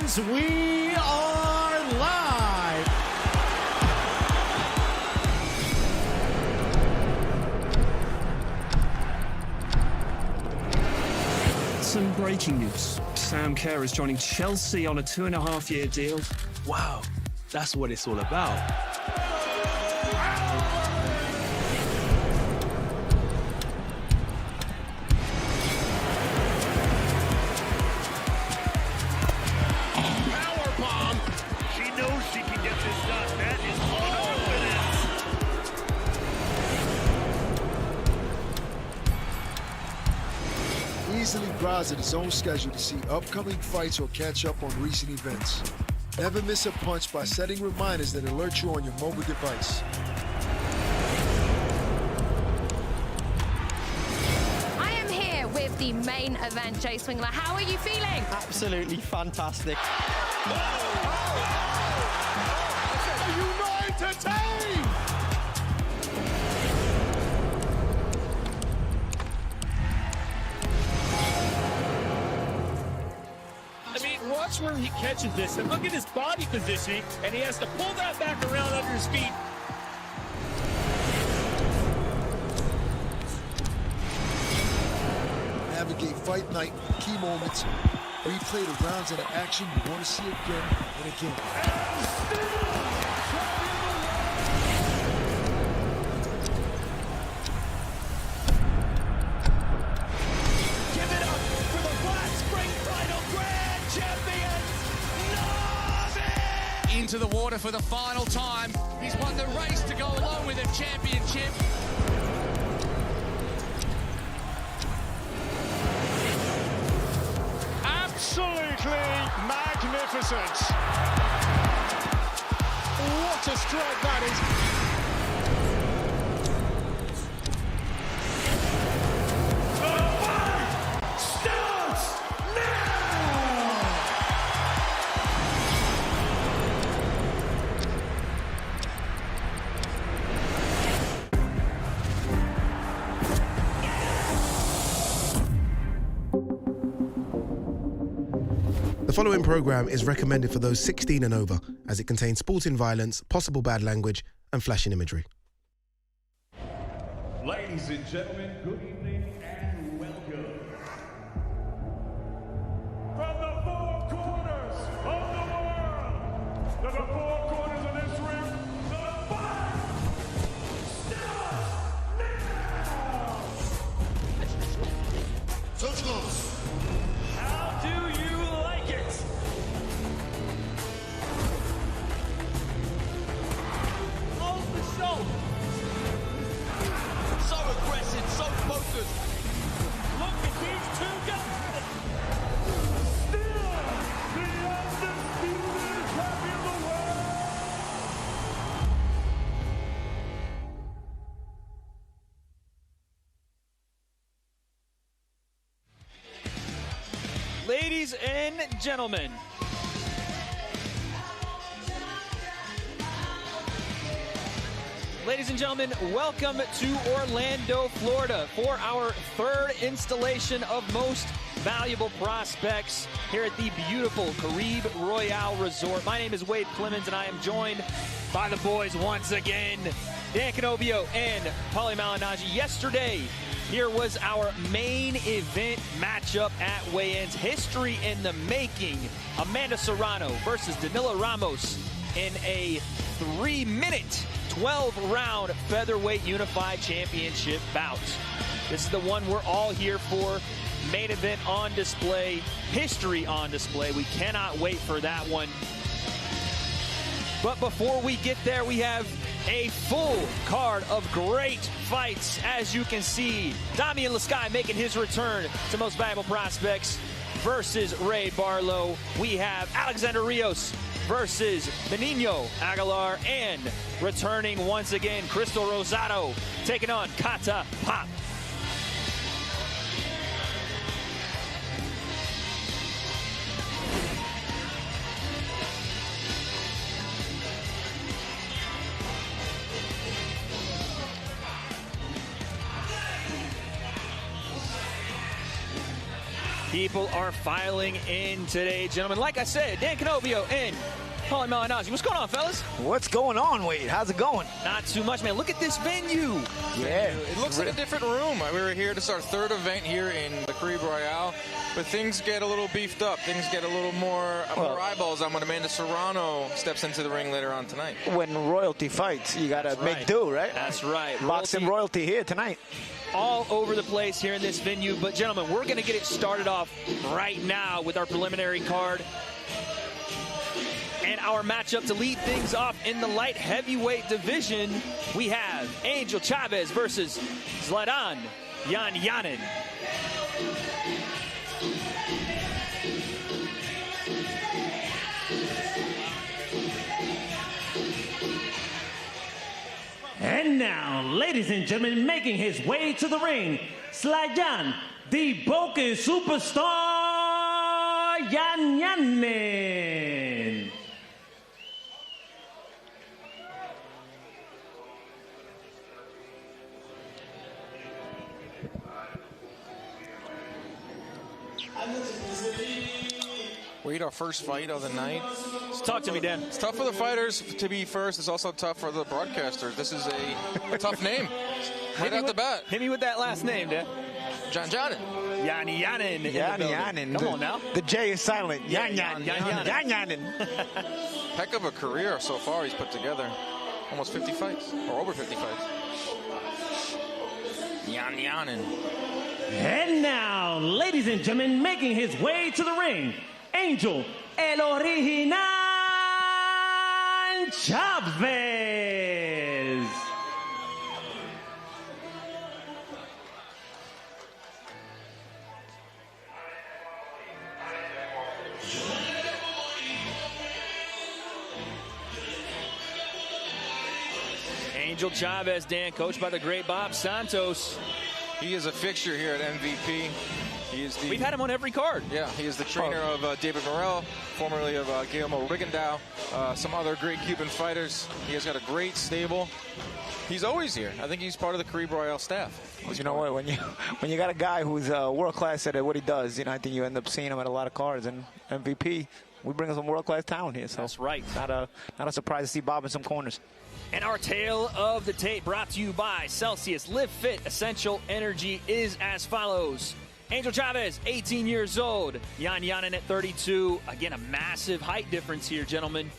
fans, we are live. Some breaking news. Sam Kerr is joining Chelsea on a 2.5-year deal. Wow, that's what it's all about. Easily browse at his own schedule to see upcoming fights or catch up on recent events. Never miss a punch by setting reminders that alert you on your mobile device. I am here with the main event, Jay Swingler. How are you feeling? Absolutely fantastic. Are you not entertained? Watch where he catches this, and look at his body positioning, and he has to pull that back around under his feet. Navigate fight night, key moments, replay the rounds of the action you want to see again and again. Into the water for the final time. He's won the race to go along with a championship. Absolutely magnificent. What a strike that is. The following program is recommended for those 16 and over, as it contains sporting violence, possible bad language, and flashing imagery. Ladies and gentlemen, good evening and welcome. From the four corners of the world, to the four corners of this ring, the fight starts now! How do you like it? Off the shoulder. So aggressive, so focused. Look at these two guys! Still the undisputed champion of the world! Ladies and gentlemen, welcome to Orlando, Florida for our third installation of Most Valuable Prospects here at the beautiful Caribe Royale Resort. My name is Wade Clemens, and I am joined by the boys once again, Dan Canobio and Paulie Malignaggi. Yesterday, here was our main event matchup at weigh-ins. History in the making. Amanda Serrano versus Danila Ramos in a 3-minute, 12-round featherweight unified championship bout. This is the one we're all here for. Main event on display, history on display. We cannot wait for that one. But before we get there, we have a full card of great fights. As you can see, Damian Laskai making his return to Most Valuable Prospects versus Ray Barlow. We have Alexander Rios versus Benigno Aguilar, and returning once again, Crystal Rosado taking on Kata Pop. People are filing in today, gentlemen. Like I said, Dan Canobio and Paulie Malignaggi. What's going on, fellas? What's going on, Wade? How's it going? Not too much, man. Look at this venue. Yeah. It looks like a different room. We were here. This is our third event here in the Caribe Royale, but things get a little beefed up. Things get a little more eyeballs on when Amanda Serrano steps into the ring later on tonight. When royalty fights, you got to make do, right? That's right. Boxing royalty here tonight. All over the place here in this venue. But, gentlemen, we're going to get it started off right now with our preliminary card. And our matchup to lead things off in the light heavyweight division, we have Angel Chavez versus Zlatan Janjanin. And now, ladies and gentlemen, making his way to the ring, Zlatan, the Balkan superstar, Janjanin. Wade, our first fight of the night. Talk to me, Dan. It's tough for the fighters to be first. It's also tough for the broadcasters. This is a tough name. Right out the bat. Hit me with that last name, Dan. Janjanin. Janjanin. Come on now. The J is silent. Janjanin. Heck of a career so far he's put together. Almost 50 fights, or over 50 fights. Janjanin. And now, ladies and gentlemen, making his way to the ring, Angel El Original Chavez. Angel Chavez, Dan, coached by the great Bob Santos. He is a fixture here at MVP. We've had him on every card. Yeah, he is the trainer of David Morrell, formerly of Guillermo Rigondeaux, some other great Cuban fighters. He has got a great stable. He's always here. I think he's part of the Caribe Royale staff. You know what? When you got a guy who's world class at what he does, I think you end up seeing him at a lot of cards. And MVP, we bring some world class talent here. So that's right. Not a surprise to see Bob in some corners. And our tale of the tape brought to you by Celsius. Live Fit Essential Energy is as follows. Angel Chavez, 18 years old. Janjanin at 32. Again, a massive height difference here, gentlemen.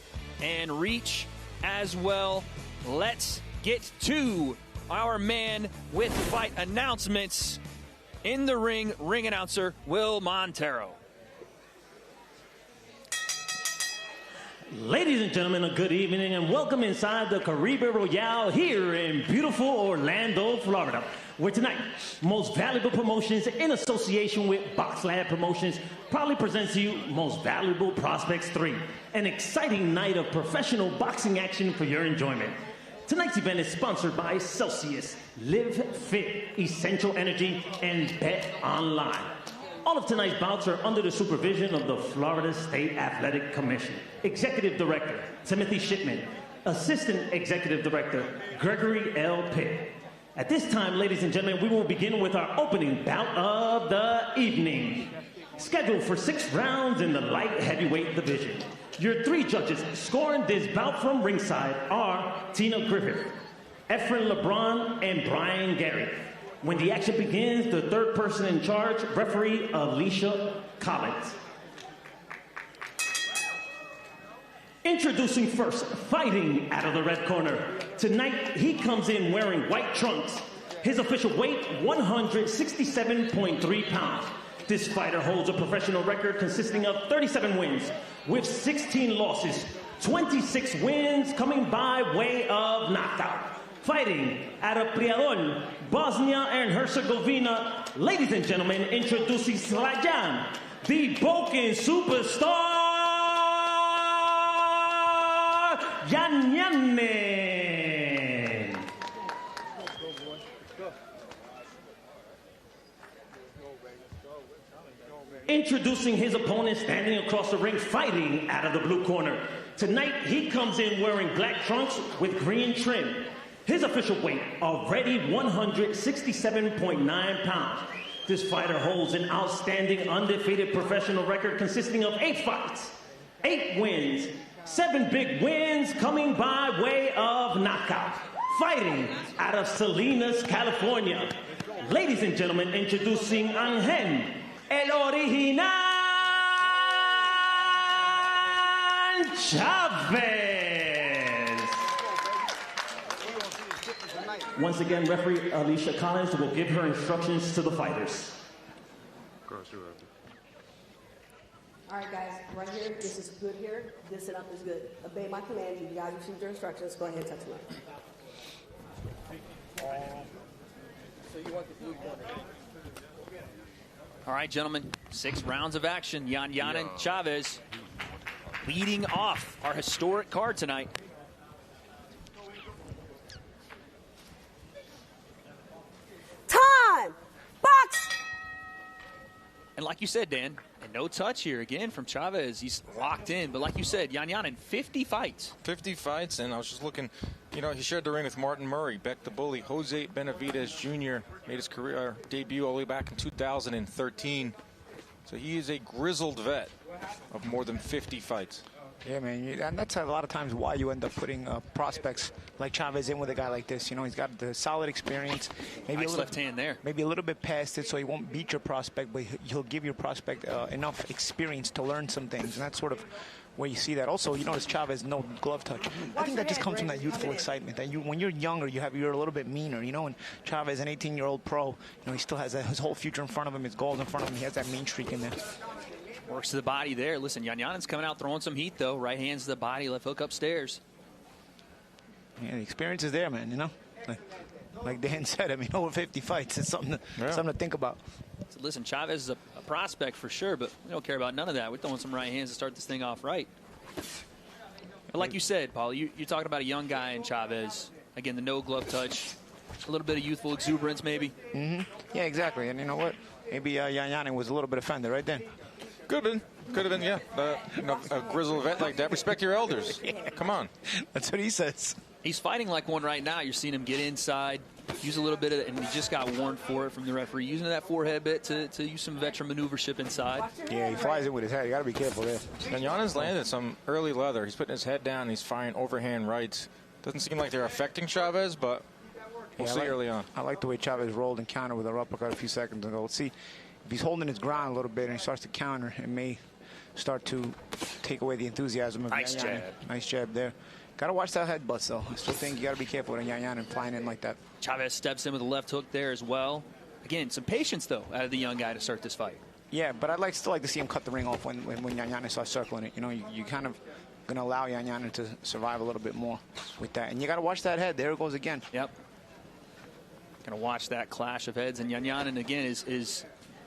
And reach as well. Let's get to our man with fight announcements. In the ring, ring announcer Will Montero. Ladies and gentlemen, a good evening and welcome inside the Caribe Royale here in beautiful Orlando, Florida, where tonight, Most Valuable Promotions in association with BoxLab Promotions proudly presents to you Most Valuable Prospects 3, an exciting night of professional boxing action for your enjoyment. Tonight's event is sponsored by Celsius, Live Fit Essential Energy, and Bet Online. All of tonight's bouts are under the supervision of the Florida State Athletic Commission. Executive Director, Timothy Shipman. Assistant Executive Director, Gregory L. Pitt. At this time, ladies and gentlemen, we will begin with our opening bout of the evening. Scheduled for 6 rounds in the light heavyweight division. Your 3 judges scoring this bout from ringside are Tina Griffith, Efren LeBron, and Brian Gary. When the action begins, the third person in charge, referee Alicia Collins. Introducing first, fighting out of the red corner. Tonight, he comes in wearing white trunks. His official weight, 167.3 pounds. This fighter holds a professional record consisting of 37 wins with 16 losses, 26 wins coming by way of knockout. Fighting out of Prijedor, Bosnia and Herzegovina, ladies and gentlemen, introducing Zlatan, the Balkan superstar, Janjanin. Introducing his opponent standing across the ring, fighting out of the blue corner. Tonight, he comes in wearing black trunks with green trim. His official weight, already 167.9 pounds. This fighter holds an outstanding undefeated professional record consisting of 8 fights, 8 wins, 7 big wins coming by way of knockout. Fighting out of Salinas, California. Ladies and gentlemen, introducing Angel, el original Chavez. Once again, referee Alicia Collins will give her instructions to the fighters. All right, guys, right here, this is good here. This setup is good. Obey my command. You guys received your instructions. Go ahead and touch the mic. All right, gentlemen, 6 rounds of action. Yan and Chavez leading off our historic card tonight. Time! Box! And like you said, Dan, and no touch here again from Chavez. He's locked in. But like you said, Yan in 50 fights. 50 fights, and I was just looking, you know, he shared the ring with Martin Murray, Beck the Bully, Jose Benavidez Jr. made his career debut all the way back in 2013. So he is a grizzled vet of more than 50 fights. Yeah, man, and that's a lot of times why you end up putting prospects like Chavez in with a guy like this. You know, he's got the solid experience. Maybe nice left hand there. Maybe a little bit past it, so he won't beat your prospect, but he'll give your prospect enough experience to learn some things, and that's sort of where you see that. Also, you notice Chavez, no glove touch. I think that just comes from that youthful excitement. That when you're younger, you're a little bit meaner, you know. And Chavez, an 18-year-old pro, you know, he still has his whole future in front of him, his goals in front of him. He has that mean streak in there. Works to the body there. Listen, Yan's coming out throwing some heat, though. Right hands to the body, left hook upstairs. Yeah, the experience is there, man, you know. Like Dan said, I mean, over 50 fights. It's something to think about. So listen, Chavez is a prospect for sure, but we don't care about none of that. We're throwing some right hands to start this thing off right. But like you said, Paul, you're talking about a young guy in Chavez. Again, the no glove touch, a little bit of youthful exuberance maybe. Yeah, exactly. And you know what? Maybe Yan was a little bit offended right then. Could have been, yeah. You know, a grizzled vet like that. Respect your elders. Come on. That's what he says. He's fighting like one right now. You're seeing him get inside, use a little bit of it, and he just got warned for it from the referee, using that forehead bit to use some veteran maneuvership inside. Yeah, he flies it with his head. You got to be careful there. And Yan's landed some early leather. He's putting his head down. He's firing overhand rights. Doesn't seem like they're affecting Chavez, but we'll see early on. I like the way Chavez rolled and countered with a uppercut a few seconds ago. Let's see. If he's holding his ground a little bit and he starts to counter, it may start to take away the enthusiasm of nice Yan. jab. Nice jab there. Got to watch that headbutts, though. I still think you got to be careful with Yan and flying in like that. Chavez steps in with a left hook there as well. Again, some patience, though, out of the young guy to start this fight. Yeah, but I'd still like to see him cut the ring off when Yan starts circling it. You know, you kind of going to allow Yan to survive a little bit more with that. And you got to watch that head. There it goes again. Yep. Going to watch that clash of heads. And Yan, again, is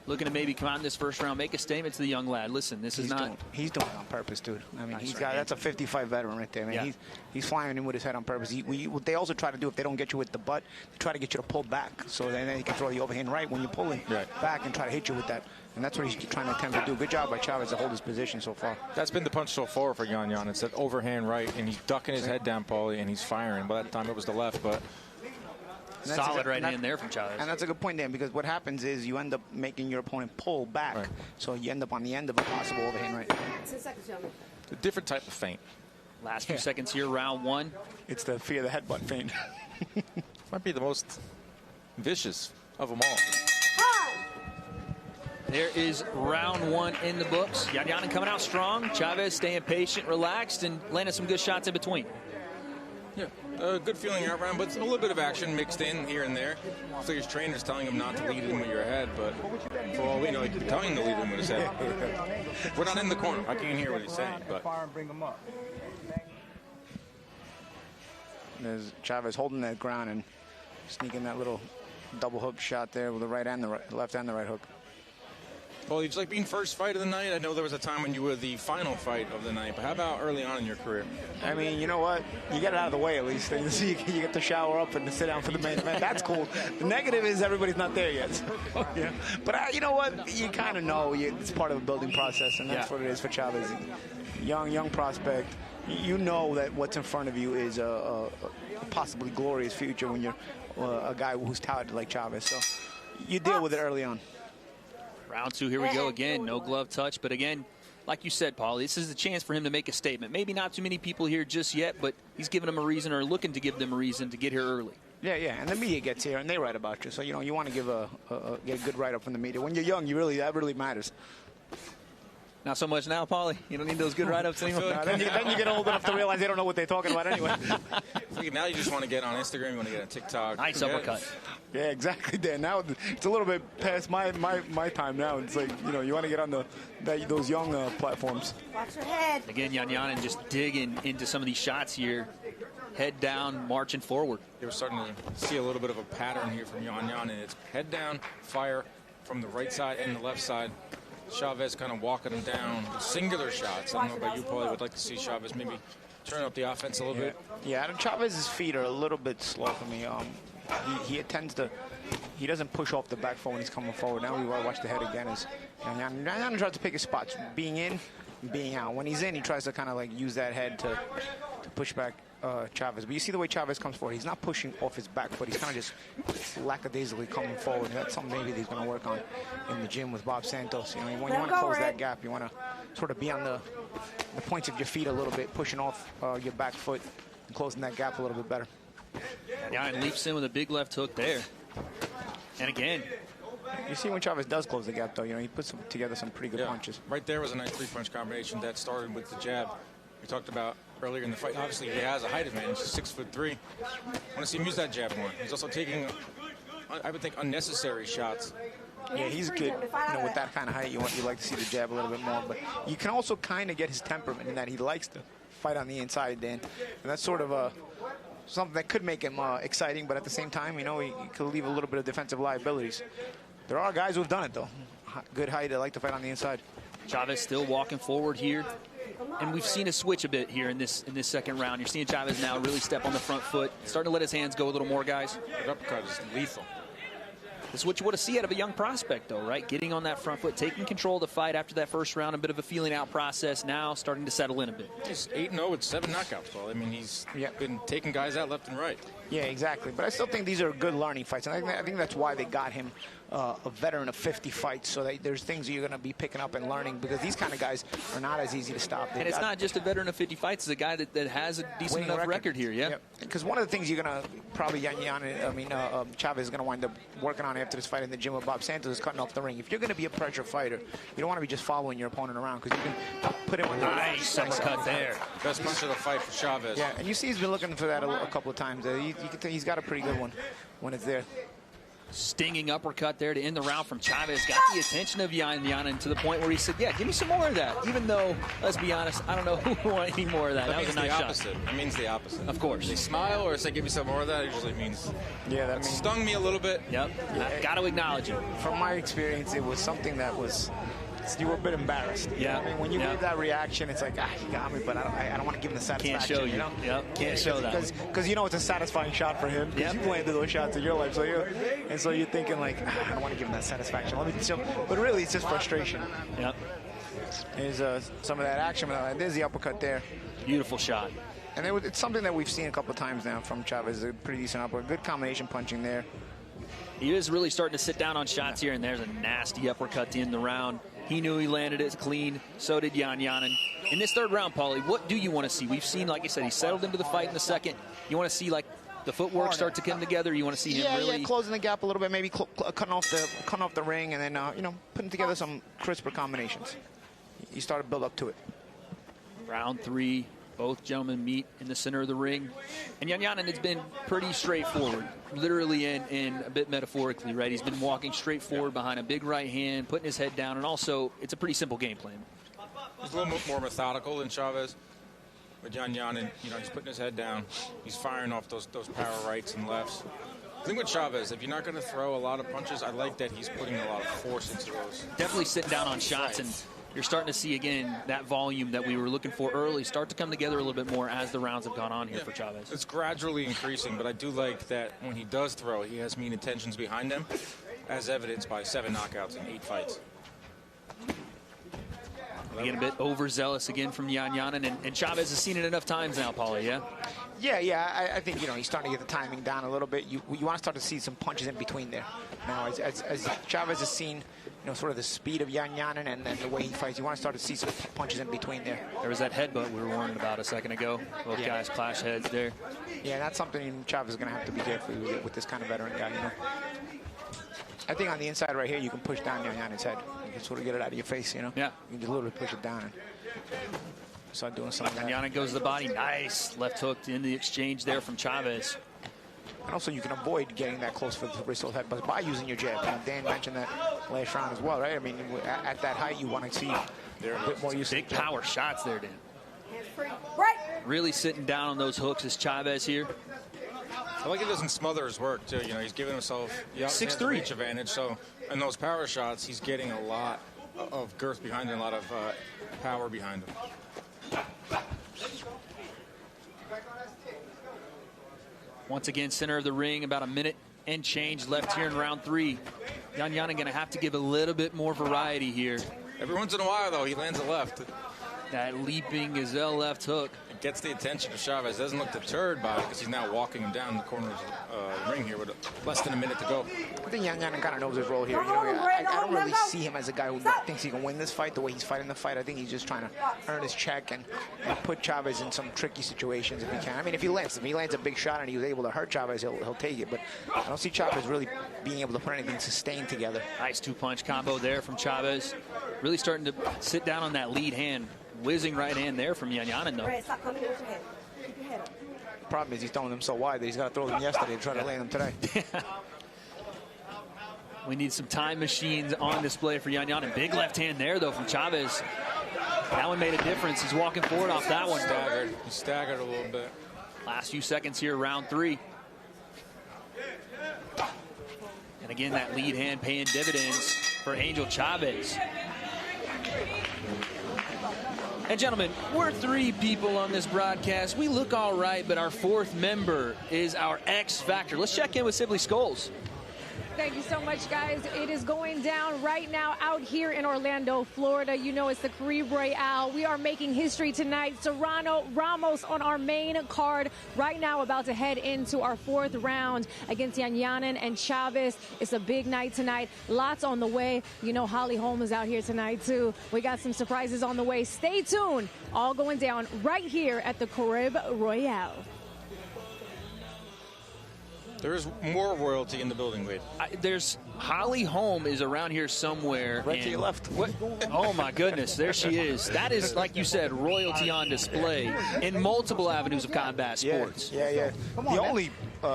looking to maybe come out in this first round, make a statement to the young lad. Listen, he's doing it on purpose, dude. I mean, that's a 55 veteran right there, man. Yeah. He's flying in with his head on purpose. What they also try to do, if they don't get you with the butt, they try to get you to pull back, so then he can throw the overhand right when you're pulling back and try to hit you with that. And that's what he's trying to attempt to do. Good job by Chavez to hold his position so far. That's been the punch so far for Yan. It's that overhand right, and he's ducking his head down, Paulie, and he's firing. By that time, it was the left, but solid right hand there from Chavez. And that's a good point, Dan, because what happens is you end up making your opponent pull back. Right. So you end up on the end of a possible overhand right. 10 seconds, gentlemen. It's a different type of feint. Last few seconds here, round one. It's the fear the headbutt feint. Might be the most vicious of them all. There is round one in the books. Yan coming out strong. Chavez staying patient, relaxed, and landing some good shots in between. Yeah, good feeling out round, but a little bit of action mixed in here and there. So his trainer's telling him not to lead him with your head, but for all we know, he could be telling him to lead him with his head. We're not in the corner. I can't hear what he's saying, but there's Chavez holding that ground and sneaking that little double hook shot there with the right and the left and the right hook. Well, it's like being first fight of the night. I know there was a time when you were the final fight of the night, but how about early on in your career? I mean, you know what? You get it out of the way at least. You get to shower up and to sit down for the main event. That's cool. The negative is everybody's not there yet. Yeah. But you know what? You kind of know it's part of a building process, and that's what it is for Chavez. Young prospect. You know that what's in front of you is a possibly glorious future when you're a guy who's talented like Chavez. So you deal with it early on. Round 2, here we go again. No glove touch, but again, like you said, Paul, this is a chance for him to make a statement. Maybe not too many people here just yet, but he's giving them a reason, or looking to give them a reason to get here early. Yeah, and the media gets here and they write about you. So, you want to get a good write-up from the media. When you're young, that really matters. Not so much now, Paulie. You don't need those good write-ups anymore. Then you get old enough to realize they don't know what they're talking about anyway. Now you just want to get on Instagram, you want to get on TikTok. Nice uppercut. Yeah, exactly, Dan. Now it's a little bit past my time now. It's like, you want to get on those young platforms. Watch your head. Again, Yan just digging into some of these shots here. Head down, marching forward. They were starting to see a little bit of a pattern here from Yan, and it's head down, fire from the right side and the left side. Chavez kind of walking him down. Singular shots. I don't know about you, Paulie. Would like to see Chavez maybe turn up the offense a little bit. Yeah, Chavez's feet are a little bit slow for me. He doesn't push off the back foot when he's coming forward. Now we watch the head again. Yan tries to pick his spots, being in, being out. When he's in, he tries to kind of like use that head to push back Chavez. But you see the way Chavez comes forward. He's not pushing off his back foot. He's kind of just lackadaisically coming forward. That's something maybe he's going to work on in the gym with Bob Santos. When you want to close that gap, you want to sort of be on the points of your feet a little bit, pushing off your back foot and closing that gap a little bit better. And leaps in with a big left hook there. And again, you see when Chavez does close the gap, though, he puts together some pretty good punches. Right there was a nice three-punch combination that started with the jab. We talked about earlier in the fight. Obviously, he has a height advantage. He's 6'3". I want to see him use that jab more. He's also taking, I would think, unnecessary shots. Yeah, he's good. With that kind of height, you like to see the jab a little bit more. But you can also kind of get his temperament in that he likes to fight on the inside, Dan. And that's sort of something that could make him exciting, but at the same time, he could leave a little bit of defensive liabilities. There are guys who've done it, though. Good height, they like to fight on the inside. Chavez still walking forward here. And we've seen a switch a bit here in this second round. You're seeing Chavez now really step on the front foot, starting to let his hands go a little more, guys. That uppercut is lethal. This is what you want to see out of a young prospect, though, right? Getting on that front foot, taking control of the fight after that first round, a bit of a feeling out process now, starting to settle in a bit. He's 8-0 with 7 knockouts, Paul. I mean, he's been taking guys out left and right. Yeah, exactly. But I still think these are good learning fights. And I think that's why they got him a veteran of 50 fights, so that there's things you're going to be picking up and learning, because these kind of guys are not as easy to stop. And it's not just a veteran of 50 fights. It's a guy that has a decent enough record here, yeah? Because one of the things you're going to probably, Chavez is going to wind up working on after this fight in the gym with Bob Santos is cutting off the ring. If you're going to be a pressure fighter, you don't want to be just following your opponent around, because you can put him on the nice uppercut there. Best punch of the fight for Chavez. Yeah, and you see he's been looking for that a couple of times. You can tell he's got a pretty good one when it's there. Stinging uppercut there to end the round from Chavez. Got the attention of Yan to the point where he said, yeah, give me some more of that. Even though, let's be honest, I don't know who want any more of that. That was a nice shot. It means the opposite. Of course. They smile or say, give me some more of that. It usually means, that stung me a little bit. Yep. Got to acknowledge it. From my experience, it was something that was, you were a bit embarrassed. Yeah. I mean, when you gave that reaction, it's like, he got me, but I don't want to give him the satisfaction. Can't show you. Yep. Can't show that. Because it's a satisfying shot for him. Because you've landed those shots in your life. So you're thinking like, I don't want to give him that satisfaction. But really, it's just frustration. Yep. There's some of that action. There's the uppercut there. Beautiful shot. And it's something that we've seen a couple of times now from Chavez. A pretty decent uppercut. Good combination punching there. He is really starting to sit down on shots here, and there's a nasty uppercut to end the round. He knew he landed it clean. So did Yan. In this third round, Paulie, what do you want to see? We've seen, like I said, he settled into the fight in the second. You want to see, like, the footwork start to come together? You want to see him really... Yeah, closing the gap a little bit, maybe cutting off the ring, and then, putting together some crisper combinations. You start to build up to it. Round 3. Both gentlemen meet in the center of the ring. And Yan has been pretty straightforward, literally and a bit metaphorically, right? He's been walking straight forward behind a big right hand, putting his head down, and also it's a pretty simple game plan. He's a little more methodical than Chavez. But Yan, he's putting his head down. He's firing off those power rights and lefts. The thing with Chavez, if you're not going to throw a lot of punches, I like that he's putting a lot of force into those. Definitely sitting down on shots, and you're starting to see, again, that volume that we were looking for early start to come together a little bit more as the rounds have gone on here for Chavez. It's gradually increasing, but I do like that when he does throw, he has mean intentions behind him, as evidenced by 7 knockouts in 8 fights. Again, a bit overzealous again from Yan, and Chavez has seen it enough times now, Paulie, yeah? Yeah, I think, he's starting to get the timing down a little bit. You want to start to see some punches in between there. Now, as Chavez has seen, you know, sort of the speed of Yan Yanin and then the way he fights. You want to start to see some punches in between there. There was that headbutt we were warning about a second ago. Both guys clash heads there. Yeah, that's something Chavez is going to have to be careful with this kind of veteran guy, you know. I think on the inside right here, you can push down Yan Yanin's head. You can sort of get it out of your face, you know. Yeah. You can just literally push it down and start doing something. Yan Yanin goes to the body. Nice. Left hook in the exchange there from Chavez. And also, you can avoid getting that close for the wrist or head by using your jab. You know, Dan mentioned that last round as well, right? I mean, at that height, you want to see a bit more use. Big power shots there, Dan. Right. Really sitting down on those hooks is Chavez here. I like he doesn't smother his work, too. You know, he's giving himself 6'3" reach advantage. So in those power shots, he's getting a lot of girth behind him, a lot of power behind him. Once again, center of the ring, about a minute and change left here in round 3. Yan Yanin going to have to give a little bit more variety here. Every once in a while, though, he lands a left. That leaping gazelle left hook. It gets the attention of Chavez. Doesn't look deterred by it because he's now walking him down the corner of the ring here with less than a minute to go. I think Yan Yanin kind of knows his role here. You know, I don't really see him as a guy who thinks he can win this fight the way he's fighting the fight. I think he's just trying to earn his check and put Chavez in some tricky situations if he can. I mean, if he lands a big shot and he was able to hurt Chavez, he'll take it. But I don't see Chavez really being able to put anything sustained together. Nice two-punch combo there from Chavez. Really starting to sit down on that lead hand. Whizzing right hand there from Yan Yanin, though. The problem is he's throwing them so wide that he's got to throw them yesterday and try to land them today. We need some time machines on display for Yan Yanin. Big left hand there, though, from Chavez. That one made a difference. He's walking forward off that one. He staggered a little bit. Last few seconds here, round 3. And again, that lead hand paying dividends for Angel Chavez. And gentlemen, we're 3 people on this broadcast. We look all right, but our 4th member is our X Factor. Let's check in with Sibley Scholes. Thank you so much, guys. It is going down right now out here in Orlando, Florida. You know it's the Caribe Royale. We are making history tonight. Serrano, Ramos on our main card right now, about to head into our 4th round against Yan Yanin and Chavez. It's a big night tonight. Lots on the way. You know Holly Holm is out here tonight, too. We got some surprises on the way. Stay tuned. All going down right here at the Caribe Royale. There is more royalty in the building, Wade. There's Holly Holm is around here somewhere. Right to your left. What? Oh, my goodness. There she is. That is, like you said, royalty on display in multiple avenues of combat sports. Yeah. The only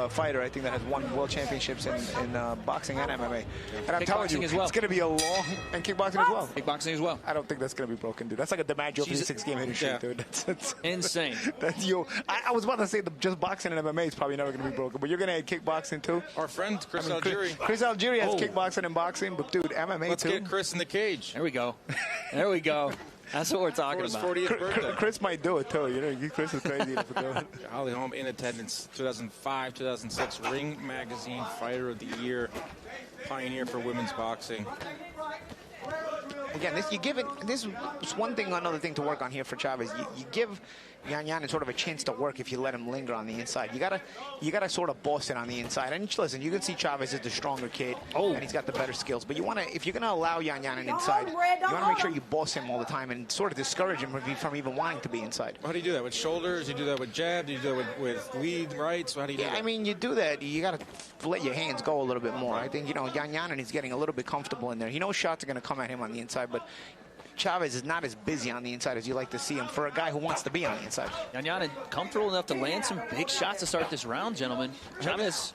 fighter, I think, that has won world championships in boxing and MMA. And I'm telling you, as well. It's going to be a long... And kickboxing as well. Kickboxing as well. I don't think that's going to be broken, dude. That's like a DiMaggio 36-game hitting streak, dude. That's insane. I was about to say just boxing and MMA is probably never going to be broken, but you're going to add kickboxing, too? Our friend, Chris Algieri. Chris Algieri has kickboxing and boxing, but, dude, MMA, Let's too. get Chris in the cage. There we go. There we go. That's what we're talking about. For his 40th birthday. Chris might do it, too. You know, Chris is crazy enough to do it. Holly Holm in attendance, 2005, 2006, Ring Magazine Fighter of the Year, pioneer for women's boxing. Again, this is one thing, another thing to work on here for Chavez. You give Yan Yanin sort of a chance to work if you let him linger on the inside. You gotta sort of boss it on the inside. And listen, you can see Chavez is the stronger kid, and he's got the better skills. But if you're gonna allow Yan Yanin inside, you want to make sure you boss him all the time and sort of discourage him from even wanting to be inside. How do you do that? With shoulders? You do that with jab? Do you do that with lead rights? How do you do that? I mean, you do that. You gotta let your hands go a little bit more. I think, you know, Yan Yanin is getting a little bit comfortable in there. He knows shots are gonna come at him on the inside, but Chavez is not as busy on the inside as you like to see him for a guy who wants to be on the inside. Yan Yanin comfortable enough to land some big shots to start this round, gentlemen. Chavez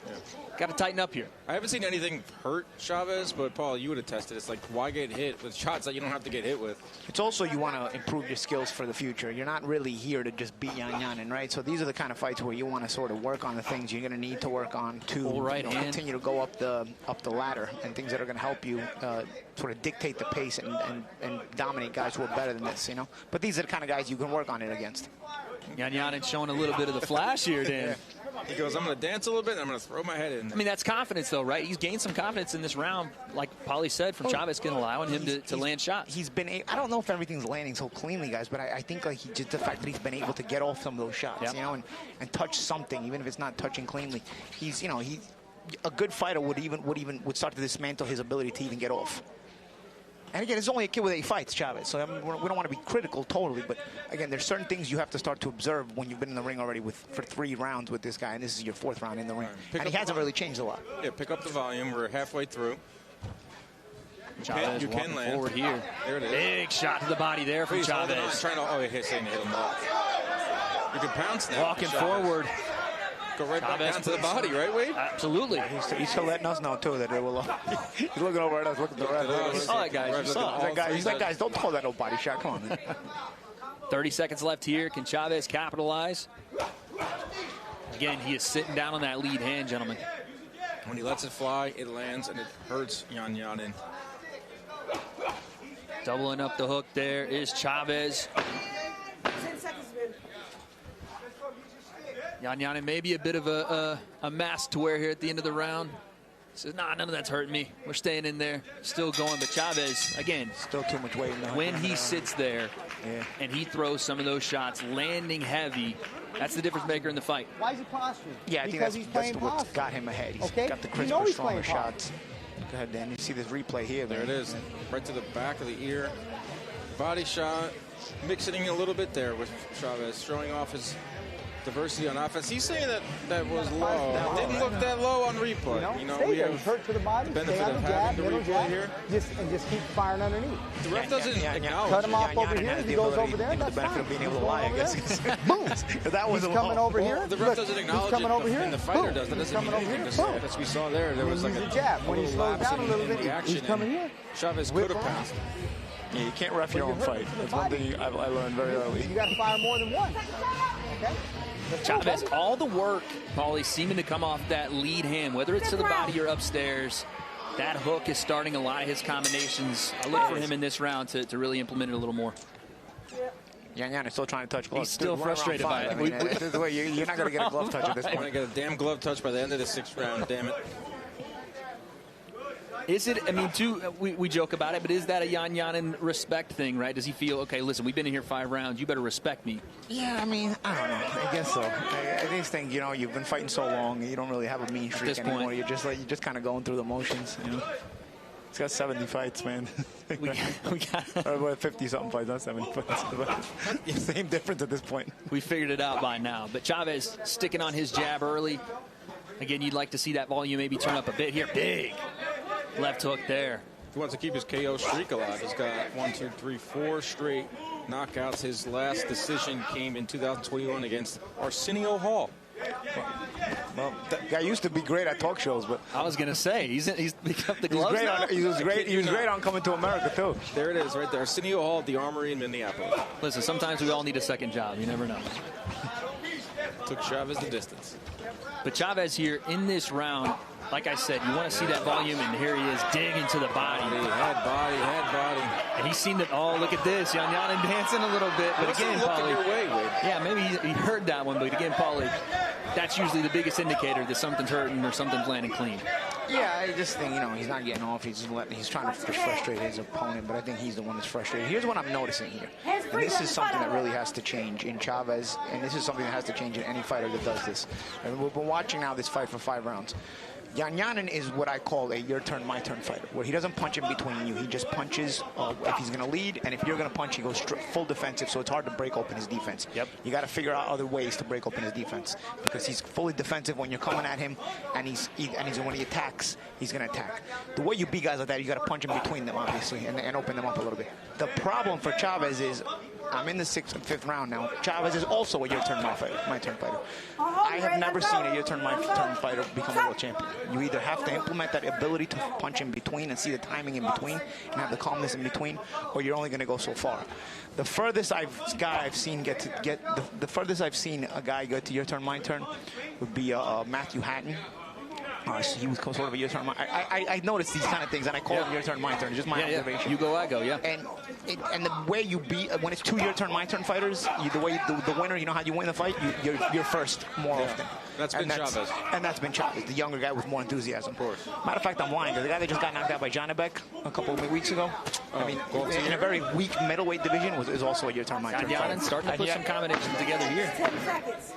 got to tighten up here. I haven't seen anything hurt Chavez, but Paul, you would have tested. It's like, why get hit with shots that you don't have to get hit with? It's also you want to improve your skills for the future. You're not really here to just beat Yan Yanin, right? So these are the kind of fights where you want to sort of work on the things you're going to need to work on to continue to go up the ladder, and things that are going to help you sort of dictate the pace and dominate guys who are better than this, you know? But these are the kind of guys you can work on it against. Yan Yanin showing a little bit of the flash here, Dan. He goes, I'm going to dance a little bit, and I'm going to throw my head in. I mean, that's confidence, though, right? He's gained some confidence in this round, like Paulie said, from Chavez, allowing him to land shots. He's been. I don't know if everything's landing so cleanly, guys, but I think like just the fact that he's been able to get off some of those shots, you know, and touch something, even if it's not touching cleanly. A good fighter would start to dismantle his ability to even get off. And again, it's only a kid with 8 fights, Chavez. So I mean, we don't want to be critical totally, but again, there's certain things you have to start to observe when you've been in the ring already for 3 rounds with this guy, and this is your 4th round in the ring. And he hasn't really changed a lot. Yeah, pick up the volume. We're halfway through. Chavez you can land forward here. There it is. Big shot to the body there from Chavez. Trying to, hit him off. You can pounce now. Walking forward. Go right back down to the body, right, Wade? Absolutely. He's still letting us know, too, that it will. He's looking over at us, looking at the ref. You saw that, guys. You saw. He's like, guys, don't call that no body shot. Come on, man. 30 seconds left here. Can Chavez capitalize? Again, he is sitting down on that lead hand, gentlemen. When he lets it fly, it lands, and it hurts Yan Yanin. Doubling up the hook there is Chavez. 10 seconds, man. Yan Yanin maybe a bit of a mask to wear here at the end of the round. He says, nah, none of that's hurting me. We're staying in there, still going. But Chavez, again, still too much weight. When he sits there and he throws some of those shots, landing heavy, that's the difference maker in the fight. Why is he posturing? Yeah, I think that's what got him ahead. He's got the crisper, stronger shots. Go ahead, Dan. You see this replay here. There it is, right to the back of the ear. Body shot, mixing a little bit there with Chavez, showing off his diversity on offense. He's saying that was low. It didn't look that low on replay. You know, we have hurt to the body, benefit of having the replay here. Just keep firing underneath. The ref doesn't acknowledge. Cut him off over here. He goes over there. That's fine. Of being able to lie, I guess. Boom. That was coming over here. The ref doesn't acknowledge coming over here. And the fighter does. That doesn't mean anything. As we saw there was like a jab. When he slows down a little bit, he's coming here. Chavez could have passed. Yeah, you can't ref your own fight. That's one thing I learned very early. You got to fire more than one. Okay. Chavez, all the work, Paulie, seeming to come off that lead hand, whether it's to the body or upstairs. That hook is starting a lot of his combinations. I look for him in this round to really implement it a little more. Yan Yan is still trying to touch gloves. He's still frustrated by it. You're not going to get a glove touch at this point. You're going to get a damn glove touch by the end of the 6th round, damn it. Is it, I mean, we joke about it, but is that a Yan Yanin respect thing, right? Does he feel, okay, listen, we've been in here 5 rounds, you better respect me? Yeah, I mean, I don't know. I guess so. I just think, you know, you've been fighting so long, you don't really have a mean streak anymore. You're just kind of going through the motions, you know? He's got 70 fights, man. We got 50-something fights, not 70 fights. Same difference at this point. We figured it out by now. But Chavez sticking on his jab early. Again, you'd like to see that volume maybe turn up a bit here. Big left hook there. He wants to keep his KO streak alive. He's got 1, 2, 3, 4 straight knockouts. His last decision came in 2021 against Arsenio Hall. Well, that guy used to be great at talk shows, but I was going to say he's picked up the gloves. He was great on Coming to America too. There it is, right there. Arsenio Hall at the Armory in Minneapolis. Listen, sometimes we all need a second job. You never know. Took Chavez the distance. But Chavez here in this round, like I said, you want to see that volume, and here he is digging to the body. Head body. And he's seen that, oh, look at this. Yan Yanin dancing a little bit. But again, Paulie, yeah, maybe he heard that one, but again, Paulie, that's usually the biggest indicator that something's hurting or something's landing clean. Yeah, I just think, you know, he's not getting off. He's trying to frustrate his opponent, but I think he's the one that's frustrated. Here's what I'm noticing here. And this is something that really has to change in Chavez, and this is something that has to change in any fighter that does this. And we've been watching now this fight for 5 rounds. Yan Yanin is what I call a your turn, my turn fighter, where he doesn't punch in between you. He just punches if he's going to lead, and if you're going to punch, he goes full defensive, so it's hard to break open his defense. Yep. You got to figure out other ways to break open his defense, because he's fully defensive when you're coming at him, and when he attacks, he's going to attack. The way you beat guys like that, you got to punch in between them, obviously, and open them up a little bit. The problem for Chavez is, I'm in the 6th and 5th round now. Chavez is also a your turn, my turn fighter. I have never seen a your turn, my turn fighter become a world champion. You either have to implement that ability to punch in between and see the timing in between and have the calmness in between, or you're only going to go so far. The furthest I've seen a guy get to your turn, my turn would be Matthew Hatton. So he was sort of a your turn. I noticed these kind of things, and I call it your turn, my turn. It's just my observation. You go, I go, yeah. And the way you beat, when it's 2 your turn, my turn fighters, the winner, you know how you win the fight? You're first more often. That's been Chavez. And that's been Chavez, the younger guy with more enthusiasm. Of course. Matter of fact, I'm lying. The guy that just got knocked out by Janibek a couple of weeks ago, I mean, in a very weak middleweight division, is also a year-term fight. Starting to put some combinations together here.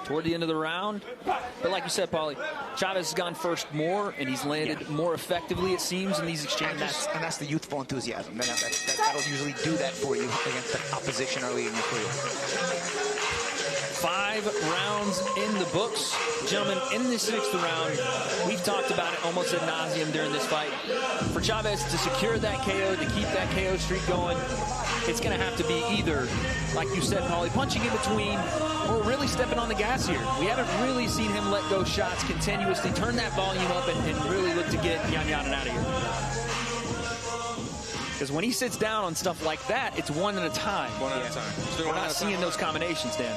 Toward the end of the round. But like you said, Paulie, Chavez has gone first more, and he's landed more effectively, it seems, in these exchanges. And that's the youthful enthusiasm. That'll usually do that for you against the opposition early in your career. 5 rounds in the books. Gentlemen, in the 6th round, we've talked about it almost ad nauseum during this fight. For Chavez to secure that KO, to keep that KO streak going, it's going to have to be either, like you said, Paulie, punching in between or really stepping on the gas here. We haven't really seen him let go shots continuously, turn that volume up, and really look to get Yan out of here. Because when he sits down on stuff like that, it's one at a time. One at a time. We're not seeing those combinations, Dan.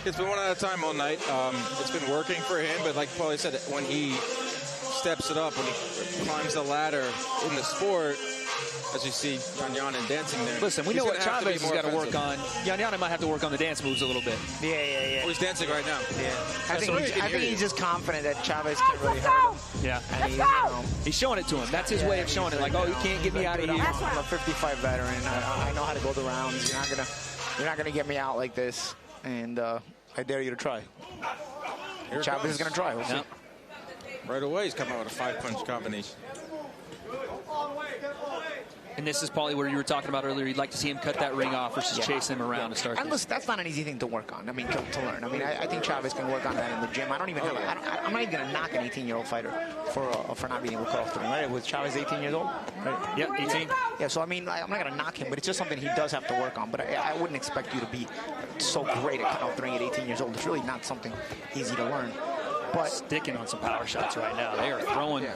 It's been one at a time all night. It's been working for him, but like Paulie said, when he steps it up, when he climbs the ladder in the sport, as you see Yan dancing there. Listen, we know what Chavez has got to work on. Yan might have to work on the dance moves a little bit. Yeah. Oh, he's dancing right now. Yeah. I think he's just confident that Chavez can't really hurt him. Yeah. And he's showing it to him. That's his way of showing it. Like, oh, you can't get me out of here. I'm a 55 veteran. I know how to go the rounds. You're not gonna get me out like this. And I dare you to try. Chavez is gonna try. We'll see. Right away, he's coming out with a 5-punch combination. And this is probably where you were talking about earlier. You'd like to see him cut that ring off versus chase him around to start. And listen, that's not an easy thing to work on. I mean, to learn. I mean, I think Chavez can work on that in the gym. I'm not even going to knock an 18-year-old fighter for not being able to cut off the ring. Right? Was Chavez 18 years old? Right? Yep, 18. Yeah. So I mean, I'm not going to knock him, but it's just something he does have to work on. But I wouldn't expect you to be so great at cutting off the ring at 18 years old. It's really not something easy to learn. But sticking on some power shots right now. They are throwing. Yeah.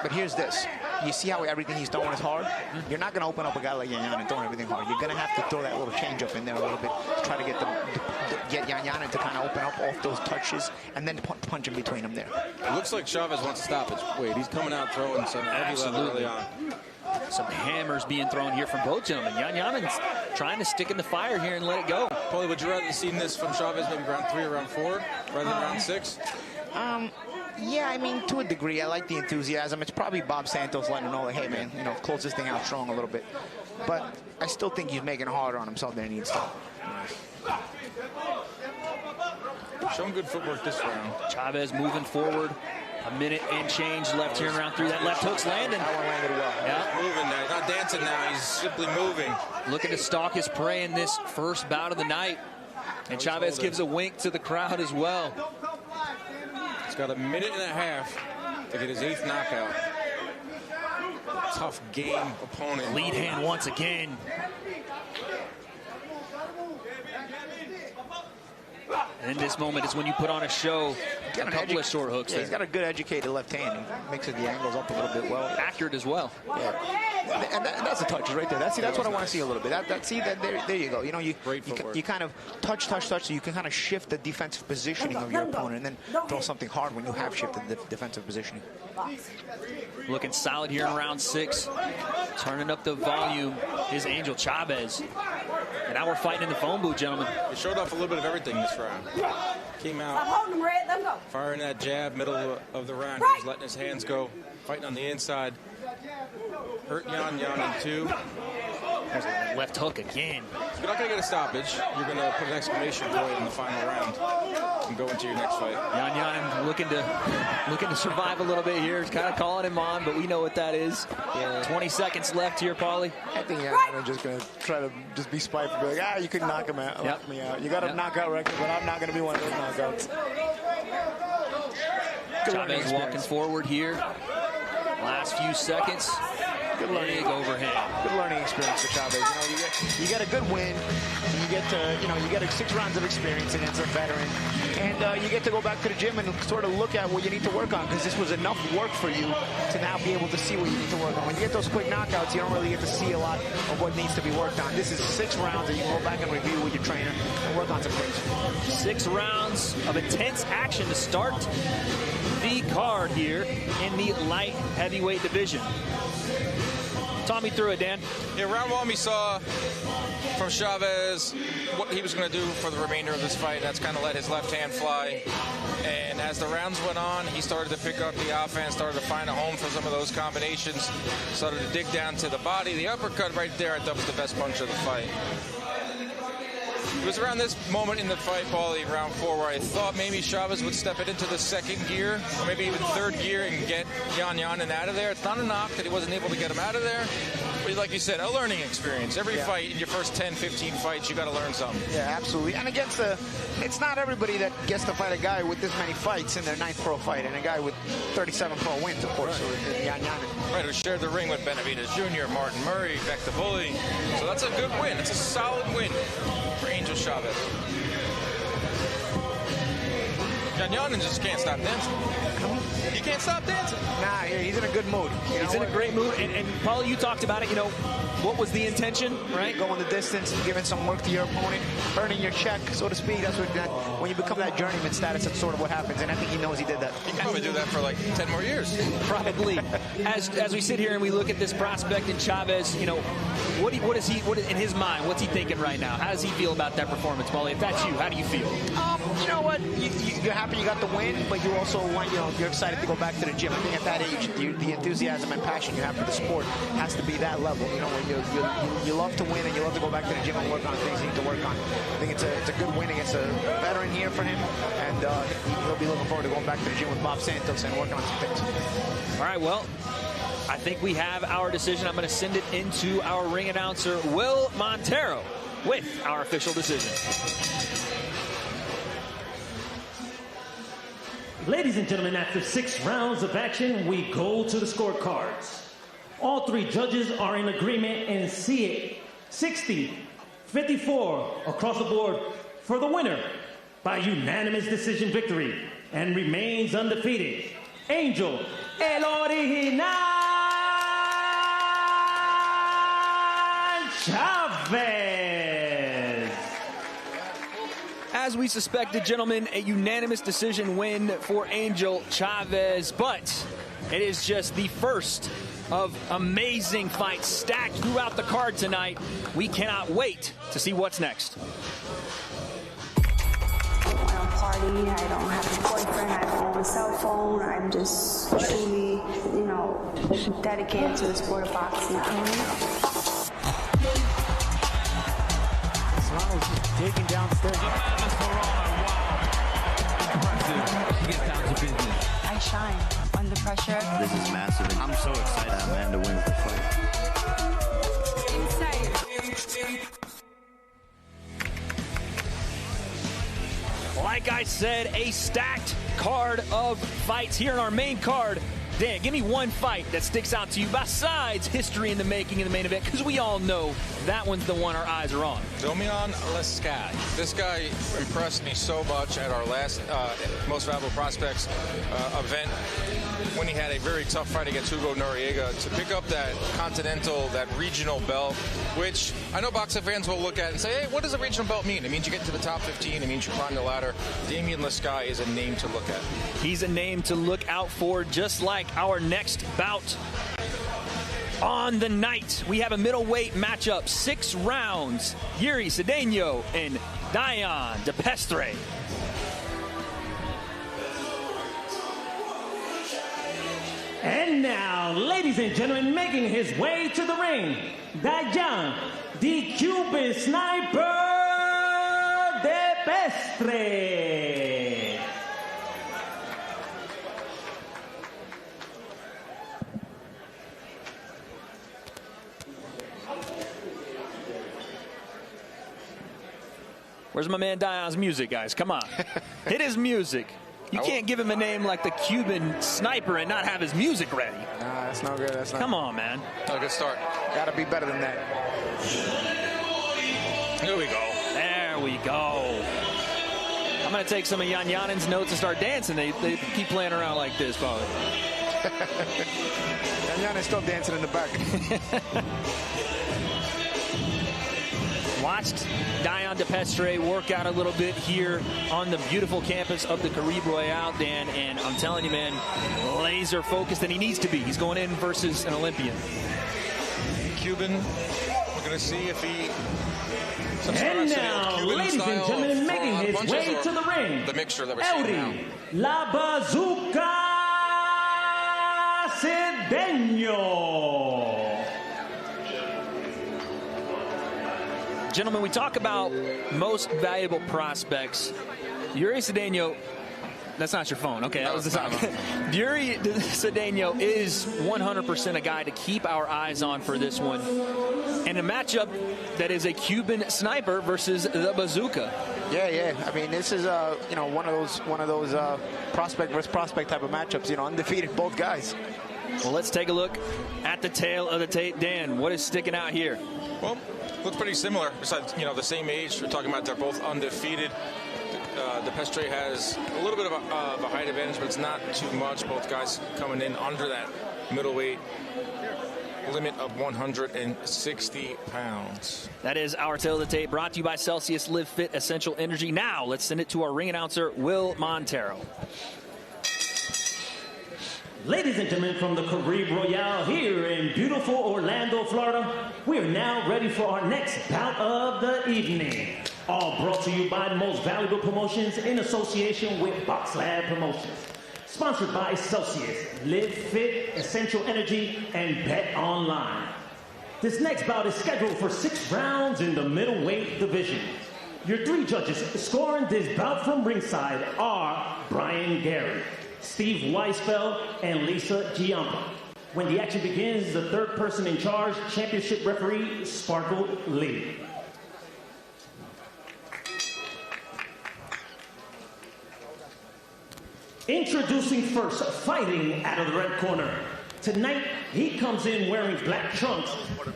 But here's this. You see how everything he's throwing is hard? You're not going to open up a guy like Yan and throwing everything hard. You're going to have to throw that little change up in there a little bit to try to get Yan to kind of open up off those touches and then punch in between them there. It looks like Chavez wants to stop his weight. He's coming out throwing some heavy level early on. Some hammers being thrown here from both gentlemen. Yan trying to stick in the fire here and let it go. Paulie, would you rather have seen this from Chavez maybe round 3 or round 4 rather than round 6? Yeah, I mean, to a degree, I like the enthusiasm. It's probably Bob Santos letting him know, like, hey, man, close this thing out strong a little bit. But I still think he's making it harder on himself than he needs to. Showing good footwork this round. Chavez moving forward. A minute and change left here in round 3. That left hook's landing. That one landed well. Yeah. He's moving now. He's not dancing now. He's simply moving. Looking to stalk his prey in this first bout of the night. And Chavez gives a wink to the crowd as well. He's got a minute and a half to get his 8th knockout. Tough game opponent. Lead hand once again. And in this moment is when you put on a show. A couple of short hooks there. He's got a good educated left hand. He mixes the angles up a little bit well. Accurate as well. Yeah. And that's the touches right there. That's what I want to see a little bit. There you go. You kind of touch, so you can kind of shift the defensive positioning of your opponent and then throw something hard when you have shifted the defensive positioning. Looking solid here in round 6. Turning up the volume is Angel Chavez. And now we're fighting in the phone booth, gentlemen. He showed off a little bit of everything this round. Came out firing that jab, middle of the round. He was letting his hands go, fighting on the inside. Hurt Yan in 2. There's a left hook again. You're not going to get a stoppage. You're going to put an exclamation point in the final round and go into your next fight. Yan looking to survive a little bit here. He's kind of calling him on, but we know what that is. Yeah. 20 seconds left here, Paulie. I think Yan is just going to try to just be spiteful. Be like, you couldn't knock him out. Knock me out. You got a knockout record, but I'm not going to be one of those knockouts. Chavez walking forward here. Last few seconds. Good learning. Big overhand. Good learning experience for Chavez. You get a good win. You get you get 6 rounds of experience against a veteran, and you get to go back to the gym and sort of look at what you need to work on, because this was enough work for you to now be able to see what you need to work on. When you get those quick knockouts, you don't really get to see a lot of what needs to be worked on. This is 6 rounds that you can go back and review with your trainer and work on some things. 6 rounds of intense action to start the card here in the light heavyweight division. Talk me through it, Dan. Yeah, round 1 we saw from Chavez what he was going to do for the remainder of this fight. That's kind of let his left hand fly. And as the rounds went on, he started to pick up the offense, started to find a home for some of those combinations, started to dig down to the body. The uppercut right there, I thought was the best punch of the fight. It was around this moment in the fight, Paulie, round 4, where I thought maybe Chavez would step it into the second gear, or maybe even third gear, and get Yan out of there. It's not a knock that he wasn't able to get him out of there. But like you said, a learning experience. Every fight, in your first 10, 15 fights, you got to learn something. Yeah, absolutely. And against it's not everybody that gets to fight a guy with this many fights in their 9th pro fight, and a guy with 37 pro wins, of course. Right. Yan. Right, who shared the ring with Benavidez Jr., Martin Murray, Beck the Bully. So that's a good win. It's a solid win for Angel Chavez. Yan just can't stop dancing. He can't stop dancing. Nah, he's in a good mood. He's in a great mood. And Paulie, you talked about it, what was the intention, right? Going the distance, giving some work to your opponent, earning your check, so to speak. That's when you become that journeyman status, that's sort of what happens. And I think he knows he did that. He can probably do that for like 10 more years. Probably. As we sit here and we look at this prospect in Chavez, what in his mind, what's he thinking right now? How does he feel about that performance, Paulie? If that's you, how do you feel? You know what? You're happy you got the win, but you also want, you're excited to go back to the gym. I think at that age, the enthusiasm and passion you have for the sport has to be that level. When you love to win and you love to go back to the gym and work on things you need to work on. I think it's a good win against a veteran here for him, and he'll be looking forward to going back to the gym with Bob Santos and working on some things. All right, well, I think we have our decision. I'm going to send it into our ring announcer, Will Montero, with our official decision. Ladies and gentlemen, after 6 rounds of action, we go to the scorecards. All 3 judges are in agreement and see it 60-54 across the board for the winner by unanimous decision victory and remains undefeated, Angel El Original Chavez. As we suspected, gentlemen, a unanimous decision win for Angel Chavez, but it is just the first of amazing fights stacked throughout the card tonight. We cannot wait to see what's next. I don't party, I don't have a boyfriend, I don't own a cell phone. I'm just truly, dedicated to the sport of boxing. Serrano's just digging downstairs. Amanda Serrano, wow. Impressive. She gets down to business. I shine under pressure. This is massive, and I'm so excited that Amanda wins the fight. Insane. Like I said, a stacked card of fights here in our main card. Dan, give me one fight that sticks out to you besides history in the making in the main event, because we all know that one's the one our eyes are on. Domian Lescad. This guy impressed me so much at our last Most Valuable Prospects event when he had a very tough fight against Hugo Noriega to pick up that continental, that regional belt, which I know boxing fans will look at and say, hey, what does a regional belt mean? It means you get to the top 15. It means you climb the ladder. Domian Lescad is a name to look at. He's a name to look out for, just like our next bout. On the night, we have a middleweight matchup, 6 rounds. Yuri Cedeno and Dion DePestre. And now, ladies and gentlemen, making his way to the ring, Dion, the Cuban Sniper DePestre. Where's my man Dion's music, guys? Come on. Hit his music. You can't give him a name like the Cuban Sniper and not have his music ready. Nah, that's no good. That's not. Come on, man. A good start. Gotta be better than that. Here we go. There we go. I'm going to take some of Yan's notes and start dancing. They keep playing around like this, probably. Yan is still dancing in the back. Watched Dion DePestre work out a little bit here on the beautiful campus of the Caribe Royale, Dan, and I'm telling you, man, laser focused, and he needs to be. He's going in versus an Olympian. Cuban, looking going to see if he... And now, ladies and gentlemen, making his way to the ring, the mixture that we're seeing now. La Bazooka Cedeno. Gentlemen, we talk about most valuable prospects. Yuri Cedeno, that's not your phone. Okay, that was the sound. Yuri Cedeno is 100% a guy to keep our eyes on for this one. And a matchup that is a Cuban sniper versus the bazooka. Yeah. I mean, this is you know, one of those prospect versus prospect type of matchups. You know, undefeated both guys. Well, let's take a look at the tail of the tape. Dan, what is sticking out here? Well, looks pretty similar. Besides, you know, the same age. We're talking about they're both undefeated. De Pestre has a little bit of a height advantage, but it's not too much. Both guys coming in under that middleweight limit of 160 pounds. That is our tail of the tape, brought to you by Celsius Live Fit Essential Energy. Now, let's send it to our ring announcer, Will Montero. Ladies and gentlemen, from the Caribe Royale here in beautiful Orlando, Florida, we are now ready for our next bout of the evening. All brought to you by the Most Valuable Promotions in association with Box Lab Promotions. Sponsored by Celsius, Live Fit, Essential Energy, and Bet Online. This next bout is scheduled for 6 rounds in the middleweight division. Your 3 judges scoring this bout from ringside are Brian Gary, Steve Weisfeld, and Lisa Giampa. When the action begins, the third person in charge, championship referee Sparkle Lee. Introducing first, fighting out of the red corner. Tonight, he comes in wearing black trunks.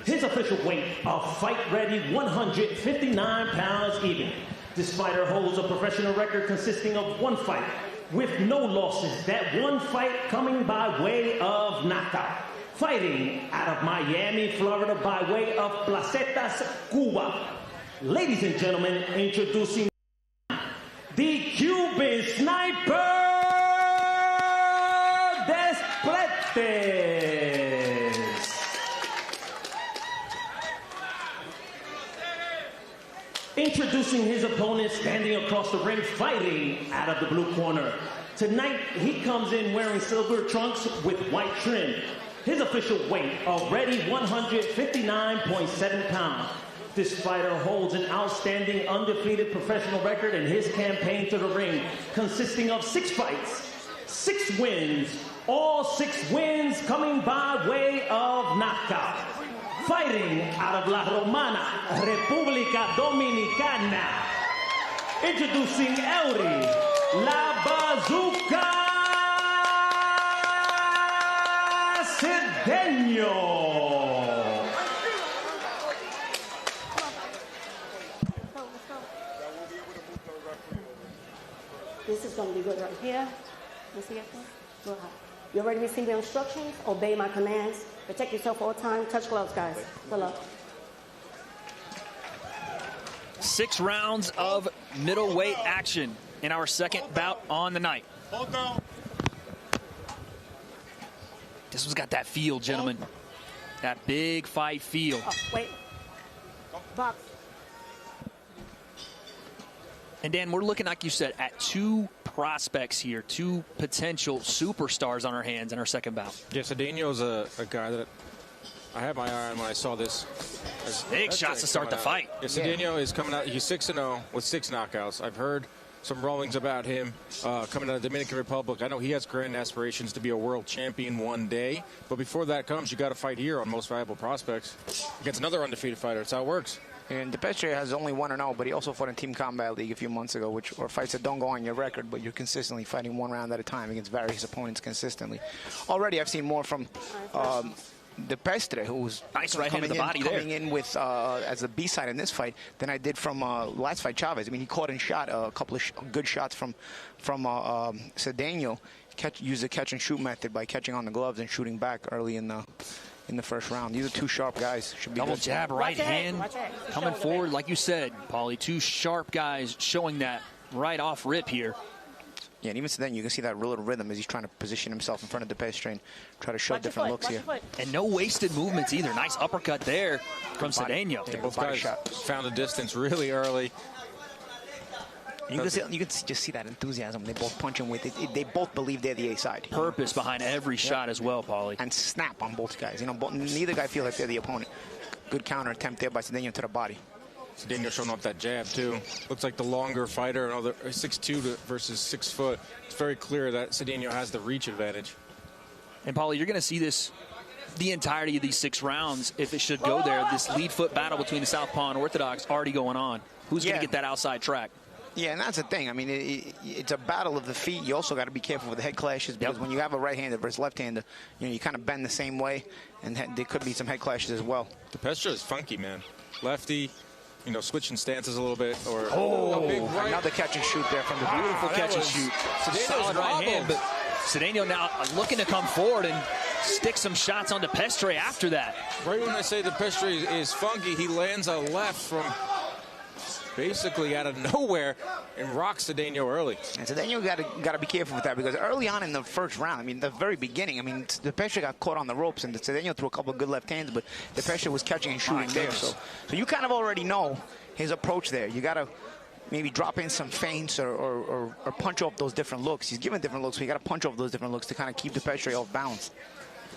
His official weight, a fight-ready 159 pounds even. This fighter holds a professional record consisting of 1 fight with no losses. That 1 fight coming by way of knockout. Fighting out of Miami, Florida by way of Placetas, Cuba. Ladies and gentlemen, introducing the Cuban sniper, Introducing his opponent standing across the ring, fighting out of the blue corner. Tonight, he comes in wearing silver trunks with white trim. His official weight, already 159.7 pounds. This fighter holds an outstanding undefeated professional record in his campaign to the ring, consisting of 6 fights, 6 wins, all 6 wins coming by way of knockout. Fighting out of La Romana, República Dominicana. Introducing Eury, La Bazooka Cedeno. This is going to be good right here. Let's see it. Go ahead. You already received the instructions. Obey my commands. Protect yourself all the time. Touch gloves, guys. Good luck. 6 rounds of middleweight action in our second bout on the night. This one's got that feel, gentlemen. That big fight feel. Oh, wait. Box. And Dan, we're looking, like you said, at 2 prospects here, 2 potential superstars on our hands in our second bout. Yeah, Cedeno's a guy that I had my eye on when I saw this. Big shots to start the fight. Yeah, Cedeno is coming out. He's 6-0 with 6 knockouts. I've heard some rumblings about him coming out of the Dominican Republic. I know he has grand aspirations to be a world champion one day. But before that comes, you got to fight here on Most Valuable Prospects against another undefeated fighter. That's how it works. And De Pestre has only 1-0, but he also fought in Team Combat League a few months ago, which are fights that don't go on your record, but you're consistently fighting 1 round at a time against various opponents consistently. Already, I've seen more from De Pestre, who's nice right hand to the body coming in with as a B-side in this fight, than I did from last fight, Chavez. I mean, he caught and shot a couple of good shots from Cedeno. Used the catch and shoot method by catching on the gloves and shooting back early in the first round. These are 2 sharp guys. Should be double good. jab, right hand, coming forward, like you said, Paulie. 2 sharp guys showing that right off rip here. Yeah, and even then, you can see that little rhythm as he's trying to position himself in front of DePestre and try to shove different looks here. And no wasted movements either. Nice uppercut there from Cedeno. Yeah, both guys found the distance really early. You can just see that enthusiasm. They both punch him with it. They both believe they're the A side. Purpose behind every shot as well, Paulie. And snap on both guys. You know, neither guy feels like they're the opponent. Good counter attempt there by Cedeno to the body. Cedeno showing off that jab, too. Looks like the longer fighter, 6'2" versus 6 foot. It's very clear that Cedeno has the reach advantage. And, Paulie, you're going to see this the entirety of these 6 rounds, if it should go there. This lead foot battle between the Southpaw and Orthodox already going on. Who's going to get that outside track? Yeah, and that's the thing. I mean, it's a battle of the feet. You also got to be careful with the head clashes because when you have a right-hander versus left-hander, you kind of bend the same way, and there could be some head clashes as well. DePestre is funky, man. Lefty, switching stances a little bit. Or a big right. Another catch and shoot there from the beautiful catch and shoot. Solid right hand, but Cedeno now looking to come forward and stick some shots on DePestre after that. Right when I say DePestre is funky, he lands a left from basically out of nowhere and rocks Cedeno early. And Cedeno got to be careful with that because early on in the first round, I mean, the very beginning, I mean, DePestre got caught on the ropes and Cedeno threw a couple of good left hands, but DePestre was catching and shooting there. So you kind of already know his approach there. You got to maybe drop in some feints or punch off those different looks. He's given different looks, so you got to punch off those different looks to kind of keep DePestre off balance.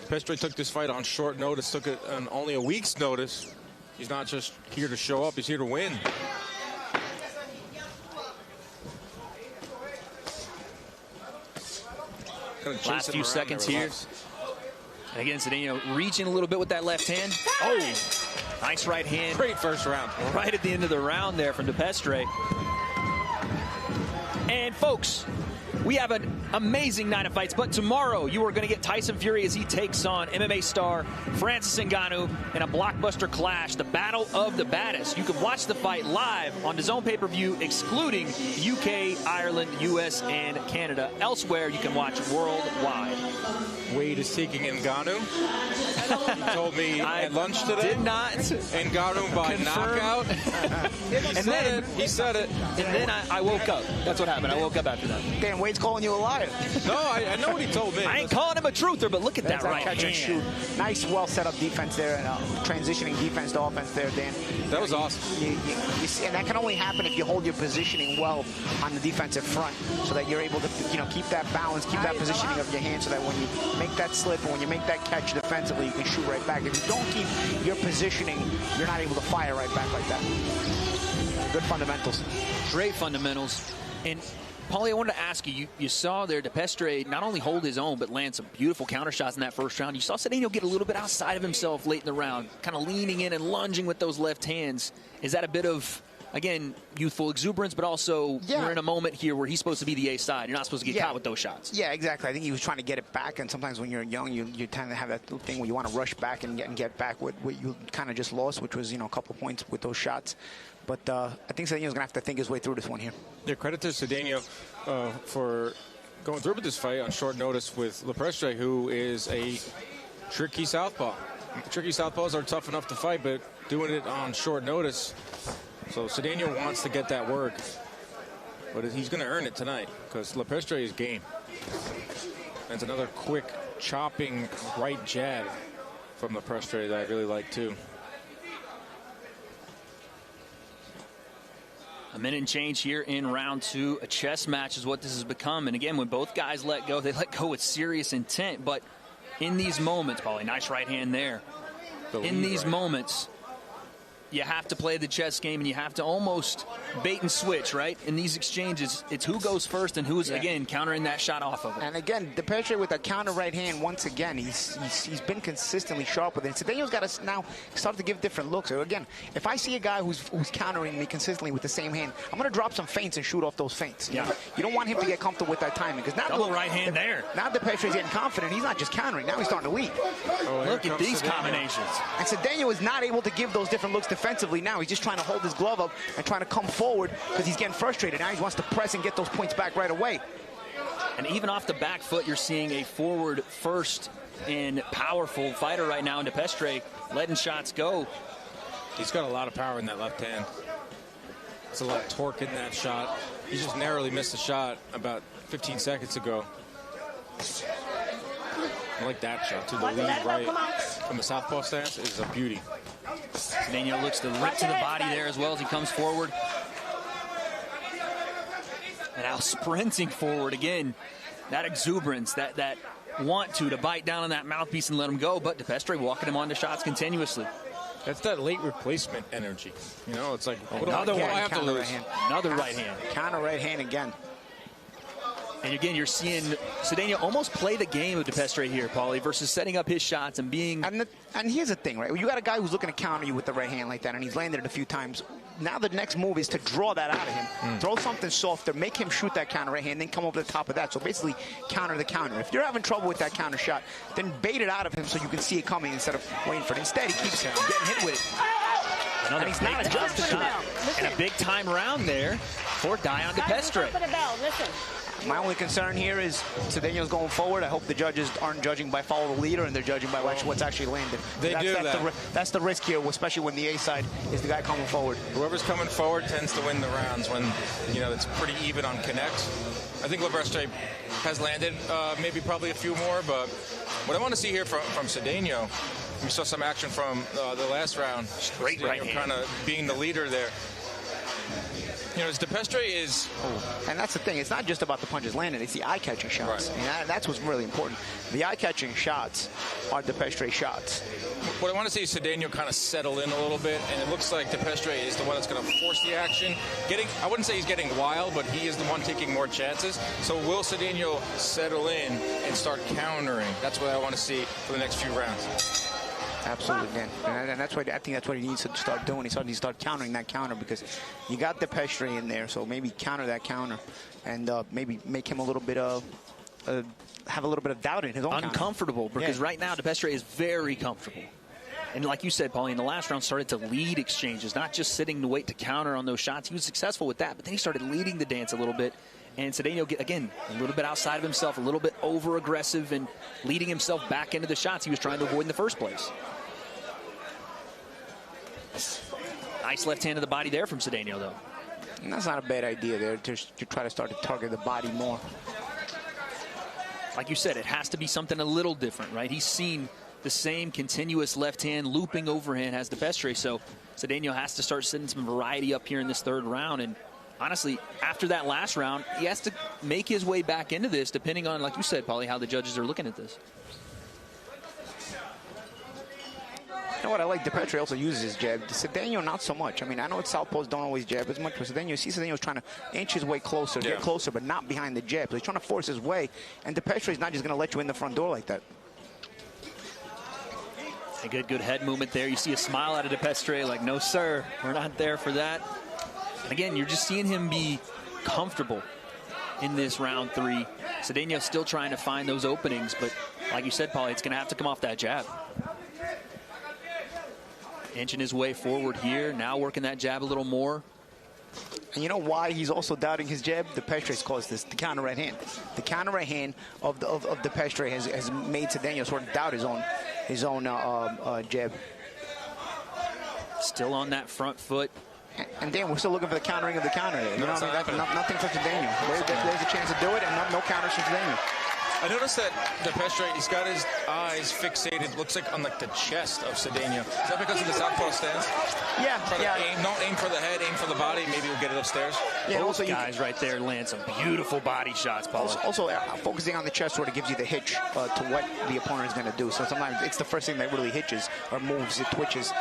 DePestre took this fight on short notice, took it on only a week's notice. He's not just here to show up, he's here to win. Last few seconds here. And again, Cedeno reaching a little bit with that left hand. Oh, nice right hand. Great first round. Right at the end of the round there from DePestre. And folks, we have an amazing night of fights, but tomorrow you are going to get Tyson Fury as he takes on MMA star Francis Ngannou in a blockbuster clash, the Battle of the Baddest. You can watch the fight live on DAZN pay-per-view, excluding UK, Ireland, US, and Canada. Elsewhere, you can watch worldwide. Wade is taking Ngannou. He told me at lunch today. Did not. Ngannou by knockout. He said it. And then I woke up. That's what happened. I woke up after that. Damn, Wade's calling you a liar. No, I know what he told me. I ain't calling him a truther, but look at that right catch hand. And shoot. Nice, well set up defense there, and transitioning defense to offense there, Dan. That was awesome. And that can only happen if you hold your positioning well on the defensive front, so that you're able to, keep that balance, keep that positioning of your hand, so that when you make that slip and when you make that catch defensively, you can shoot right back. If you don't keep your positioning, you're not able to fire right back like that. Good fundamentals. Great fundamentals. And Paulie, I wanted to ask you, you saw there DePestre not only hold his own, but land some beautiful counter shots in that first round. You saw Cedeno get a little bit outside of himself late in the round, kind of leaning in and lunging with those left hands. Is that a bit of, again, youthful exuberance, but also you're in a moment here where he's supposed to be the A side. You're not supposed to get caught with those shots. Yeah, exactly. I think he was trying to get it back, and sometimes when you're young, you tend to have that thing where you want to rush back and get back what you kind of just lost, which was, a couple of points with those shots. But I think Cedeno's going to have to think his way through this one here. Yeah, credit to Cedeno for going through with this fight on short notice with DePestre, who is a tricky southpaw. Tricky southpaws are tough enough to fight, but doing it on short notice. So Cedeno wants to get that work, but he's going to earn it tonight because DePestre is game. That's another quick chopping right jab from DePestre that I really like too. A minute and change here in round 2. A chess match is what this has become. And again, when both guys let go, they let go with serious intent. But in these moments, Paulie, nice right hand there. In these moments, you have to play the chess game and you have to almost bait and switch, right? In these exchanges, it's who goes first and who's, again, countering that shot off of it. And again, DePestre with a counter right hand, once again, he's been consistently sharp with it. Cedeno's got to now start to give different looks. So again, if I see a guy who's countering me consistently with the same hand, I'm going to drop some feints and shoot off those feints. Yeah. You don't want him to get comfortable with that timing. Because now double right hand there. Now DePestre's getting confident. He's not just countering. Now he's starting to lead. Look at these combinations. And Cedeno is not able to give those different looks defensively now. He's just trying to hold his glove up and trying to come forward because he's getting frustrated. Now he wants to press and get those points back right away. And even off the back foot, you're seeing a forward first and powerful fighter right now in DePestre, letting shots go. He's got a lot of power in that left hand. There's a lot of torque in that shot. He just narrowly missed the shot about 15 seconds ago. I like that shot to the lead right from the southpaw stance. Is a beauty. Sedano looks to rip to the body there as well as he comes forward. And now sprinting forward again. That exuberance, that want to bite down on that mouthpiece and let him go. But DePestre walking him onto shots continuously. That's that late replacement energy. You know, it's like, another one. I have to lose. Right hand. Another right hand. Counter right hand again. And again, you're seeing Sedano almost play the game of DePestre here, Paulie, versus setting up his shots and being... And here's the thing, right? You got a guy who's looking to counter you with the right hand like that, and he's landed it a few times. Now the next move is to draw that out of him. Throw something softer, make him shoot that counter right hand, then come over the top of that. So basically, counter the counter. If you're having trouble with that counter shot, then bait it out of him so you can see it coming instead of waiting for it. Instead, he keeps getting hit with it. Another and he's not adjusted to it. And a big-time round there for Dion DePestre. Listen. My only concern here is Sedano's going forward. I hope the judges aren't judging by follow the leader and they're judging by what's actually landed. That's the risk here, especially when the A side is the guy coming forward. Whoever's coming forward tends to win the rounds when, you know, it's pretty even on connects. I think DePestre has landed probably a few more, but what I want to see here from Sedano, we saw some action from the last round. Straight right hand. Kind of being the leader there. You know, DePestre is... And that's the thing. It's not just about the punches landed. It's the eye-catching shots. Right. And that's what's really important. The eye-catching shots are DePestre shots. What I want to see is Sedano kind of settle in a little bit, and it looks like DePestre is the one that's going to force the action. I wouldn't say he's getting wild, but he is the one taking more chances. So will Sedano settle in and start countering? That's what I want to see for the next few rounds. Absolutely, Dan. And that's what I think that's what he needs to start doing. He needs to start countering that counter because you got DePestre in there, so maybe counter that counter and maybe make him a little bit of have a little bit of doubt in his own uncomfortable counter. Because right now DePestre is very comfortable. And like you said, Paulie, in the last round started to lead exchanges, not just sitting to wait to counter on those shots. He was successful with that, but then he started leading the dance a little bit. And Sedano, again, a little bit outside of himself, a little bit over-aggressive and leading himself back into the shots he was trying to avoid in the first place. Nice left hand to the body there from Sedano, though. And that's not a bad idea there, to try to start to target the body more. Like you said, it has to be something a little different, right? He's seen the same continuous left hand looping overhand as DePestre, so Sedano has to start sending some variety up here in this third round. And honestly, after that last round, he has to make his way back into this, depending on, like you said, Paulie, how the judges are looking at this. You know what I like? DePestre also uses his jab. Sedano, not so much. I mean, I know southpaws don't always jab as much, but Sedano, you see Sedano's trying to inch his way closer, get closer, but not behind the jab. So he's trying to force his way, and DePestre is not just going to let you in the front door like that. A good head movement there. You see a smile out of DePestre, like, no, sir, we're not there for that. And again, you're just seeing him be comfortable in this round three. Sedano still trying to find those openings, but like you said, Paulie, it's going to have to come off that jab. Inching his way forward here, now working that jab a little more. And you know why he's also doubting his jab? DePestre's caused this, the counter right hand. The counter right hand of DePestre has made Sedano sort of doubt his own jab. Still on that front foot. And Dan, we're still looking for the countering of the counter there. You know what I mean? Nothing for Sedano. There's a chance to do it, and no counters for Sedano. I noticed that DePestre, he's got his eyes fixated, looks like on like the chest of Sedano. Is that because of the southpaw stance? Yeah. Don't aim for the head, aim for the body. Maybe we'll get it upstairs. Yeah, those guys right there land some beautiful body shots, Paul. Also, focusing on the chest sort of gives you the hitch to what the opponent is going to do. So sometimes it's the first thing that really hitches or moves, it twitches,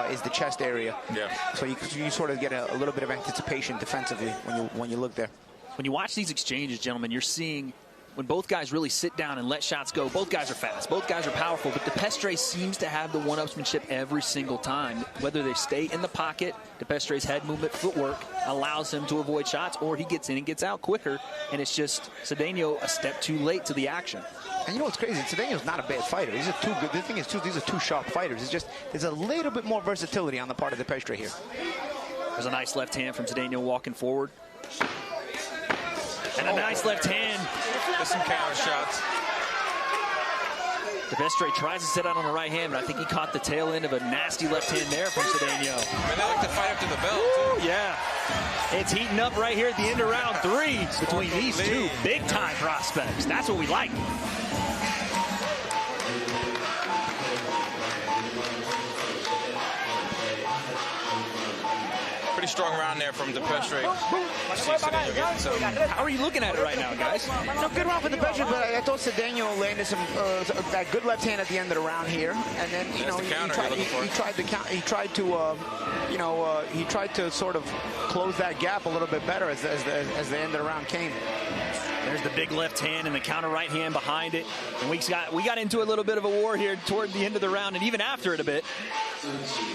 is the chest area. Yeah. So you sort of get a little bit of anticipation defensively when you look there. When you watch these exchanges, gentlemen, you're seeing when both guys really sit down and let shots go. Both guys are fast, both guys are powerful, but DePestre seems to have the one-upsmanship every single time. Whether they stay in the pocket, DePestre's head movement, footwork allows him to avoid shots, or he gets in and gets out quicker, and it's just Sedano a step too late to the action. And you know what's crazy? Sedano's not a bad fighter. These are two good. The thing is, these are two sharp fighters. It's just there's a little bit more versatility on the part of DePestre here. There's a nice left hand from Sedano walking forward. And a nice left hand. There's some counter shots. DePestre tries to sit out on the right hand, but I think he caught the tail end of a nasty left hand there from Cedeno. And they like to fight up to the bell, too. Yeah. It's heating up right here at the end of round 3 between these two big-time prospects. That's what we like. Pretty strong round there from DePestre. How are you looking at it right now, guys? No, good round for DePestre, but I thought Cedeno landed some that good left hand at the end of the round here, and then he tried to sort of close that gap a little bit better as the end of the round came. There's the big left hand and the counter right hand behind it. And we got into a little bit of a war here toward the end of the round and even after it a bit.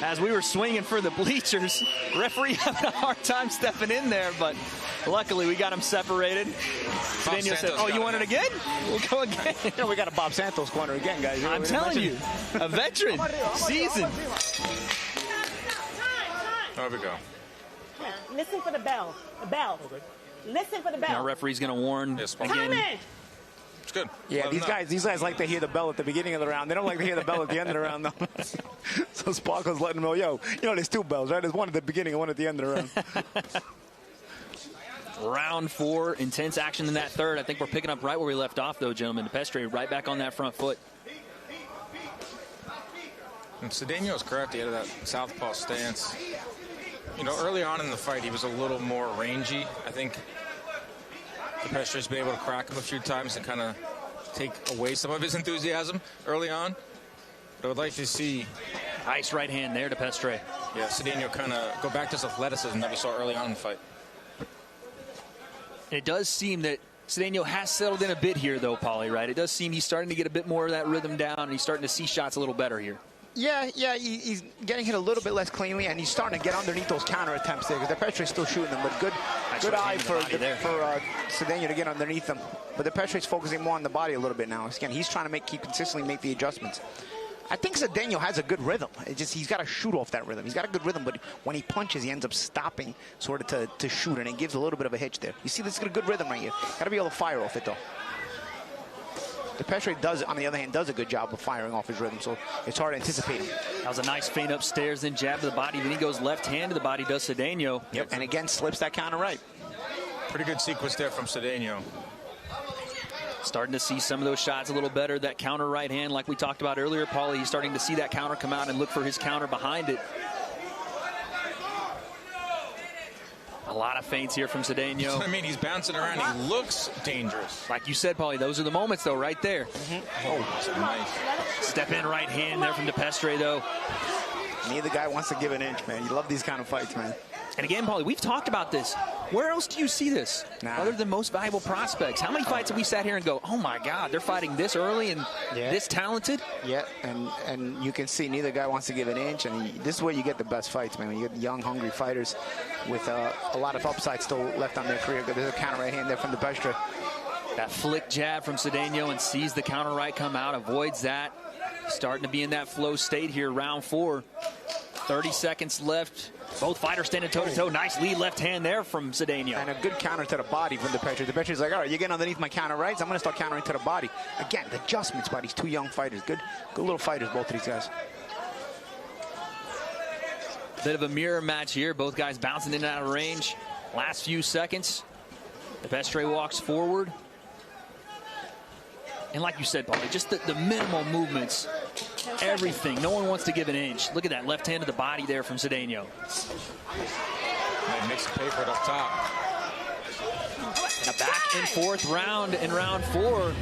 As we were swinging for the bleachers, referee having a hard time stepping in there, but luckily we got him separated. Cedeno said, oh, you want it again? We'll go again. We got a Bob Santos corner again, guys. I'm telling you, a veteran, seasoned. There we go. Listen for the bell. The bell. Listen for the bell. Now referee's going to warn again. It's good. Yeah, these guys like to hear the bell at the beginning of the round. They don't like to hear the bell at the end of the round, though. So Sparkle's letting them know, yo, there's 2 bells, right? There's one at the beginning and one at the end of the round. Round 4, intense action in that third. I think we're picking up right where we left off, though, gentlemen. DePestre right back on that front foot. And Cedeno's correct. He had that southpaw stance. Early on in the fight, he was a little more rangy. I think DePestre's been able to crack him a few times and kind of take away some of his enthusiasm early on. But I would like to see... Nice right hand there, DePestre. Yeah, Cedeno kind of go back to his athleticism that we saw early on in the fight. It does seem that Cedeno has settled in a bit here, though, Paulie, right? It does seem he's starting to get a bit more of that rhythm down, and he's starting to see shots a little better here. Yeah, he's getting hit a little bit less cleanly, and he's starting to get underneath those counter attempts there, because DePestre's still shooting them, but good eye for Cedeno to get underneath them. But DePestre's focusing more on the body a little bit now. Again, he's trying to consistently make the adjustments. I think Cedeno has a good rhythm. He's got to shoot off that rhythm. He's got a good rhythm, but when he punches, he ends up stopping sort of to shoot, and it gives a little bit of a hitch there. You see, this is a good rhythm right here. Got to be able to fire off it, though. DePestre on the other hand, does a good job of firing off his rhythm, so it's hard to anticipate him. That was a nice feint upstairs, then jab to the body. Then he goes left hand to the body, does Cedeno. Yep, and again, slips that counter right. Pretty good sequence there from Cedeno. Starting to see some of those shots a little better. That counter right hand, like we talked about earlier, Paulie, he's starting to see that counter come out and look for his counter behind it. A lot of feints here from Cedeno. I mean, he's bouncing around. He looks dangerous. Like you said, Paulie, those are the moments, though, right there. Oh, that's nice. Step in right hand there from DePestre, though. Neither guy wants to give an inch, man. You love these kind of fights, man. And again, Paulie, we've talked about this. Where else do you see this other than most valuable prospects? How many fights have we sat here and go, oh, my God, they're fighting this early and this talented? Yeah, and you can see neither guy wants to give an inch. And this is where you get the best fights, man. When you get young, hungry fighters with a lot of upside still left on their career. There's a counter right hand there from DePestre. That flick jab from Cedeno and sees the counter right come out, avoids that. Starting to be in that flow state here, round 4. 30 seconds left. Both fighters standing toe-to-toe. Nice lead left hand there from Cedeno. And a good counter to the body from DePestre. DePestre's like, all right, you're getting underneath my counter rights. I'm going to start countering to the body. Again, the adjustments by these two young fighters. Good little fighters, both of these guys. Bit of a mirror match here. Both guys bouncing in and out of range. Last few seconds. DePestre walks forward. And like you said, Paulie, just the minimal movements, everything. No one wants to give an inch. Look at that left hand to the body there from Cedeno. They mix the paper up top. And a back and forth round in round 4.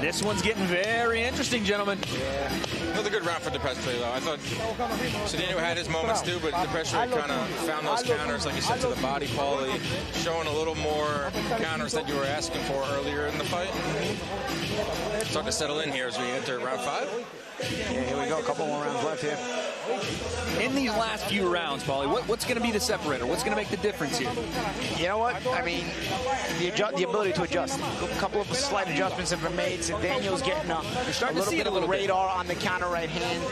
This one's getting very interesting, gentlemen. Yeah. Another good round for DePestre, though. I thought Cedeno had his moments, too, but DePestre kind of found those counters, like you said, to the body, Paulie, showing a little more counters that you were asking for earlier in the fight. Starting to settle in here as we enter round 5. Yeah, here we go. A couple more rounds left here. In these last few rounds, Paulie, what's going to be the separator? What's going to make the difference here? You know what? I mean, the ability to adjust. A couple of slight adjustments have been made. Daniel's getting a little bit of a radar on the counter right hand.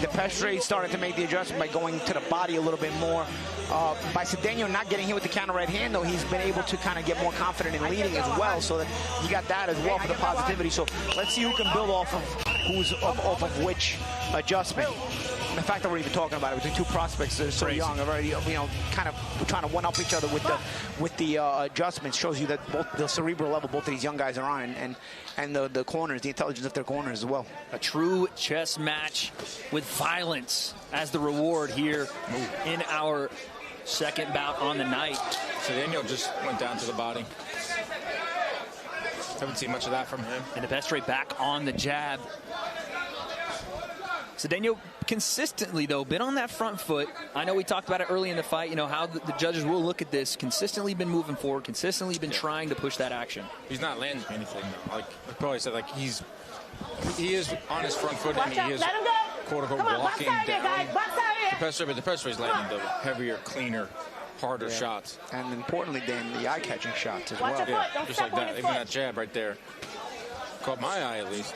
DePestre started to make the adjustment by going to the body a little bit more. By Cedeno not getting hit with the counter right hand, though, he's been able to kind of get more confident in leading as well, so that you got that as well for the positivity. So let's see who can build off of who's off of which adjustment. And the fact that we're even talking about it between two prospects that are so young, already, kind of trying to one-up each other with the adjustments, shows you that both the cerebral level both of these young guys are on, and the corners, the intelligence of their corners as well. A true chess match with violence as the reward here in our second bout on the night. Daniel just went down to the body. Haven't seen much of that from him. And DePestre back on the jab. Cedeno consistently, though, been on that front foot. I know we talked about it early in the fight, how the judges will look at this. Consistently been moving forward, consistently been trying to push that action. He's not landing anything, though. Like probably said, like he is on his front foot, and he is quote-unquote walking down DePestre, but DePestre's landing the heavier, cleaner, harder shots. And importantly, Dan, the eye-catching shots as well. Yeah, just like that. Even that jab right there. Caught my eye, at least.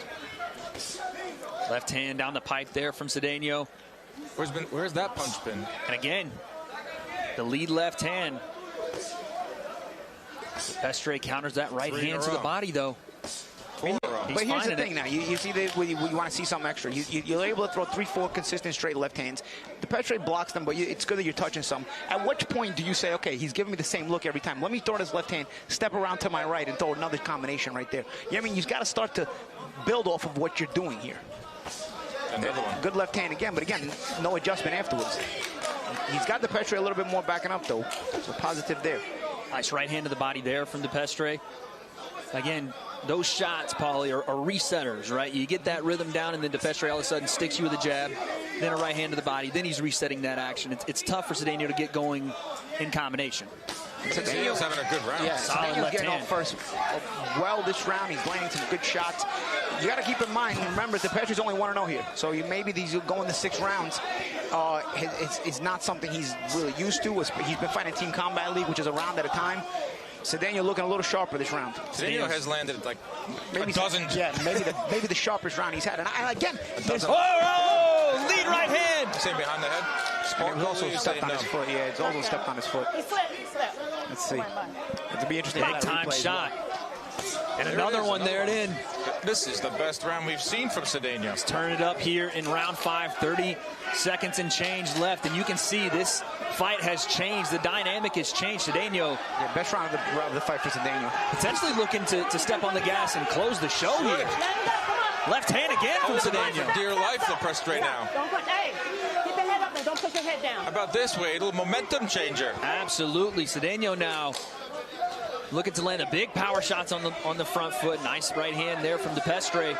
Left hand down the pipe there from Cedeno. Where's that punch been? And again, the lead left hand. DePestre counters that right hand to the body, though. But here's the thing now. You see that when you want to see something extra. You're able to throw 3-4 consistent straight left hands. DePestre blocks them, but it's good that you're touching some. At which point do you say, okay, he's giving me the same look every time. Let me throw this left hand, step around to my right, and throw another combination right there. I mean, you've got to start to build off of what you're doing here. Another one. Good left hand again, but again, no adjustment afterwards. He's got DePestre a little bit more backing up, though. So positive there. Nice right hand to the body there from DePestre. Again, those shots, Paulie, are resetters, right? You get that rhythm down, and then DePestre all of a sudden sticks you with a jab, then a right hand to the body, then he's resetting that action. It's tough for Cedeno to get going in combination. Cedeño's having a good round. Yeah, solid Cedeño's left getting hand. off first well this round. He's landing some good shots. You got to keep in mind, remember, DePestre's only 1-0 here. So maybe these going to 6 rounds is not something he's really used to. He's been fighting Team Combat League, which is a round at a time. Cedeno looking a little sharper this round. Cedeno has landed like maybe a dozen. Yeah, maybe the sharpest round he's had. And again, lead right hand. Same behind the head. He's also stepped on his foot. Yeah, it's also stepped on his foot. He slipped. Let's see. It'll be interesting. Big time shot. And another one there it in. This is the best round we've seen from Cedeno. Let's turn it up here in round 5. 30 seconds and change left, and you can see this fight has changed. The dynamic has changed. Cedeno, best round of the fight for Cedeno. Potentially looking to step on the gas and close the show here. Left hand again from Cedeno. Dear life, DePestre now. Keep your head up and don't push your head down. How about this way? A little momentum changer. Absolutely. Cedeno now looking to land a big power shots on the front foot. Nice right hand there from DePestre.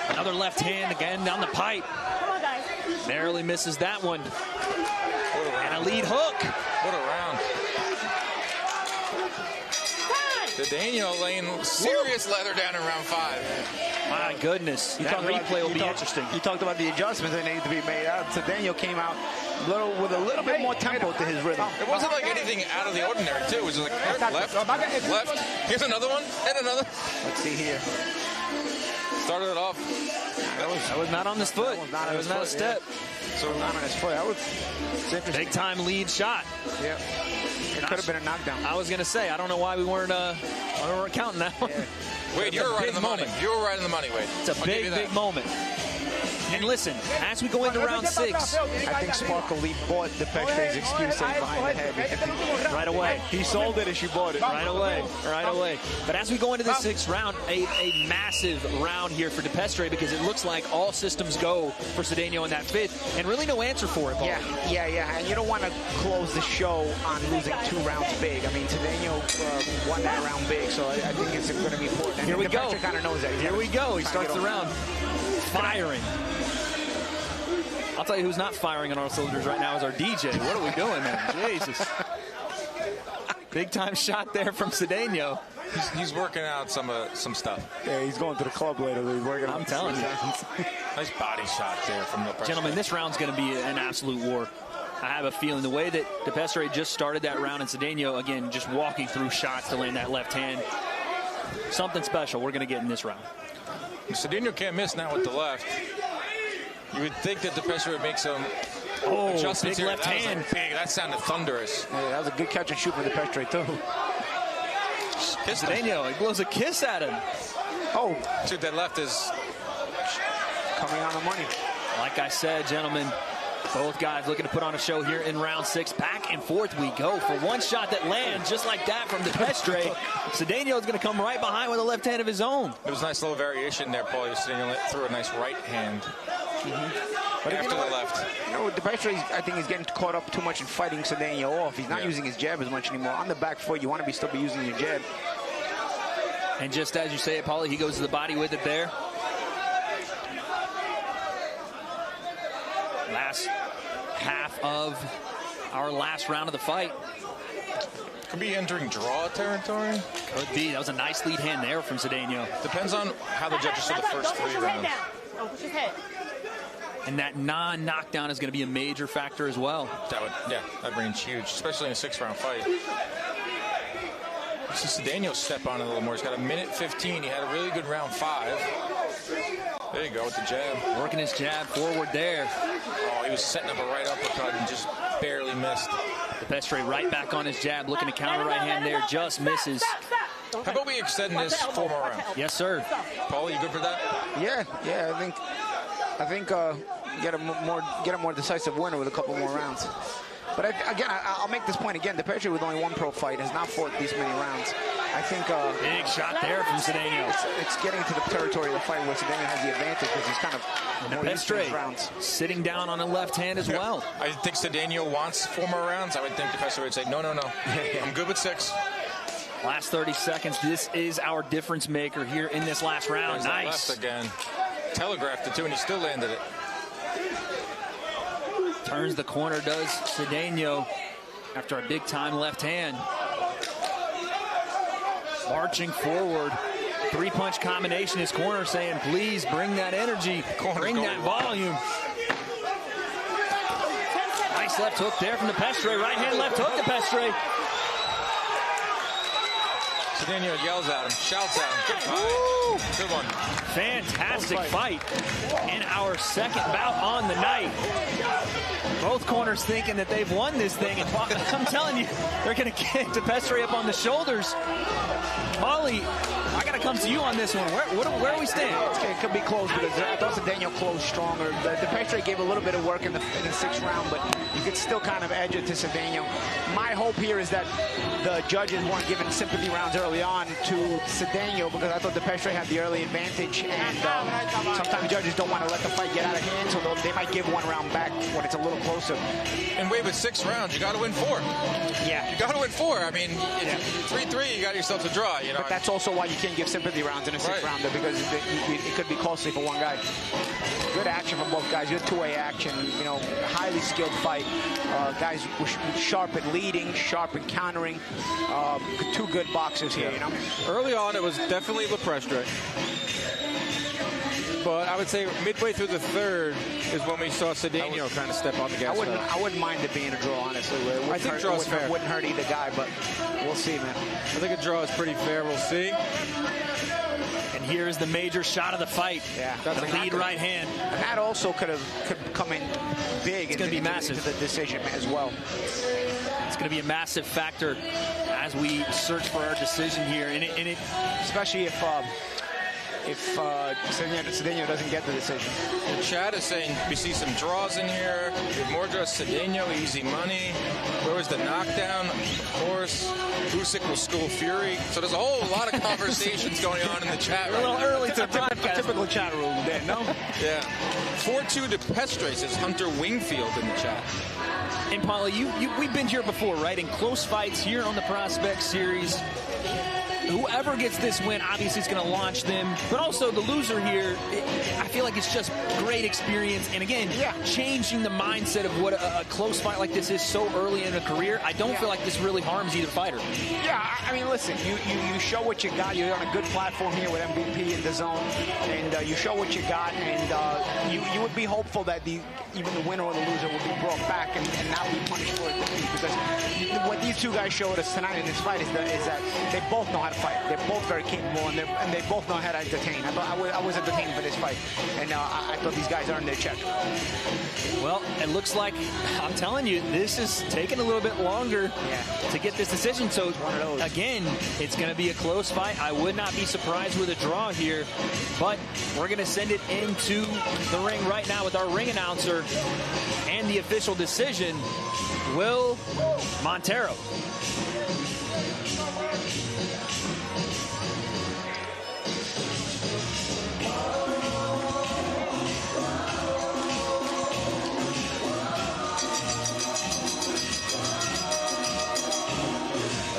Another left hand again down the pipe. Come on, guys. Narrowly misses that one. And a lead hook. What a round. Cedeno laying serious leather down in round 5. My goodness. That replay will be interesting. You talked about the adjustments that need to be made out. Cedeno came out with a little bit more tempo to his rhythm. It wasn't like anything out of the ordinary, too. It was like left. Here's another one, and another. Let's see here. Started it off. That was not on his foot. That was not a step. So not on his foot. That was interesting. Big time lead shot. Yeah. It could have been a knockdown. I was going to say, I don't know why we weren't counting that one. Yeah. Wade, you were right in the money. You were right in the money, Wade. It's a big moment. And listen, as we go into round 6, I think Sparkle Lee bought DePestre's excuse behind the head. Right away. He sold it as she bought it. Right away. But as we go into the 6th round, a massive round here for DePestre, because it looks like all systems go for Cedeno in that 5th, and really no answer for it, Paul. Yeah. And you don't want to close the show on losing 2 rounds big. I mean, Cedeno won that round big, so I think it's going to be important. Here we go. DePestre kind of knows that. Here we go. He starts the round firing. I'll tell you who's not firing on our cylinders right now is our DJ. What are we doing, man? Jesus. Big time shot there from Cedeno. He's working out some stuff. Yeah, he's going to the club later. He's working. I'm telling you. Nice body shot there from the Gentlemen, this round's going to be an absolute war. I have a feeling the way that DePestre just started that round, and Cedeno, again, just walking through shots to land that left hand. Something special we're going to get in this round. Cedeno can't miss now with the left. You would think that DePestre would make some adjustments big here. left hand. That sounded thunderous. Yeah, that was a good catch and shoot for DePestre, too. Cedeno, he blows a kiss at him. Oh. Dude, that left is Coming on the money. Like I said, gentlemen, both guys looking to put on a show here in round 6. Back and forth we go for one shot that lands just like that from DePestre. Cedeno is going to come right behind with a left hand of his own. It was a nice little variation there, Paulie. Cedeno threw a nice right hand. But after the left. You know, DePestre, I think he's getting caught up too much in fighting Cedeno off. He's not using his jab as much anymore. On the back foot, you want to still be using your jab. And just as you say it, Paulie, he goes to the body with it there. Last half of our last round of the fight. Could be entering draw territory. Could be. That was a nice lead hand there from Cedeno. Depends on how the judges saw the first 3 rounds. Don't push his head. And that non-knockdown is going to be a major factor as well. That range huge, especially in a 6-round fight. You see Cedeno step on it a little more. He's got a minute 15. He had a really good round 5. There you go with the jab. Working his jab forward there. Oh, he was setting up a right uppercut and just barely missed. DePestre right back on his jab, looking to counter right hand there, just misses. How about we extend this 4 more rounds? Yes, sir. Paulie, you good for that? Yeah, I think get a more decisive winner with a couple more rounds. But again, I'll make this point again. DePestre with only 1 pro fight has not fought these many rounds. I think big shot there from Cedeno. It's getting to the territory of the fight where Cedeno has the advantage because he's kind of more used to these rounds. Sitting down on a left hand as well. I think Cedeno wants 4 more rounds. I would think DePestre would say, no. I'm good with 6. Last 30 seconds. This is our difference maker here in this last round. Nice. Left again. Telegraphed it too, and he still landed it. Turns the corner, does Cedeno after a big time left hand. Marching forward. 3-punch combination. His corner saying, please bring that energy, bring that volume. Nice left hook there from DePestre. Right hand left hook DePestre. Cedeno yells at him, shouts at him. Good fight. Good one. Fantastic fight in our second bout on the night. Both corners thinking that they've won this thing, and I'm telling you, they're going to get DePestre up on the shoulders. Paulie, I got to come to you on this one. Where are we standing? It could be close because I thought Cedeno closed stronger. DePestre gave a little bit of work in the 6th round, but you could still kind of edge it to Cedeno. My hope here is that the judges weren't giving sympathy rounds early on to Cedeno because I thought DePestre had the early advantage, and sometimes judges don't want to let the fight get out of hand, so they might give 1 round back when it's a little closer. And wait, with 6 rounds, you got to win 4. Yeah. You got to win 4. I mean, 3-3, you got yourself to draw. You know? But that's also why you can't give sympaty rounds in a 6th rounder because it could be costly for one guy. Good action from both guys. Good 2-way action. You know, highly skilled fight. Guys sharp at leading, sharp at countering. 2 good boxers here. You know. Early on, it was definitely LaPrestre. But I would say midway through the 3rd is when we saw Cedeno kind of step on the gas pedal. I wouldn't mind it being a draw, honestly. I think draw's fair. It wouldn't hurt either guy, but we'll see, man. I think a draw is pretty fair. We'll see. And here's the major shot of the fight. Yeah, the lead right hand. And that also could come in big. It's going to be massive into the decision as well. It's going to be a massive factor as we search for our decision here, and it especially if Cedeno doesn't get the decision. The chat is saying we see some draws in here. We have more draws. Cedeno, easy money. Where was the knockdown? Of course. Usyk will school Fury. So there's a whole lot of conversations going on in the chat. A little early to broadcast. Typical chat room there, no? Yeah. 4-2 DePestre says Hunter Wingfield in the chat. And Paulie, we've been here before, right? In close fights here on the Prospect Series. Whoever gets this win, obviously, is going to launch them. But also the loser here, I feel like it's just great experience. And again, changing the mindset of what a close fight like this is so early in a career. I don't feel like this really harms either fighter. Yeah, I mean, listen, you show what you got. You're on a good platform here with MVP and DAZN, and you show what you got. And you would be hopeful that even the winner or the loser would be brought back and not be punished for it. Because what these 2 guys showed us tonight in this fight is that they both know how to fight. They're both very capable, and they both know how to entertain. I was entertained for this fight, and I thought these guys earned their check. Well, it looks like, I'm telling you, this is taking a little bit longer to get this decision. So, again, it's going to be a close fight. I would not be surprised with a draw here, but we're going to send it into the ring right now with our ring announcer and the official decision, Will Montero.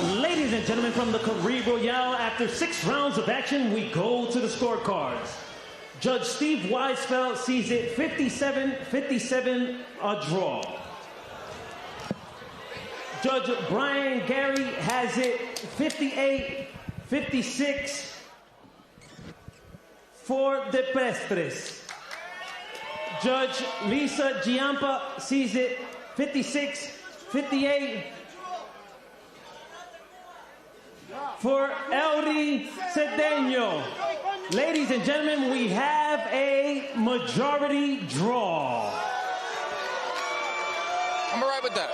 Ladies and gentlemen, from the Caribe Royale, after 6 rounds of action, we go to the scorecards. Judge Steve Weisfeld sees it 57-57, a draw. Judge Brian Gary has it 58-56 for De Pestres. Judge Lisa Giampa sees it 56-58 for Elry Cedeno. Ladies and gentlemen, we have a majority draw. I'm all right with that.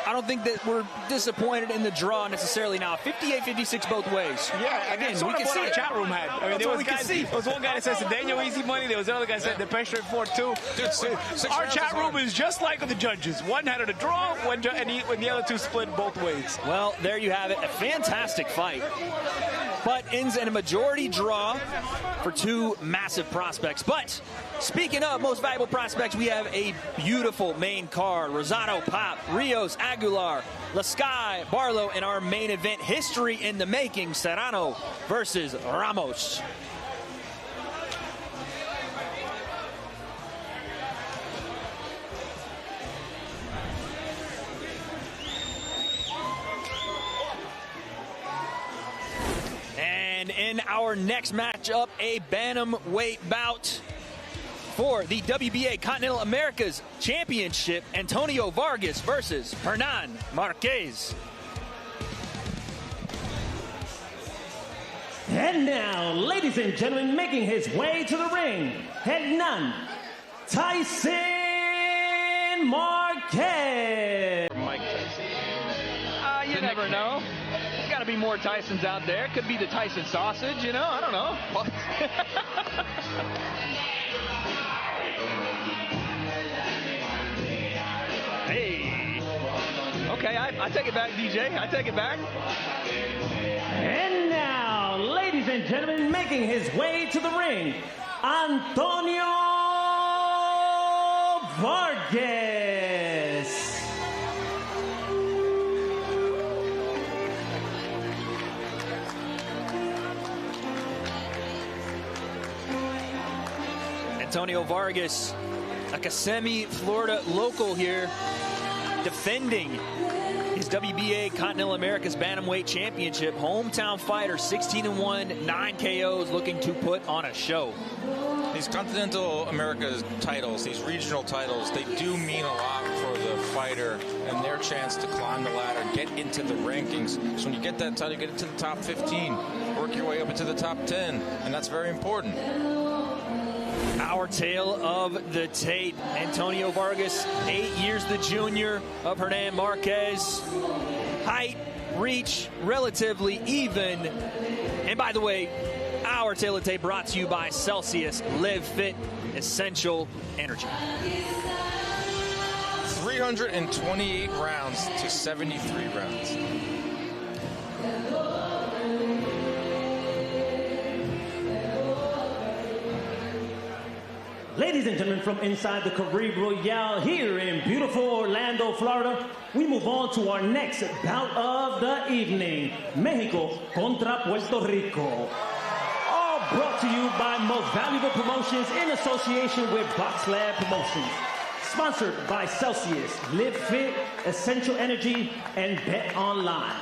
I don't think that we're disappointed in the draw necessarily now. 58-56 both ways. Yeah, again, we can see our chat room had. I mean, there was guys. There was one guy that said Cedeno easy money. There was another guy that said the pressure at 4-2. Our chat room is just like the judges. One had a draw, and the other two split both ways. Well, there you have it. A fantastic fight, but ends in a majority draw for 2 massive prospects. But speaking of most valuable prospects, we have a beautiful main card. Rosado Pop, Rios Aguilar, Lasky Barlow in our main event. History in the making, Serrano versus Ramos. And in our next matchup, a bantamweight bout for the WBA Continental Americas Championship, Antonio Vargas versus Hernan Marquez. And now, ladies and gentlemen, making his way to the ring, Hernan Tyson Marquez. Mike Tyson. You never know. There's got to be more Tysons out there. Could be the Tyson sausage, you know? I don't know. What? Hey. Okay, I take it back, DJ. I take it back. And now, ladies and gentlemen, making his way to the ring, Antonio Vargas. Antonio Vargas, a Kissimmee, Florida local here, defending his WBA Continental Americas Bantamweight Championship. Hometown fighter, 16-1, 9 KOs, looking to put on a show. These Continental Americas titles, these regional titles, they do mean a lot for the fighter and their chance to climb the ladder, get into the rankings. So when you get that title, you get into the top 15, work your way up into the top 10, and that's very important. Our tale of the tape. Antonio Vargas, 8 years the junior of Hernan Marquez. Height, reach, relatively even. And by the way, our tale of tape brought to you by Celsius. Live Fit, Essential Energy. 328 rounds to 73 rounds. Ladies and gentlemen, from inside the Caribe Royale here in beautiful Orlando, Florida, we move on to our next bout of the evening, Mexico contra Puerto Rico. All brought to you by Most Valuable Promotions in association with Box Lab Promotions. Sponsored by Celsius, Live Fit, Essential Energy, and Bet Online.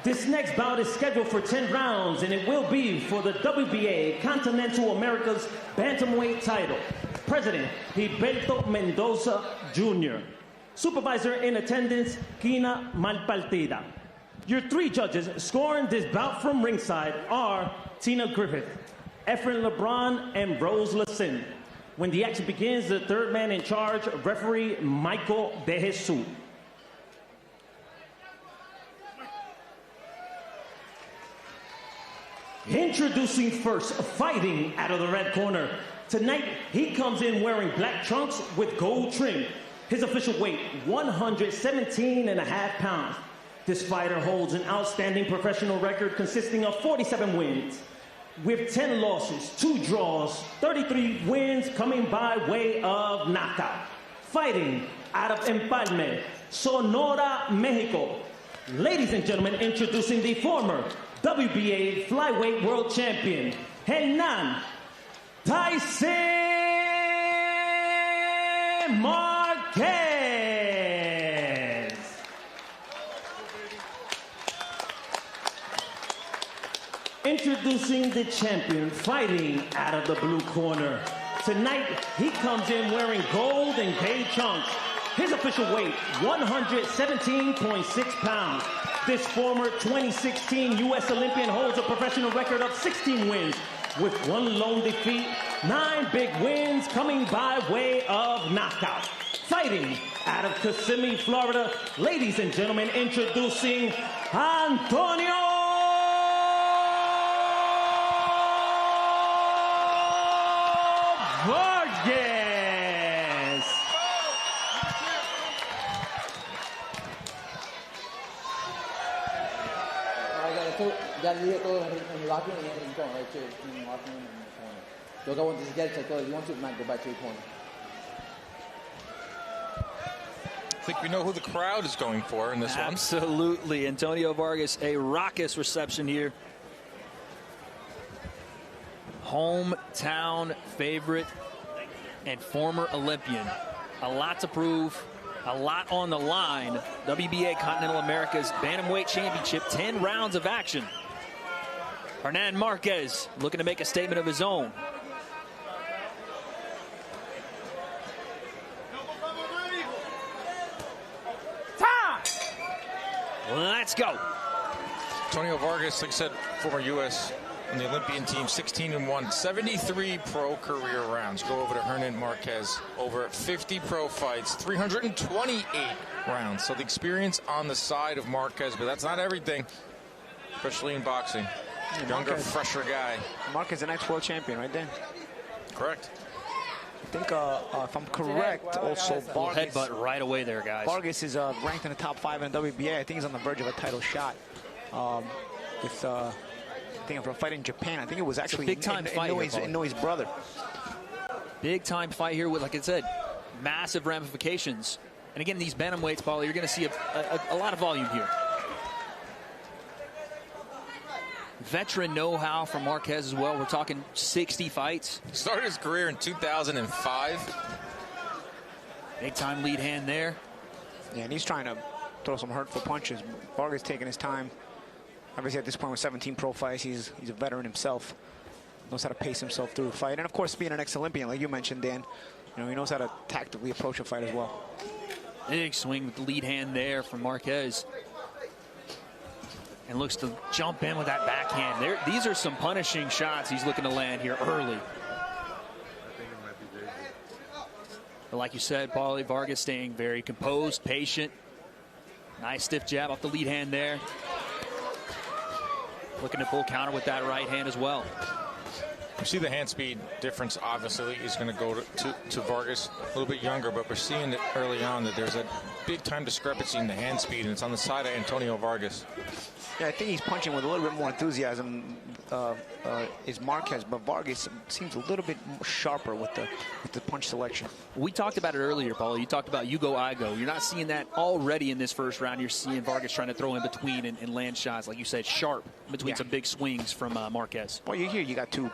This next bout is scheduled for 10 rounds, and it will be for the WBA Continental Americas Bantamweight title. President, Gilberto Mendoza Jr. Supervisor in attendance, Kina Malpartida. Your 3 judges scoring this bout from ringside are Tina Griffith, Efren LeBron, and Rose Lassin. When the action begins, the 3rd man in charge, referee Michael De Jesus. Introducing first, fighting out of the red corner. Tonight, he comes in wearing black trunks with gold trim. His official weight, 117.5 pounds. This fighter holds an outstanding professional record consisting of 47 wins, with 10 losses, 2 draws, 33 wins coming by way of knockout. Fighting out of Empalme, Sonora, Mexico. Ladies and gentlemen, introducing the former WBA flyweight world champion, Hernan Tyson Marquez. Introducing the champion, fighting out of the blue corner. Tonight, he comes in wearing gold and gray trunks. His official weight, 117.6 pounds. This former 2016 U.S. Olympian holds a professional record of 16 wins, with 1 lone defeat, 9 big wins coming by way of knockout. Fighting out of Kissimmee, Florida, ladies and gentlemen, introducing Antonio Vargas. You want to get it, you want to go back to your corner. I think we know who the crowd is going for in this one. Absolutely. Antonio Vargas, a raucous reception here. Hometown favorite and former Olympian. A lot to prove, a lot on the line. WBA Continental America's Bantamweight Championship, 10 rounds of action. Hernan Marquez looking to make a statement of his own. Let's go. Antonio Vargas, like I said, former U.S. on the Olympian team, 16-1, 73 pro career rounds. Go over to Hernan Marquez, over 50 pro fights, 328 rounds. So the experience on the side of Marquez, but that's not everything, especially in boxing. Younger, fresher guy. Marquez, the next world champion, right there. Correct. I think, if I'm correct, also Vargas. Headbutt right away there, guys. Vargas is ranked in the top 5 in the WBA. I think he's on the verge of a title shot. With, I think, for a fight in Japan. I think it was actually big time fight. Inoi's brother. Big time fight here with, like I said, massive ramifications. And again, these bantamweights, Paulie, you're going to see a lot of volume here. Veteran know-how from Marquez as well. We're talking 60 fights. Started his career in 2005. Big time lead hand there. Yeah, and he's trying to throw some hurtful punches. Vargas taking his time. Obviously, at this point with 17 pro fights, he's a veteran himself. Knows how to pace himself through a fight. And, of course, being an ex-Olympian, like you mentioned, Dan, you know, he knows how to tactically approach a fight as well. Big swing with the lead hand there from Marquez. And looks to jump in with that backhand. These are some punishing shots he's looking to land here early. But like you said, Paulie, Vargas staying very composed, patient. Nice stiff jab off the lead hand there. Looking to full counter with that right hand as well. You see the hand speed difference, obviously, is going to go to Vargas, a little bit younger, but we're seeing it early on that there's a big-time discrepancy in the hand speed, and it's on the side of Antonio Vargas. Yeah, I think he's punching with a little bit more enthusiasm is Marquez, but Vargas seems a little bit more sharper with the punch selection. We talked about it earlier, Paulie. You talked about you go, I go. You're not seeing that already in this first round. You're seeing Vargas trying to throw in between and land shots, like you said, sharp between some big swings from Marquez. Well, you got two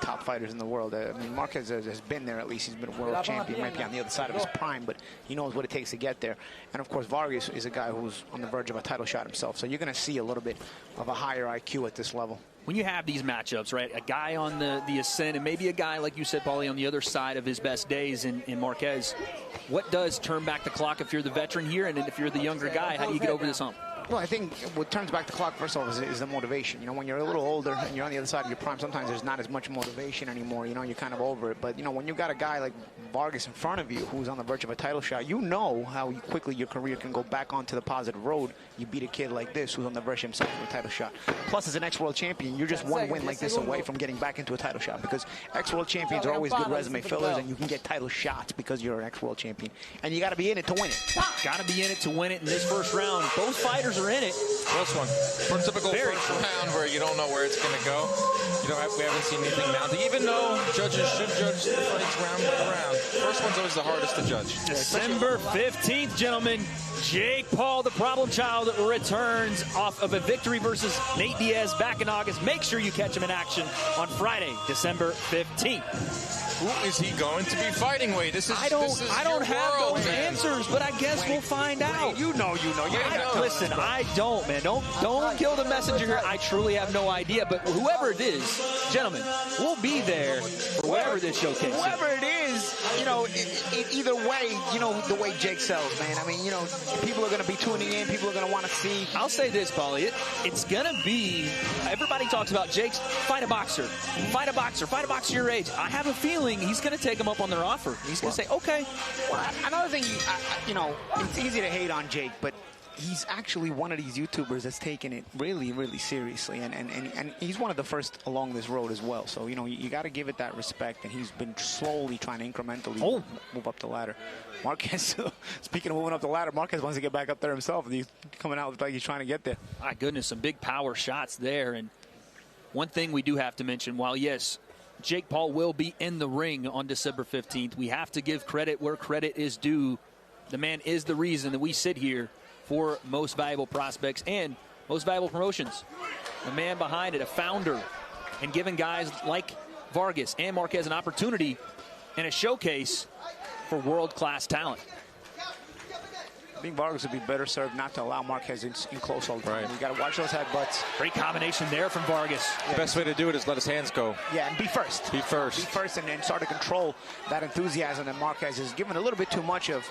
top fighters in the world. I mean, Marquez has been there at least. He's been a world champion. He might be on the other side of his prime, but he knows what it takes to get there. And, of course, Vargas is a guy who's on the verge of a title shot himself. So you're going to see a little bit of a higher IQ at this level. When you have these matchups, right, a guy on the ascent and maybe a guy, like you said, Paulie, on the other side of his best days in Marquez, what does turn back the clock if you're the veteran here? And if you're the younger guy, how do you get over this hump? Well, I think what turns back the clock, first of all, is the motivation. You know, when you're a little older and you're on the other side of your prime, sometimes there's not as much motivation anymore. You know, you're kind of over it. But, you know, when you got a guy like Vargas in front of you who's on the verge of a title shot, you know how quickly your career can go back onto the positive road. You beat a kid like this who's on the verge himself of a title shot. Plus, as an ex-world champion, you're just one win like this away from getting back into a title shot, because ex-world champions are always good resume fillers, and you can get title shots because you're an ex-world champion. And you got to be in it to win it. Got to be in it to win it in this first round. Both fighters are in it. Close one. For a typical first round where you don't know where it's going to go. We haven't seen anything mounting. Even though judges should judge the fights round by round, first one's always the hardest to judge. December 15th, gentlemen. Jake Paul, the problem child, returns off of a victory versus Nate Diaz back in August. Make sure you catch him in action on Friday, December 15th. Who is he going to be fighting with? I don't have those answers, but I guess we'll find out. You know. Listen, I don't, man. Don't kill the messenger here. I truly have no idea. But whoever it is, gentlemen, we'll be there for whatever this showcase. Whoever it is, you know, either way, you know the way Jake sells, man. I mean, you know, people are going to be tuning in. People are going to want to see. I'll say this, Paulie. It's going to be, everybody talks about Jake's fight a boxer. Fight a boxer. Fight a boxer your age. I have a feeling he's going to take them up on their offer. He's going to say, okay. Well, another thing, you know, it's easy to hate on Jake, but he's actually one of these YouTubers that's taken it really, really seriously, and he's one of the first along this road as well. So, you know, you got to give it that respect, and he's been slowly trying to incrementally move up the ladder. Marquez, speaking of moving up the ladder, Marquez wants to get back up there himself, and he's coming out like he's trying to get there. My goodness, some big power shots there. And one thing we do have to mention, while yes, Jake Paul will be in the ring on December 15th, we have to give credit where credit is due. The man is the reason that we sit here for Most Valuable Prospects and Most Valuable Promotions. The man behind it, a founder, and giving guys like Vargas and Marquez an opportunity and a showcase for world-class talent. I think Vargas would be better served not to allow Marquez in close all the time. You got to watch those headbutts. Great combination there from Vargas. The best way to do it is let his hands go. Yeah, and be first. Be first. Be first, and then start to control that enthusiasm that Marquez is giving a little bit too much of.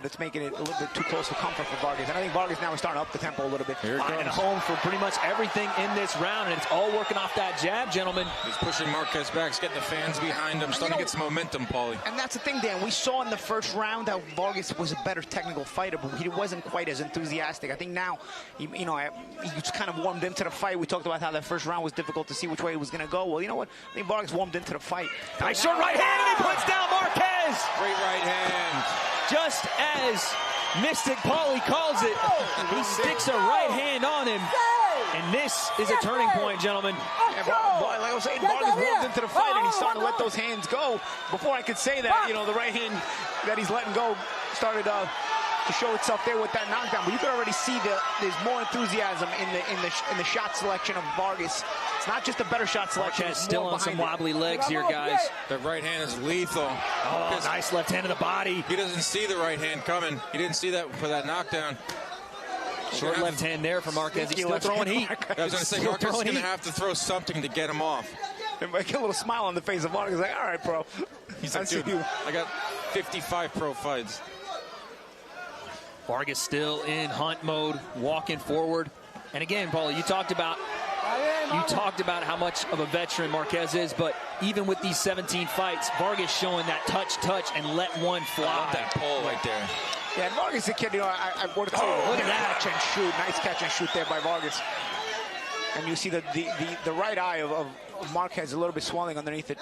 That's making it a little bit too close for comfort for Vargas. And I think Vargas now is starting to up the tempo a little bit. Here it Finding comes. home for pretty much everything in this round, and it's all working off that jab, gentlemen. He's pushing Marquez back. He's getting the fans behind him. Starting to get some momentum, Paulie. And that's the thing, Dan. We saw in the first round that Vargas was a better technical fighter, but he wasn't quite as enthusiastic. I think now, he just kind of warmed into the fight. We talked about how that first round was difficult to see which way it was going to go. Well, you know what? I think Vargas warmed into the fight. Nice short right hand, and he puts down Marquez. Great right hand. Just as Mystic Paulie calls it, he sticks a right hand on him. And this is a turning point, gentlemen. Like I was saying, Vargas warmed into the fight, and he's starting to let those hands go. Before I could say that, you know, the right hand that he's letting go started to show itself there with that knockdown. But you can already see there's more enthusiasm in the shot selection of Vargas. It's not just a better shot selection. Marquez still on some wobbly legs here, guys. The right hand is lethal. Oh, nice left hand to the body. He doesn't see the right hand coming. He didn't see that for that knockdown. Short left hand there for Marquez. He's still throwing heat. I was going to say, Marquez is going to have to throw something to get him off. And make a little smile on the face of Vargas. Like, all right, bro. He's like, dude, I got 55 pro fights. Vargas still in hunt mode, walking forward. And again, Paulie, you talked about how much of a veteran Marquez is, but even with these 17 fights, Vargas showing that touch, and let one fly. I want that pull right there. Yeah, and Vargas is a kid, you know, I want to tell you, look at that catch and shoot. Nice catch and shoot there by Vargas. And you see the right eye of Marquez a little bit swelling underneath it.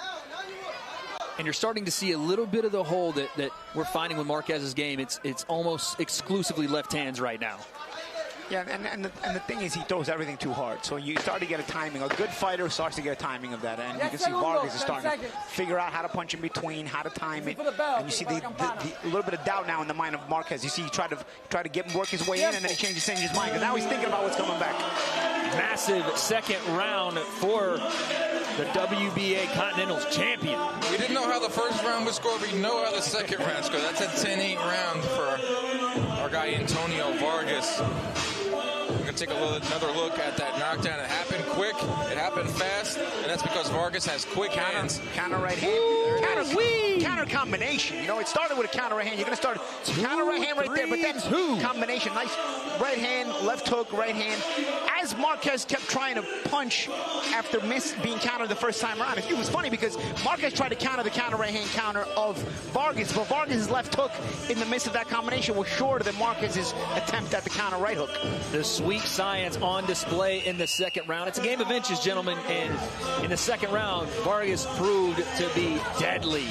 And you're starting to see a little bit of the hole that we're finding with Marquez's game. It's almost exclusively left hands right now. Yeah, and the thing is, he throws everything too hard. So you start to get a timing. A good fighter starts to get a timing of that. And you can see Vargas is starting to figure out how to punch in between, how to time it. And you see the little bit of doubt now in the mind of Marquez. You see he tried to get him work his way in, and then he changed his mind. Because now he's thinking about what's coming back. Massive second round for the WBA Continental's champion. We didn't know how the first round would score, but you know how the second round scored. That's a 10-8 round for our guy Antonio Vargas. We're going to take another look at that knockdown. It happened quick, it happened fast, and that's because Vargas has quick hands. Counter right hand. Counter combination. You know, it started with a counter right hand. You're going to start counter right hand right there, but then combination. Nice right hand, left hook, right hand. As Marquez kept trying to punch after being countered the first time around. It was funny because Marquez tried to counter the counter right hand counter of Vargas, but Vargas' left hook in the midst of that combination was shorter than Marquez's attempt at the counter right hook. The sweet science on display in the second round. It's a game of inches, gentlemen, and in the second round, Vargas proved to be deadly.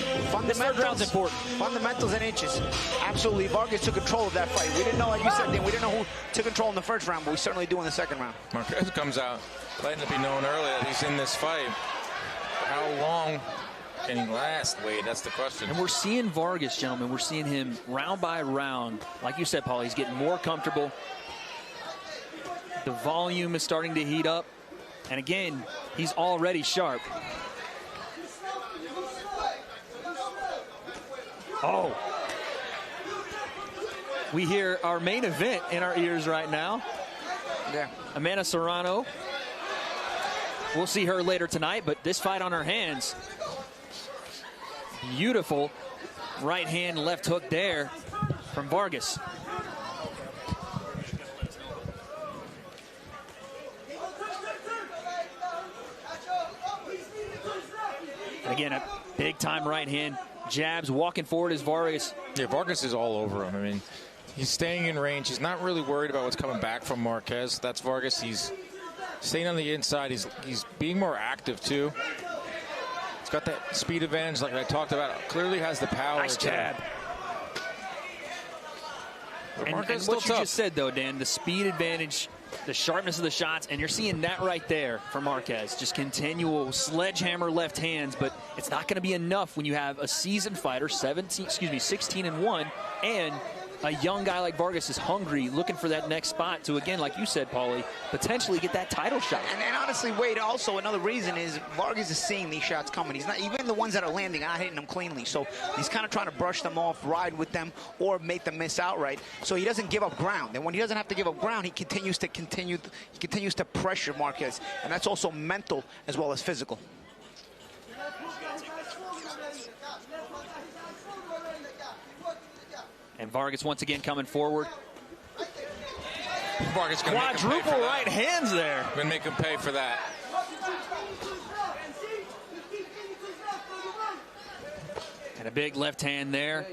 This third round's important. Fundamentals and inches. Absolutely, Vargas took control of that fight. We didn't know, like you said, we didn't know who took control in the first round, but we certainly do in the second round. Marquez comes out, letting it be known early that he's in this fight. How long can he last, Wade? That's the question. And we're seeing Vargas, gentlemen. We're seeing him round by round. Like you said, Paul, he's getting more comfortable. The volume is starting to heat up. And again, he's already sharp. Oh. We hear our main event in our ears right now. Yeah. Amanda Serrano. We'll see her later tonight, but this fight on her hands. Beautiful right hand, left hook there from Vargas. And again, a big time right hand. Jabs walking forward as Vargas. Yeah, Vargas is all over him. I mean, he's staying in range. He's not really worried about what's coming back from Marquez. That's Vargas. He's staying on the inside. He's being more active, too. He's got that speed advantage like I talked about. Clearly has the power. Nice jab. And what you just said, though, Dan, the speed advantage, the sharpness of the shots, and you're seeing that right there for Marquez. Just continual sledgehammer left hands, but it's not going to be enough when you have a seasoned fighter, 16-1, and a young guy like Vargas is hungry, looking for that next spot to, again, like you said, Paulie, potentially get that title shot. And honestly, Wade, also another reason is Vargas is seeing these shots coming. He's not, even the ones that are landing, not hitting them cleanly. So he's kind of trying to brush them off, ride with them, or make them miss outright. So he doesn't give up ground. And when he doesn't have to give up ground, he continues to pressure Marquez. And that's also mental as well as physical. And Vargas once again coming forward. Vargas gonna quadruple right hands there. Gonna make him pay for that. And a big left hand there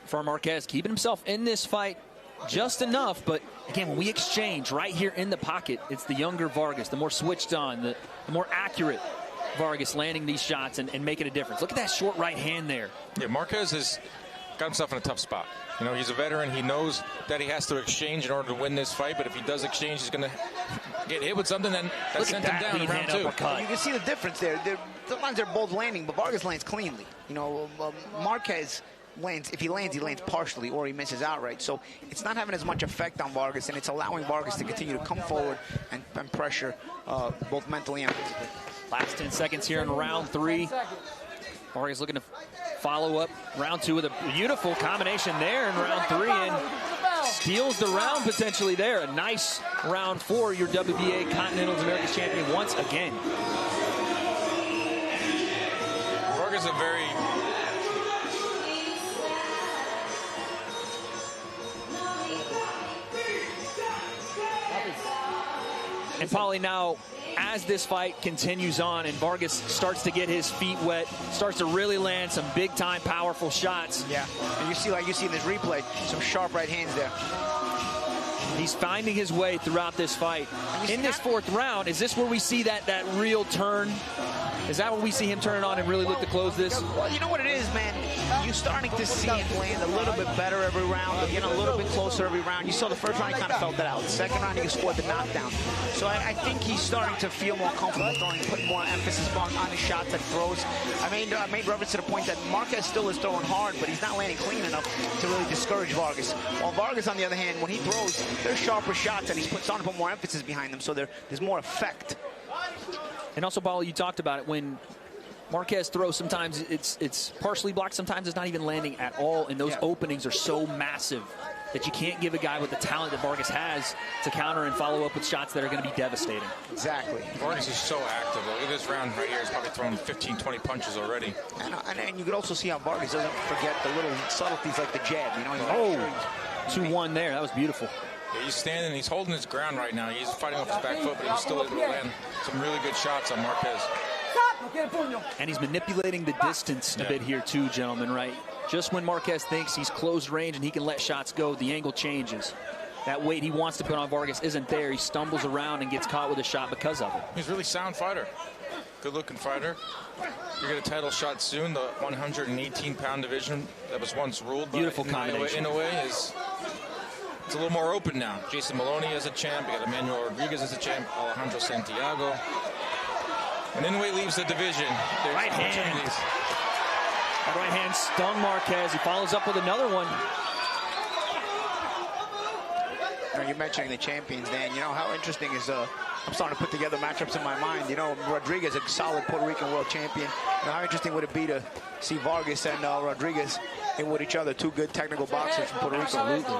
for Marquez, keeping himself in this fight just enough. But again, when we exchange right here in the pocket, it's the younger Vargas, the more switched on, the more accurate Vargas landing these shots and making a difference. Look at that short right hand there. Yeah, Marquez has got himself in a tough spot. You know, he's a veteran. He knows that he has to exchange in order to win this fight. But if he does exchange, he's going to get hit with something that sent him down in round two. You can see the difference there. Sometimes they're both landing, but Vargas lands cleanly. You know, Marquez lands, if he lands partially or he misses outright. So it's not having as much effect on Vargas, and it's allowing Vargas to continue to come forward and pressure both mentally and physically. Last 10 seconds here in round three. Vargas looking to follow up round two with a beautiful combination there in round three and steals the round potentially there. A nice round for your WBA Continental America's champion once again. Vargas a very... And Paulie, now as this fight continues on and Vargas starts to get his feet wet, starts to really land some big time powerful shots. Yeah, and you see, like you see in this replay, some sharp right hands there. He's finding his way throughout this fight. In this fourth round, is this where we see that real turn? Is that where we see him turn it on and really look to close this? Well, you know what it is, man? You're starting to see him land a little bit better every round. They're getting a little bit closer every round. You saw the first round, he kind of felt it out. The second round, he scored the knockdown. So I think he's starting to feel more comfortable throwing, putting more emphasis on his shots that throws. I made reference to the point that Marquez still is throwing hard, but he's not landing clean enough to really discourage Vargas. While Vargas, on the other hand, when he throws, they're sharper shots, and he's starting to put more emphasis behind them, so there's more effect. And also, Paulo, you talked about it, when Marquez throws, sometimes it's partially blocked, sometimes it's not even landing at all, and those openings are so massive that you can't give a guy with the talent that Vargas has to counter and follow up with shots that are going to be devastating. Exactly. Vargas is so active. Look at this round right here. He's probably thrown 15, 20 punches already. And you could also see how Vargas doesn't forget the little subtleties like the jab. You know, oh, 2-1 there. That was beautiful. Yeah, he's standing, he's holding his ground right now. He's fighting off his back foot, but he's still able to land some really good shots on Marquez. And he's manipulating the distance a bit here too, gentlemen, right? Just when Marquez thinks he's close range and he can let shots go, the angle changes. That weight he wants to put on Vargas isn't there. He stumbles around and gets caught with a shot because of it. He's a really sound fighter. Good-looking fighter. You get a title shot soon. The 118-pound division that was once ruled by Inoue is it's a little more open now. Jason Maloney as a champ. You got Emmanuel Rodriguez as a champ. Alejandro Santiago. When Inoue leaves the division, there's opportunities. That right hand stung Marquez. He follows up with another one. You're mentioning the champions, Dan. You know how interesting is I'm starting to put together matchups in my mind. You know, Rodriguez, a solid Puerto Rican world champion. You know, how interesting would it be to see Vargas and Rodriguez in with each other? Two good technical boxers from Puerto Rico. Absolutely.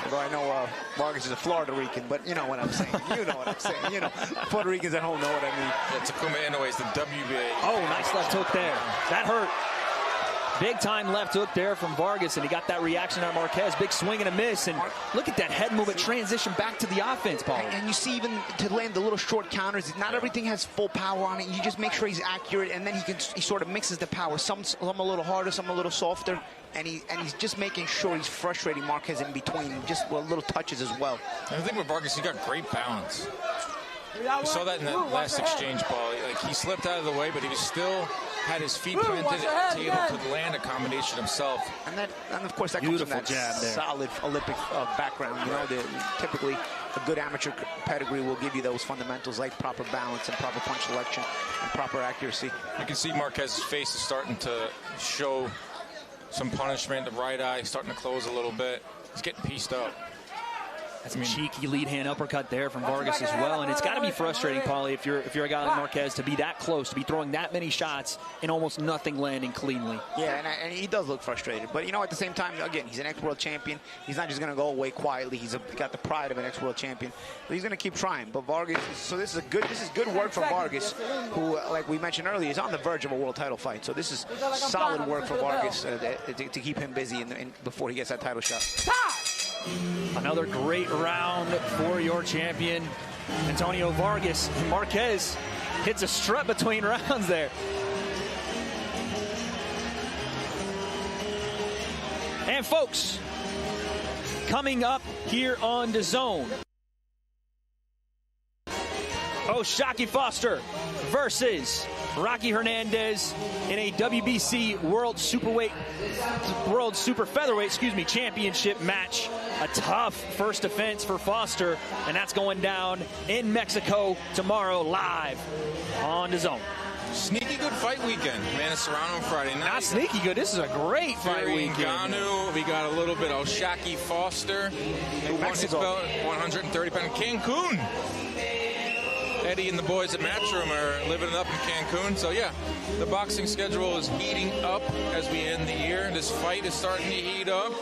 Although I know Vargas is a Florida Rican, but you know what I'm saying. You know what I'm saying. You know, Puerto Ricans at home know what I mean. Yeah, Takuma Inoue is the WBA. Oh, nice left hook there. That hurt. Big time left hook there from Vargas, and he got that reaction on Marquez. Big swing and a miss, and look at that head movement transition back to the offense, Paul. And you see even to land the little short counters, not everything has full power on it. You just make sure he's accurate, and then he sort of mixes the power. Some a little harder, some a little softer, and he's just making sure he's frustrating Marquez in between, just little touches as well. And the thing with Vargas, he got great balance. We saw that in that last exchange, Paul. Like, he slipped out of the way, but he was still had his feet planted to be able to land a combination himself. And of course that comes from that solid Olympic background. You know, typically a good amateur pedigree will give you those fundamentals like proper balance and proper punch selection and proper accuracy. You can see Marquez's face is starting to show some punishment. The right eye starting to close a little bit. He's getting pieced up. That's a cheeky lead hand uppercut there from Vargas as well, and it's got to be frustrating, Paulie, if you're a guy like Marquez, to be that close, to be throwing that many shots and almost nothing landing cleanly. Yeah, and he does look frustrated, but you know, at the same time, again, he's an ex-world champion. He's not just going to go away quietly. He's got the pride of an ex-world champion, but he's going to keep trying. But Vargas, so this is good work from Vargas, who, like we mentioned earlier, is on the verge of a world title fight. So this is solid work for Vargas to keep him busy before he gets that title shot. Another great round for your champion, Antonio Vargas. Marquez hits a strut between rounds there. And folks, coming up here on DAZN, O'Shaquie Foster versus Rocky Hernandez in a WBC World Super Featherweight, championship match. A tough first defense for Foster, and that's going down in Mexico tomorrow live on DAZN. Sneaky good fight weekend. Amanda Serrano on Friday night. Not sneaky good. This is a great fight weekend. Ngannou. We got a little bit of O'Shaquie Foster, who won his belt 130 pounds. Cancun. Eddie and the boys at Matchroom are living it up in Cancun. So, yeah, the boxing schedule is heating up as we end the year. This fight is starting to heat up.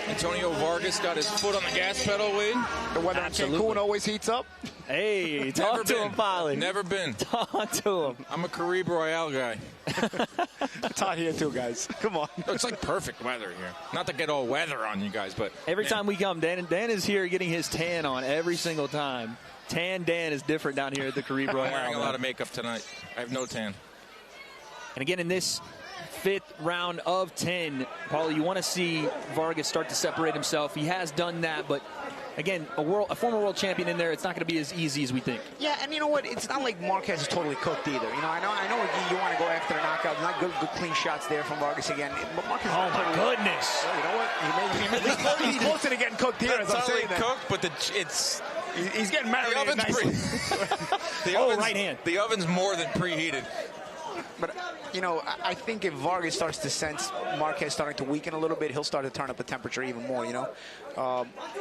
Antonio Vargas got his foot on the gas pedal, Wade. The weather in Cancun always heats up. Hey, talk to him, Polly. Never been. Talk to him. I'm a Caribe Royale guy. It's hot here too, guys. Come on. It's like perfect weather here. Not to get all weather on you guys, but every time we come, Dan is here getting his tan on every single time. Tan Dan is different down here at the Caribe Royale. I'm wearing a lot of makeup tonight. I have no tan. And again, in this fifth round of 10, Paulie, you want to see Vargas start to separate himself. He has done that, but again, a former world champion in there, it's not going to be as easy as we think. Yeah, and you know what? It's not like Marquez is totally cooked either. You know, I know you want to go after the knockout. Not good clean shots there from Vargas again. But Marquez, oh my goodness! Well, you know what? He's closer to getting cooked here. As I'm saying that. Cooked, but he's getting marinated nicely. Right hand. The oven's more than preheated. But you know, I think if Vargas starts to sense Marquez starting to weaken a little bit, he'll start to turn up the temperature even more, you know,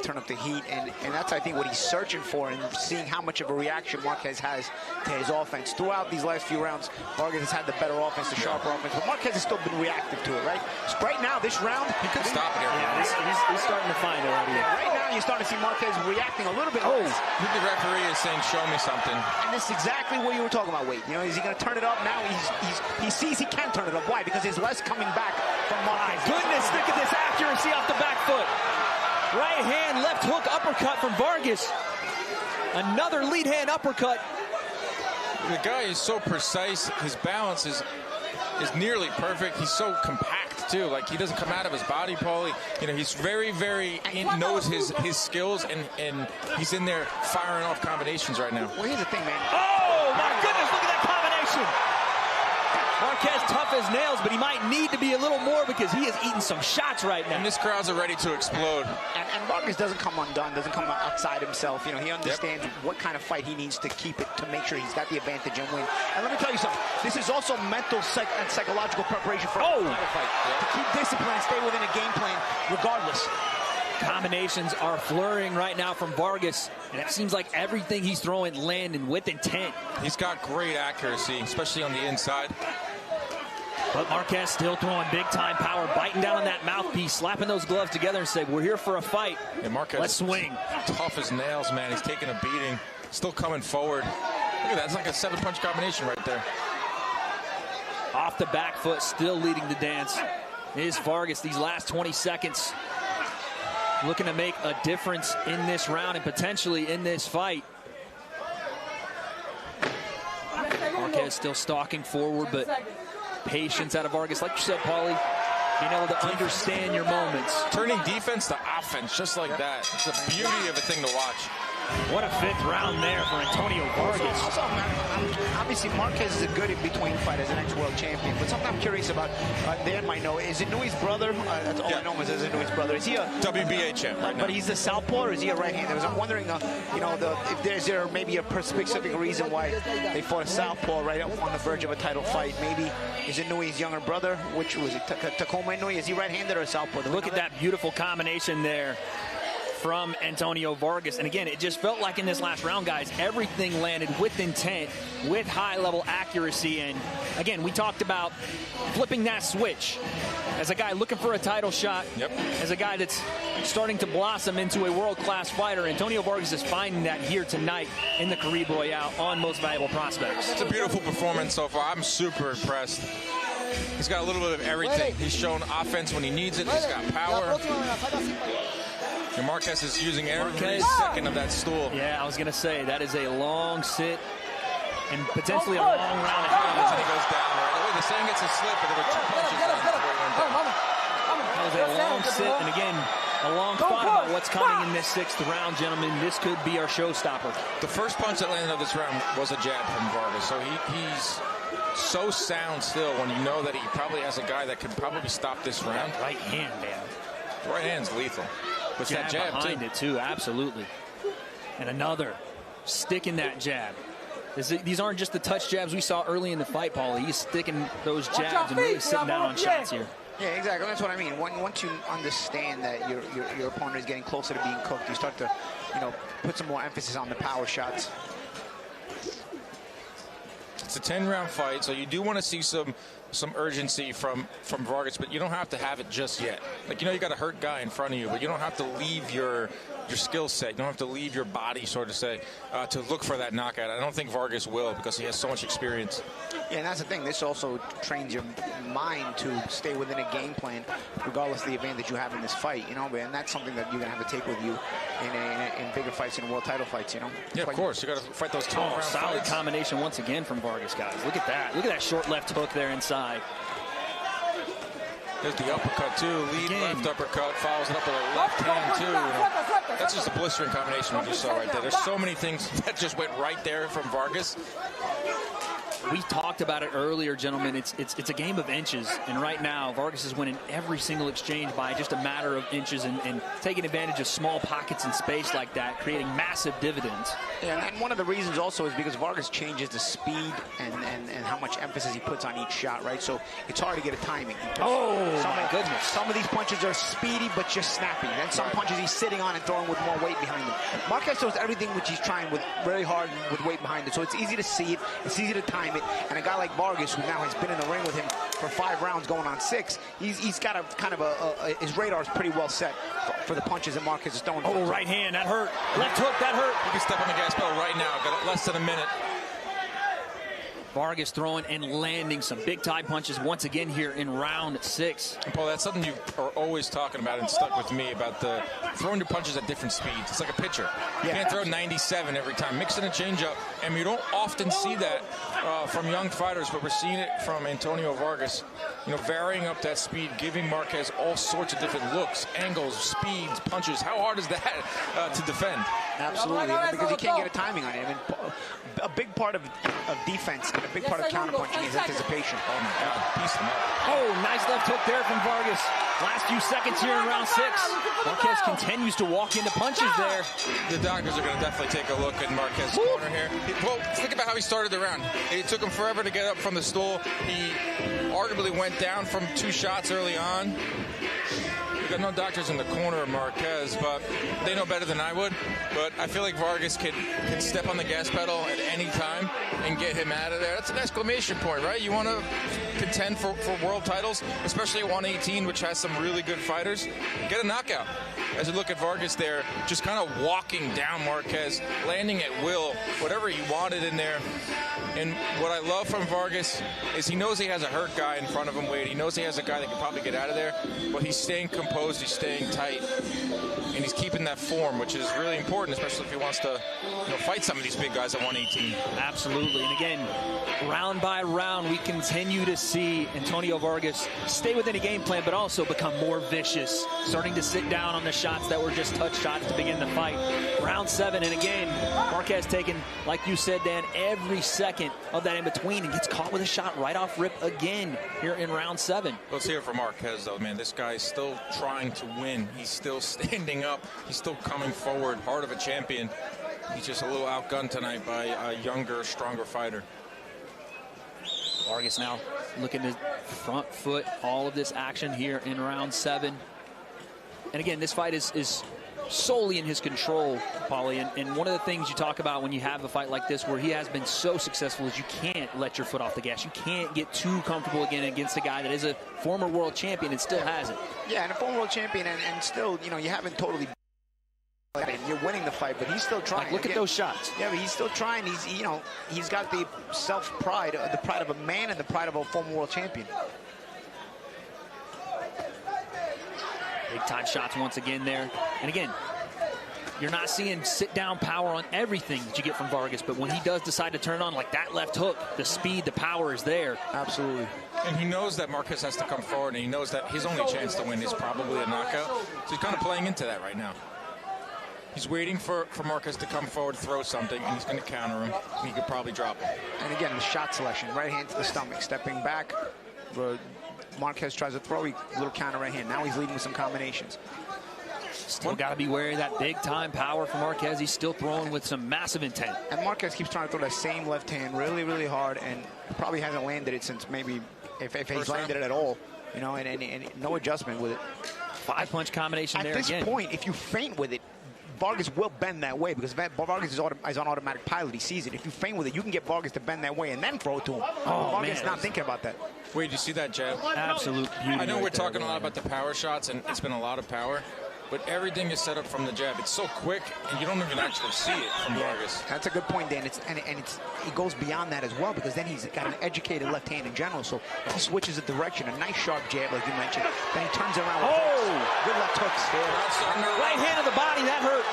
turn up the heat. And that's, I think, what he's searching for, and seeing how much of a reaction Marquez has to his offense. Throughout these last few rounds, Vargas has had the better offense, the sharper offense, but Marquez has still been reactive to it, right? So right now, this round, he could stop it here. Yeah, he's starting to find it already. Yeah, right now, you're starting to see Marquez reacting a little bit. I think the referee is saying, show me something. And this is exactly what you were talking about, Wade. You know, is he going to turn it up? Now he sees he can turn it up. Why? Because there's less coming back from Marquez. Goodness, look at this accuracy off the back foot. Right hand, left hook, uppercut from Vargas. Another lead hand uppercut. The guy is so precise. His balance is nearly perfect. He's so compact too. Like, he doesn't come out of his body, Paulie. You know, he's very, knows his skills, and he's in there firing off combinations right now. Well, here's the thing, man. Oh my goodness, look at that combination. Marquez tough as nails, but he might need to be a little more because he is eating some shots right now. And this crowd's ready to explode. And Vargas doesn't come undone, doesn't come outside himself. You know, he understands what kind of fight he needs to keep it to make sure he's got the advantage and win. And let me tell you something. This is also mental and psychological preparation for a title fight. To keep discipline and stay within a game plan regardless. Combinations are flurrying right now from Vargas, and it seems like everything he's throwing landing with intent. He's got great accuracy, especially on the inside. But Marquez still throwing big-time power, biting down on that mouthpiece, slapping those gloves together and saying, we're here for a fight. Yeah, Marquez, let's swing. Tough as nails, man. He's taking a beating, still coming forward. Look at that. It's like a 7-punch combination right there. Off the back foot, still leading the dance is Vargas. These last 20 seconds looking to make a difference in this round and potentially in this fight. Marquez still stalking forward, but patience out of Vargas. Like you said, Paulie, being able to understand your moments. Turning defense to offense just like that. It's the beauty of a thing to watch. What a 5th round there for Antonio Vargas. Also, obviously, Marquez is a good in-between fighter as an ex-world champion. But something I'm curious about, Dan might know, is Inouye's brother? That's all I know is Inouye's brother. Is he a WBA champ right now? But he's a southpaw, or is he a right-hander? I'm wondering, you know, if there maybe a specific reason why they fought a southpaw right on the verge of a title fight. Maybe is Inouye's younger brother, which was it, Tacoma Inoue? Is he right-handed or southpaw? Look at that beautiful combination there from Antonio Vargas. And again, it just felt like in this last round, guys, everything landed with intent, with high-level accuracy. And again, we talked about flipping that switch. As a guy looking for a title shot, as a guy that's starting to blossom into a world-class fighter, Antonio Vargas is finding that here tonight in the Caribe Royale on Most Valuable Prospects. It's a beautiful performance so far. I'm super impressed. He's got a little bit of everything. He's shown offense when he needs it. He's got power. And Marquez is using every second of that stool. Yeah, I was going to say, that is a long sit and potentially a long round ahead of him. And he goes down right away. They're saying it's a slip, but there were 2 punches before he went down. That was a long sit, and again, a long thought about what's coming in this 6th round, gentlemen. This could be our showstopper. The first punch that landed of this round was a jab from Vargas, so he's so sound still when you know that he probably has a guy that could probably stop this round. That right hand, man. The right hand's lethal. But that jab behind it too, absolutely. And another stick in that jab. These aren't just the touch jabs we saw early in the fight, Paulie. He's sticking those jabs and really sitting down on shots here. Yeah, exactly. That's what I mean. Once you understand that your opponent is getting closer to being cooked, you start to, you know, put some more emphasis on the power shots. It's a 10-round fight, so you do want to see some urgency from Vargas, but you don't have to have it just yet. Like, you know, you got a hurt guy in front of you, but you don't have to leave your skill set. You don't have to leave your body, sort of say, to look for that knockout. I don't think Vargas will, because he has so much experience. Yeah, and that's the thing. This also trains your mind to stay within a game plan, regardless of the advantage you have in this fight. You know, and that's something that you're gonna have to take with you in bigger fights, in world title fights. You know. Yeah, of course. You got to fight those 12-round fights. Solid combination once again from Vargas, guys. Look at that. Look at that short left hook there inside. There's the uppercut too. Lead left uppercut, follows it up with a left hand too. You know, that's just a blistering combination we just saw right there. There's so many things that just went right there from Vargas. We talked about it earlier, gentlemen. It's a game of inches, and right now Vargas is winning every single exchange by just a matter of inches, and taking advantage of small pockets in space like that, creating massive dividends. Yeah, and one of the reasons also is because Vargas changes the speed and how much emphasis he puts on each shot, right? So it's hard to get a timing. Oh, my goodness. Some of these punches are speedy but just snappy. Then some punches he's sitting on and throwing with more weight behind him. Marquez throws everything which he's trying with very hard and with weight behind it. So it's easy to see it, it's easy to time it. And a guy like Vargas, who now has been in the ring with him for 5 rounds going on 6, he's got a kind of his radar is pretty well set for the punches that Marquez is throwing. Oh, right hand, that hurt. Left hook, that hurt. You can step on the gas pedal right now. Got less than a minute. Vargas throwing and landing some big-time punches once again here in round 6. And Paul, that's something you are always talking about and stuck with me about the throwing your punches at different speeds. It's like a pitcher. You can't throw 97 every time. Mix in a changeup, and we don't often see that from young fighters, but we're seeing it from Antonio Vargas. You know, varying up that speed, giving Marquez all sorts of different looks, angles, speeds, punches. How hard is that to defend? Absolutely, because he can't get a timing on it. I mean, a big part of defense, a big part of counterpunching is anticipation. Oh my God, piece them up. Oh, nice left hook there from Vargas. Last few seconds here in round 6. Marquez continues to walk into punches there. The doctors are going to definitely take a look at Marquez's corner here. Well, think about how he started the round. It took him forever to get up from the stool. He arguably went down from 2 shots early on. We've got no doctors in the corner of Marquez, but they know better than I would. But I feel like Vargas can step on the gas pedal at any time and get him out of there. That's an exclamation point, right? You want to contend for world titles, especially at 118, which has some really good fighters. Get a knockout. As you look at Vargas there, just kind of walking down Marquez, landing at will, whatever he wanted in there. And what I love from Vargas is he knows he has a hurt guy in front of him, Wade. He knows he has a guy that can probably get out of there, but he's staying composed, he's staying tight, and he's keeping that form, which is really important, especially if he wants to fight some of these big guys at 118. Absolutely. And again, round by round, we continue to see Antonio Vargas stay within a game plan, but also become more vicious, starting to sit down on the shots that were just touch shots to begin the fight. Round 7, and again, Marquez taking, like you said, Dan, every second of that in between, and gets caught with a shot right off rip again here in round 7. Let's hear it from Marquez, though, man. This guy's still trying to win. He's still standing up. He's still coming forward, heart of a champion. He's just a little outgunned tonight by a younger, stronger fighter. Vargas now looking to front foot all of this action here in round 7. And again, this fight is solely in his control, Paulie. And one of the things you talk about when you have a fight like this where he has been so successful is you can't let your foot off the gas. You can't get too comfortable again against a guy that is a former world champion and still has it. Yeah, and a former world champion, and still, you haven't totally... You're winning the fight, but he's still trying. Look at those shots. Yeah, but he's still trying. He's got the self-pride, the pride of a man and the pride of a former world champion. Big time shots once again there. And again, you're not seeing sit-down power on everything that you get from Vargas, but when he does decide to turn on, like that left hook, the speed, the power is there. Absolutely. And he knows that Marquez has to come forward, and he knows that his only chance to win is probably a knockout. So he's kind of playing into that right now. He's waiting for Marquez to come forward, throw something, and he's going to counter him. And he could probably drop it. And again, the shot selection, right hand to the stomach, stepping back. Marquez tries to throw a little counter right hand. Now he's leading with some combinations. Still got to be wary of that big-time power from Marquez. He's still throwing with some massive intent. And Marquez keeps trying to throw that same left hand really, really hard, and probably hasn't landed it since maybe, if he's landed it at all, and no adjustment with it. 5-punch combination there again. At this point, if you feint with it, Vargas will bend that way because Vargas is on automatic pilot. He sees it. If you feint with it, you can get Vargas to bend that way and then throw it to him. Vargas not thinking about that. Wait, you see that jab? Absolute beauty. I know we're talking a lot about the power shots, and it's been a lot of power, but everything is set up from the jab. It's so quick, and you don't even actually see it from Vargas. That's a good point, Dan. It goes beyond that as well because then he's got an educated left hand in general, so he switches the direction. A nice sharp jab, like you mentioned. Then he turns around with hooks. Good left hooks. Right hand of the body, that hurt.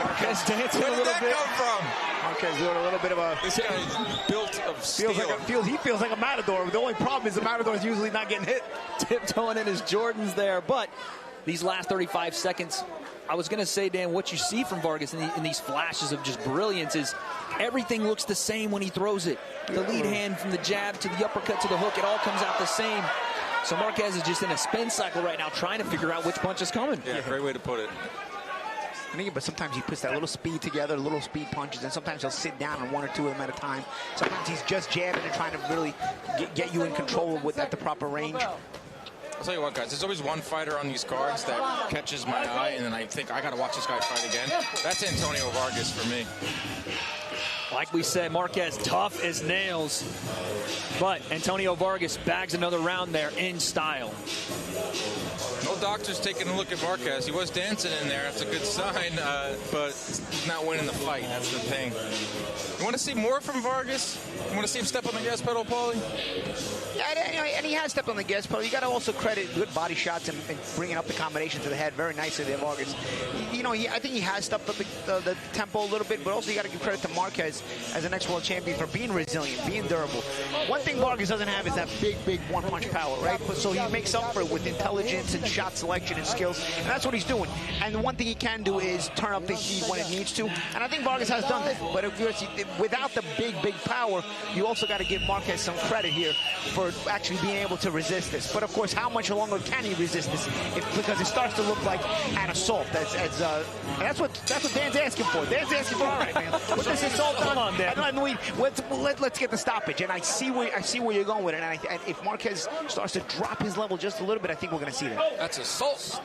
Marquez dancing Where a did little that bit. come from? Marquez doing a little bit of a... This guy's built of steel. He feels like a matador. The only problem is the matador is usually not getting hit. Tiptoeing in his Jordans there, but these last 35 seconds I was going to say, Dan, what you see from Vargas in these flashes of just brilliance is everything looks the same when he throws it. The lead hand from the jab to the uppercut to the hook, it all comes out the same. So Marquez is just in a spin cycle right now trying to figure out which punch is coming. Yeah, great way to put it. But sometimes he puts that little speed together, little speed punches, and sometimes he'll sit down on one or two of them at a time. Sometimes he's just jabbing and trying to really get you in control with at the proper range. I'll tell you what, guys, there's always one fighter on these cards that catches my eye, and then I think, I got to watch this guy fight again. That's Antonio Vargas for me. Like we said, Marquez tough as nails, but Antonio Vargas bags another round there in style. No doctors taking a look at Marquez. He was dancing in there. That's a good sign, but he's not winning the fight. That's the thing. You want to see more from Vargas? You want to see him step on the gas pedal, Paulie? Yeah, and he has stepped on the gas pedal. You got to also credit good body shots and bringing up the combination to the head very nicely there, Vargas. I think he has stepped up the tempo a little bit, but also you got to give credit to Marquez as an ex-world champion for being resilient, being durable. One thing Vargas doesn't have is that big one-punch power, right? So he makes up for it with intelligence and shot selection and skills, and that's what he's doing. And the one thing he can do is turn up the heat when it needs to, and I think Vargas has done that. But without the big power, you also got to give Marquez some credit here for actually being able to resist this. But of course, how much longer can he resist this? Because it starts to look like an assault. And that's what Dan's asking for. Dan's asking for, all right, man. Put this assault on. Let's get the stoppage. And I see where you're going with it. And if Marquez starts to drop his level just a little bit, I think we're going to see that. That's assault.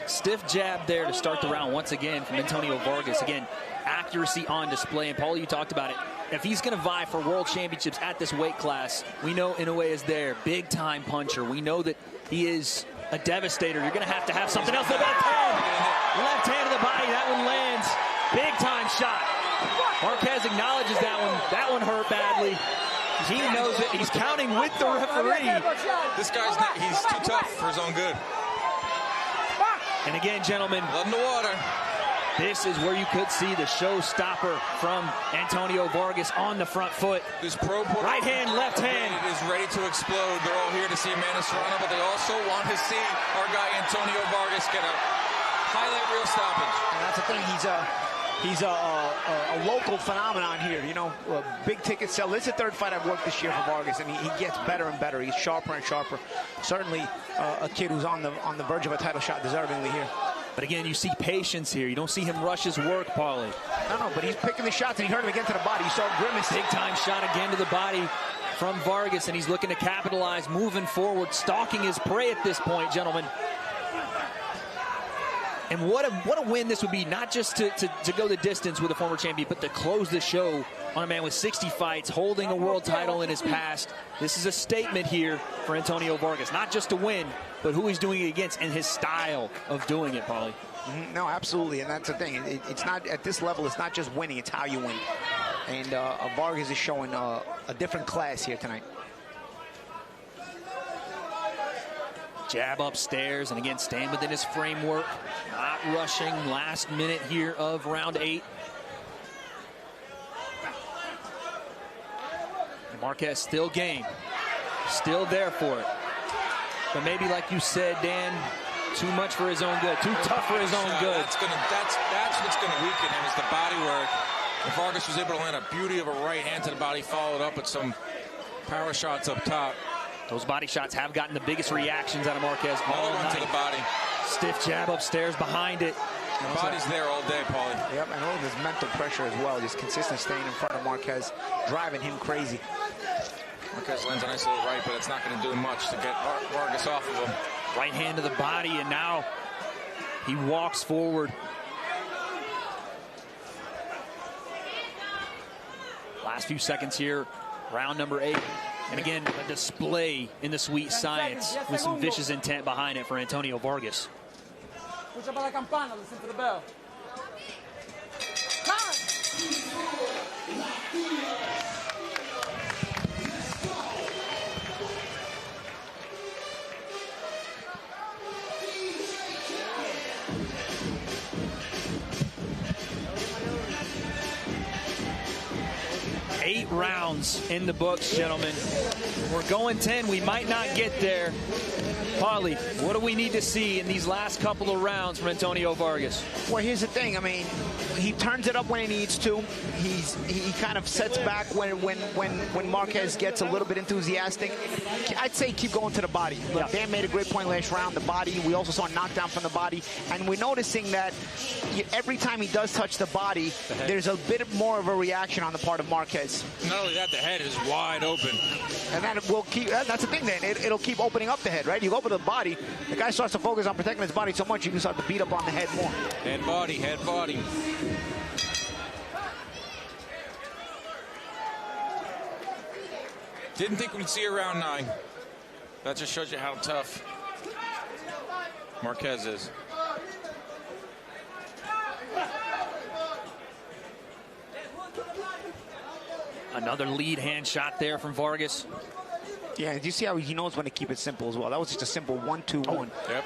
Stiff jab there to start the round once again from Antonio Vargas. Again, accuracy on display. And Paul, you talked about it. If he's going to vie for world championships at this weight class, we know Inoue is there. Big time puncher. We know that he is a devastator. You're going to have something else. The left hand to the body. That one lands. Big time shot. Marquez acknowledges that one. That one hurt badly. He knows it. He's counting with the referee. This guy's he's too tough for his own good. And again, gentlemen, blood in the water. This is where you could see the showstopper from Antonio Vargas on the front foot. This pro right hand, left hand is ready to explode. They're all here to see Amanda Serrano, but they also want to see our guy Antonio Vargas get a highlight reel stoppage. And that's the thing. He's a local phenomenon here. Big ticket sell. This is the third fight I've worked this year for Vargas, and he gets better and better. He's sharper and sharper. Certainly a kid who's on the verge of a title shot deservingly here. But again, you see patience here. You don't see him rush his work, Paulie. No, but he's picking the shots, and he hurt him again to the body. You saw Grimace. Big time shot again to the body from Vargas, and he's looking to capitalize, moving forward, stalking his prey at this point, gentlemen. And what a win this would be, not just to go the distance with a former champion, but to close the show on a man with 60 fights, holding a world title in his past. This is a statement here for Antonio Vargas, not just to win, but who he's doing it against and his style of doing it, Paulie. No, absolutely, and that's the thing. It's not at this level. It's not just winning; it's how you win. And Vargas is showing a different class here tonight. Jab upstairs, and again, staying within his framework, not rushing. Last minute here of round 8. And Marquez still game, still there for it. But maybe, like you said, Dan, too much for his own good, too tough for his own good. That's what's gonna weaken him, is the body work. If Vargas was able to land a beauty of a right hand to the body, followed up with some power shots up top. Those body shots have gotten the biggest reactions out of Marquez all night. To the body. Stiff jab upstairs behind it. The body's there all day, Paulie. Yep, and all of his mental pressure as well. Just consistent staying in front of Marquez, driving him crazy. Marquez lands a nice little right, but it's not going to do much to get Vargas off of him. Right hand to the body, and now he walks forward. Last few seconds here, round number 8. And again, a display in the sweet science with some vicious intent behind it for Antonio Vargas. Escucha para la campana, listen to the bell. rounds in the books, gentlemen. We're going 10. We might not get there. Paulie, what do we need to see in these last couple of rounds from Antonio Vargas? Well, here's the thing. I mean, he turns it up when he needs to. He kind of sets back when Marquez gets a little bit enthusiastic. I'd say keep going to the body. Look, Dan made a great point last round. The body. We also saw a knockdown from the body, and we're noticing that every time he does touch the body, there's a bit more of a reaction on the part of Marquez. Not only that, the head is wide open. And that will keep. That's the thing. Then it'll keep opening up the head, right? You go over the body, the guy starts to focus on protecting his body so much, you can start to beat up on the head more. Head body, head body. Didn't think we'd see around 9. That just shows you how tough Marquez is. Another lead hand shot there from Vargas. Yeah, do you see how he knows when to keep it simple as well? That was just a simple 1-2-1. Yep.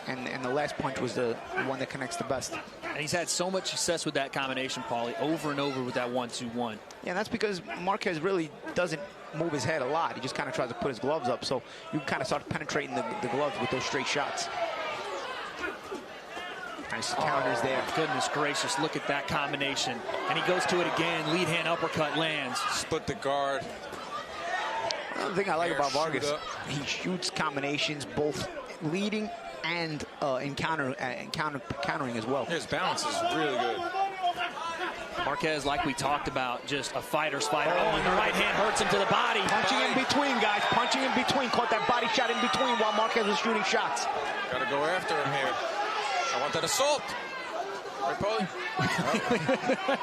And the last punch was the one that connects the best. And he's had so much success with that combination, Paulie, over and over with that 1-2-1. Yeah, and that's because Marquez really doesn't move his head a lot. He just kind of tries to put his gloves up, so you kind of start penetrating the gloves with those straight shots. Nice counters there. Goodness gracious, look at that combination. And he goes to it again. Lead hand uppercut lands. Split the guard. Another thing I like about Vargas, he shoots combinations both leading and countering as well. His balance is really good. Marquez, like we talked about, just a fighter's fighter. Oh, and the right hand hurts him to the body. Punching in between, guys. Punching in between. Caught that body shot in between while Marquez was shooting shots. Got to go after him here. I want that assault. Right, Paulie?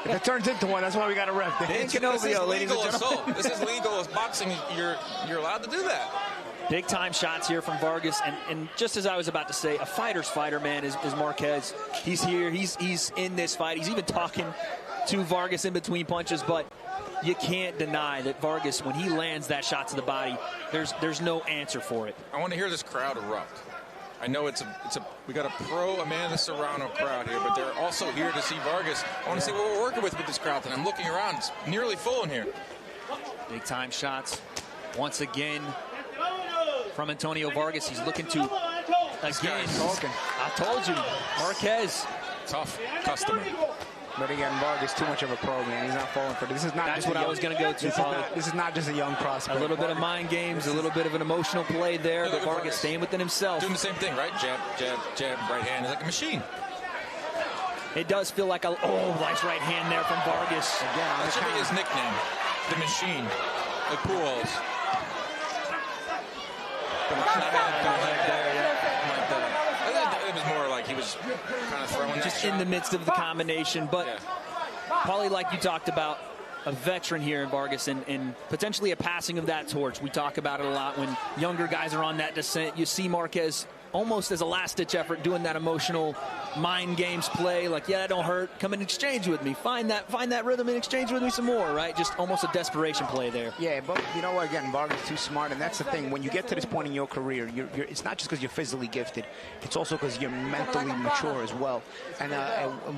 If it turns into one, that's why we got a ref. This is legal assault. This is legal as boxing. You're allowed to do that. Big time shots here from Vargas, and just as I was about to say, a fighter's fighter, man, is Marquez. He's here. He's in this fight. He's even talking to Vargas in between punches, but you can't deny that Vargas, when he lands that shot to the body, there's no answer for it. I want to hear this crowd erupt. I know we got a pro Amanda Serrano crowd here, but they're also here to see Vargas. I want to see what we're working with this crowd, and I'm looking around. It's nearly full in here. Big time shots once again from Antonio Vargas. He's looking to again. I told you, Marquez. Tough customer. But again, Vargas too much of a pro, man. He's not falling for this. Is not. That's what I was going to go to. This is not just a young prospect. A little bit of mind games, a little bit of an emotional play there. But Vargas staying within himself. Doing the same thing, right? Jab, jab, jab, right hand. It's like a machine. It does feel like a nice right hand there from Vargas. Again, that should be his nickname, the machine, like Pujols. It was more like he was kind of throwing that just shot. In the midst of the combination. But Paulie, like you talked about, a veteran here in Vargas and potentially a passing of that torch. We talk about it a lot when younger guys are on that descent. You see Marquez almost as a last-ditch effort doing that emotional mind games play, like, yeah, that don't hurt, come and exchange with me, find that rhythm and exchange with me some more, right? Just almost a desperation play there. Yeah, but you know what, again, Vargas is too smart, and that's the thing. When you get to this point in your career, it's not just because you're physically gifted, it's also because you're mentally mature as well. And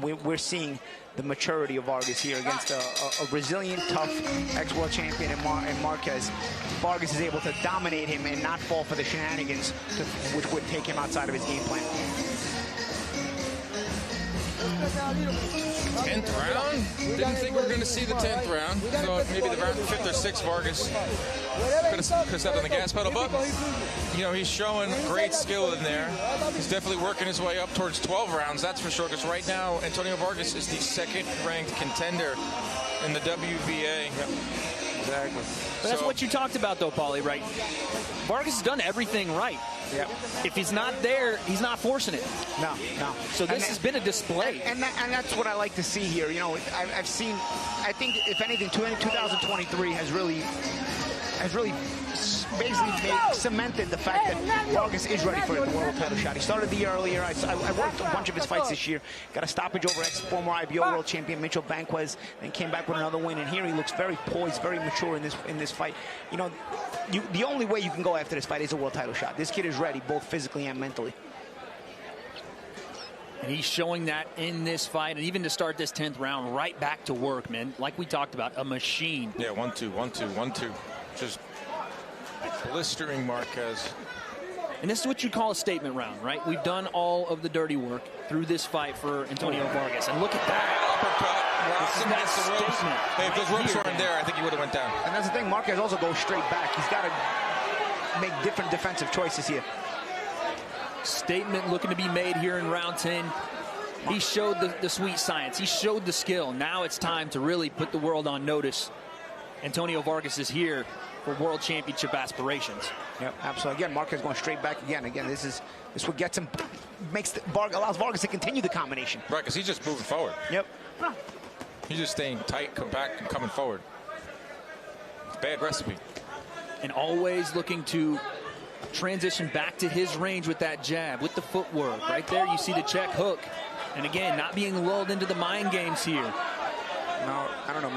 we're seeing the maturity of Vargas here against a resilient, tough ex-world champion in Marquez. Vargas is able to dominate him and not fall for the shenanigans, which would take him outside of his game plan. 10th round? Didn't think we were going to see the 10th round. So maybe the round 5th or 6th, Vargas could have stepped on the gas pedal. But, you know, he's showing great skill in there. He's definitely working his way up towards 12 rounds, that's for sure. Because right now, Antonio Vargas is the 2nd-ranked contender in the WBA. Yep. Exactly. But that's what you talked about, though, Paulie, right? Vargas has done everything right. Yep. If he's not there, he's not forcing it. No. So this has been a display. And that's what I like to see here. You know, I've seen, I think, if anything, 2023 has really basically cemented the fact that Vargas is ready for the world title shot. He started the year earlier. I worked a bunch of his fights this year. Got a stoppage over ex-former IBO world champion Mitchell Banquez, then came back with another win. And here he looks very poised, very mature in this fight. You know, the only way you can go after this fight is a world title shot. This kid is ready, both physically and mentally. And he's showing that in this fight, and even to start this 10th round, right back to work, man. Like we talked about, a machine. Yeah, 1-2, 1-2, 1-2. Just blistering Marquez. And this is what you call a statement round, right? We've done all of the dirty work through this fight for Antonio Vargas. And look at that. Uppercut. Rocks him against the ropes. Hey, if those ropes weren't there, I think he would have went down. And that's the thing. Marquez also goes straight back. He's got to make different defensive choices here. Statement looking to be made here in round 10. He showed the sweet science. He showed the skill. Now it's time to really put the world on notice. Antonio Vargas is here for world championship aspirations. Yep, absolutely. Again, Marquez going straight back again. Again, this is what gets him, allows Vargas to continue the combination. Right, because he's just moving forward. Yep. He's just staying tight, compact, and coming forward. It's a bad recipe. And always looking to transition back to his range with that jab, with the footwork. Right there, you see the check hook. And again, not being lulled into the mind games here. No, I don't know.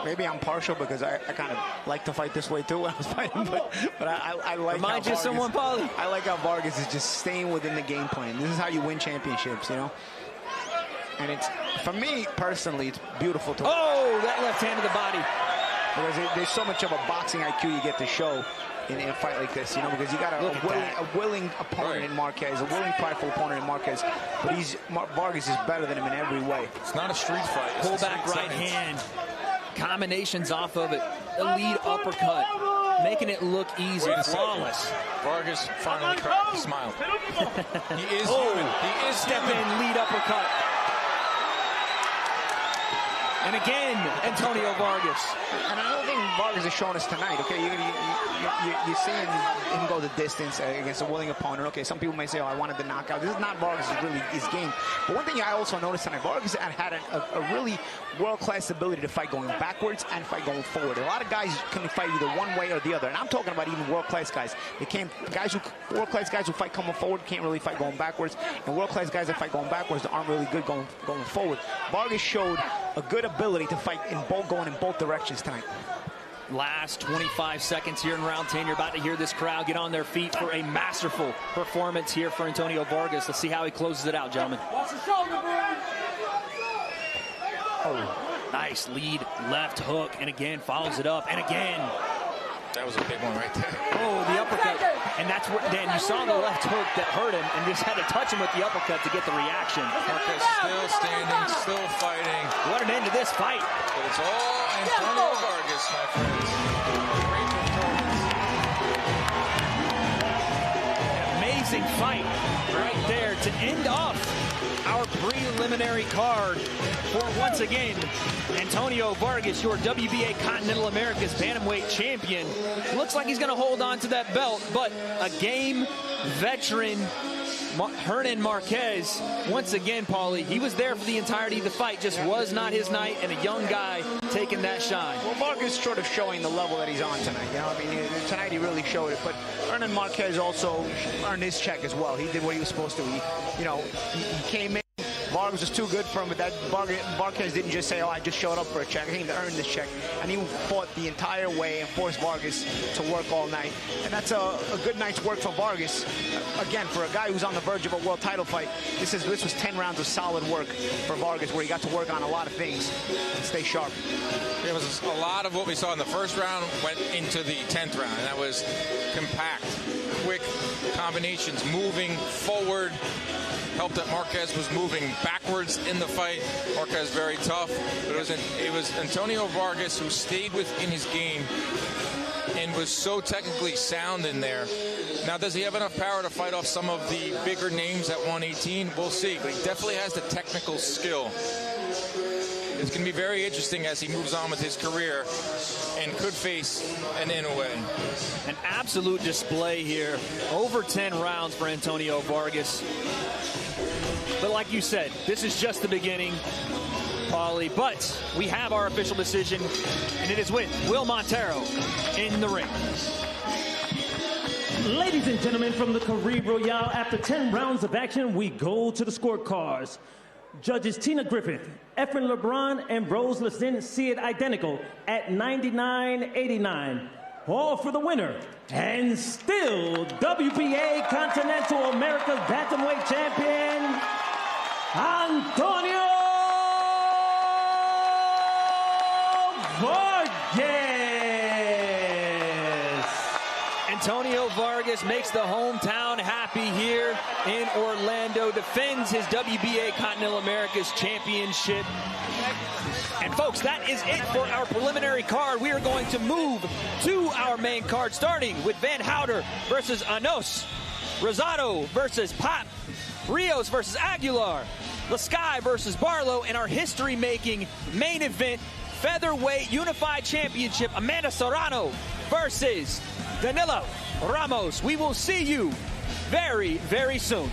Maybe I'm partial because I kind of like to fight this way too when I was fighting, but I like. Remind you of someone, Paulie. I like how Vargas is just staying within the game plan. This is how you win championships, you know. And it's, for me personally, it's beautiful to. Oh, that left hand to the body. Because there's so much of a boxing IQ you get to show in a fight like this, you know, because you got a willing opponent in Marquez, a willing, prideful opponent in Marquez, but Vargas is better than him in every way. It's not a street fight. Pull back right hand, combinations off of it, the lead uppercut, making it look easy, flawless. Vargas finally cracked a smile. He is human. He is step human. in, lead uppercut. And again, Antonio Vargas. And another thing Vargas has shown us tonight, okay, you're seeing him go the distance against a willing opponent. Okay, some people may say, oh, I wanted the knockout. This is not Vargas' really his game. But one thing I also noticed tonight, Vargas had a really world-class ability to fight going backwards and fight going forward. A lot of guys can fight either one way or the other. And I'm talking about even world-class guys. World-class guys who fight coming forward can't really fight going backwards. And world-class guys that fight going backwards aren't really good going forward. Vargas showed a good ability to fight going in both directions tonight. Last 25 seconds here in round 10. You're about to hear this crowd get on their feet for a masterful performance here for Antonio Vargas. Let's see how he closes it out, gentlemen. Watch the shoulder, bro. Oh, nice lead left hook, and again follows it up, and again. That was a big one right there. Oh, the uppercut. And that's what, Dan, you saw the left hook that hurt him and just had to touch him with the uppercut to get the reaction. Marquez still standing, still fighting. What an end to this fight. But it's all Antonio Vargas, my friends. Great performance. An amazing fight right there to end off our preliminary card for, once again, Antonio Vargas, your WBA Continental America's Bantamweight champion. Looks like he's going to hold on to that belt, but a game veteran, Hernan Marquez, once again, Paulie, he was there for the entirety of the fight, just was not his night, and a young guy taking that shine. Well, Vargas sort of showing the level that he's on tonight. You know, I mean, tonight he really showed it, but Hernan Marquez also earned his check as well. He did what he was supposed to. He came in. Vargas was too good for him, but that Marquez didn't just say, oh, I just showed up for a check. I think he earned this check. And he fought the entire way and forced Vargas to work all night. And that's a good night's work for Vargas. Again, for a guy who's on the verge of a world title fight, this was 10 rounds of solid work for Vargas, where he got to work on a lot of things and stay sharp. There was a lot of what we saw in the first round went into the 10th round, and that was compact, quick combinations, moving forward. Helped that Marquez was moving backwards in the fight. Marquez very tough, but it was Antonio Vargas who stayed within his game and was so technically sound in there. Now, does he have enough power to fight off some of the bigger names at 118? We'll see, but he definitely has the technical skill. It's going to be very interesting as he moves on with his career and could face an Inoue. An absolute display here. Over 10 rounds for Antonio Vargas. But like you said, this is just the beginning, Paulie. But we have our official decision, and it is with Will Montero in the ring. Ladies and gentlemen, from the Caribe Royale, after 10 rounds of action, we go to the scorecards. Judges Tina Griffith, Efren LeBron, and Rose Lestin see it identical at 99-89. All for the winner, and still WBA Continental America's Bantamweight champion, Antonio Vargas. Antonio Vargas makes the hometown happy here in Orlando, defends his WBA Continental Americas Championship. And folks, that is it for our preliminary card. We are going to move to our main card, starting with Van Houter versus Anos, Rosado versus Pop, Rios versus Aguilar, Lasky versus Barlow, and our history-making main event, Featherweight Unified Championship, Amanda Serrano versus Danila Ramos. We will see you very, very soon.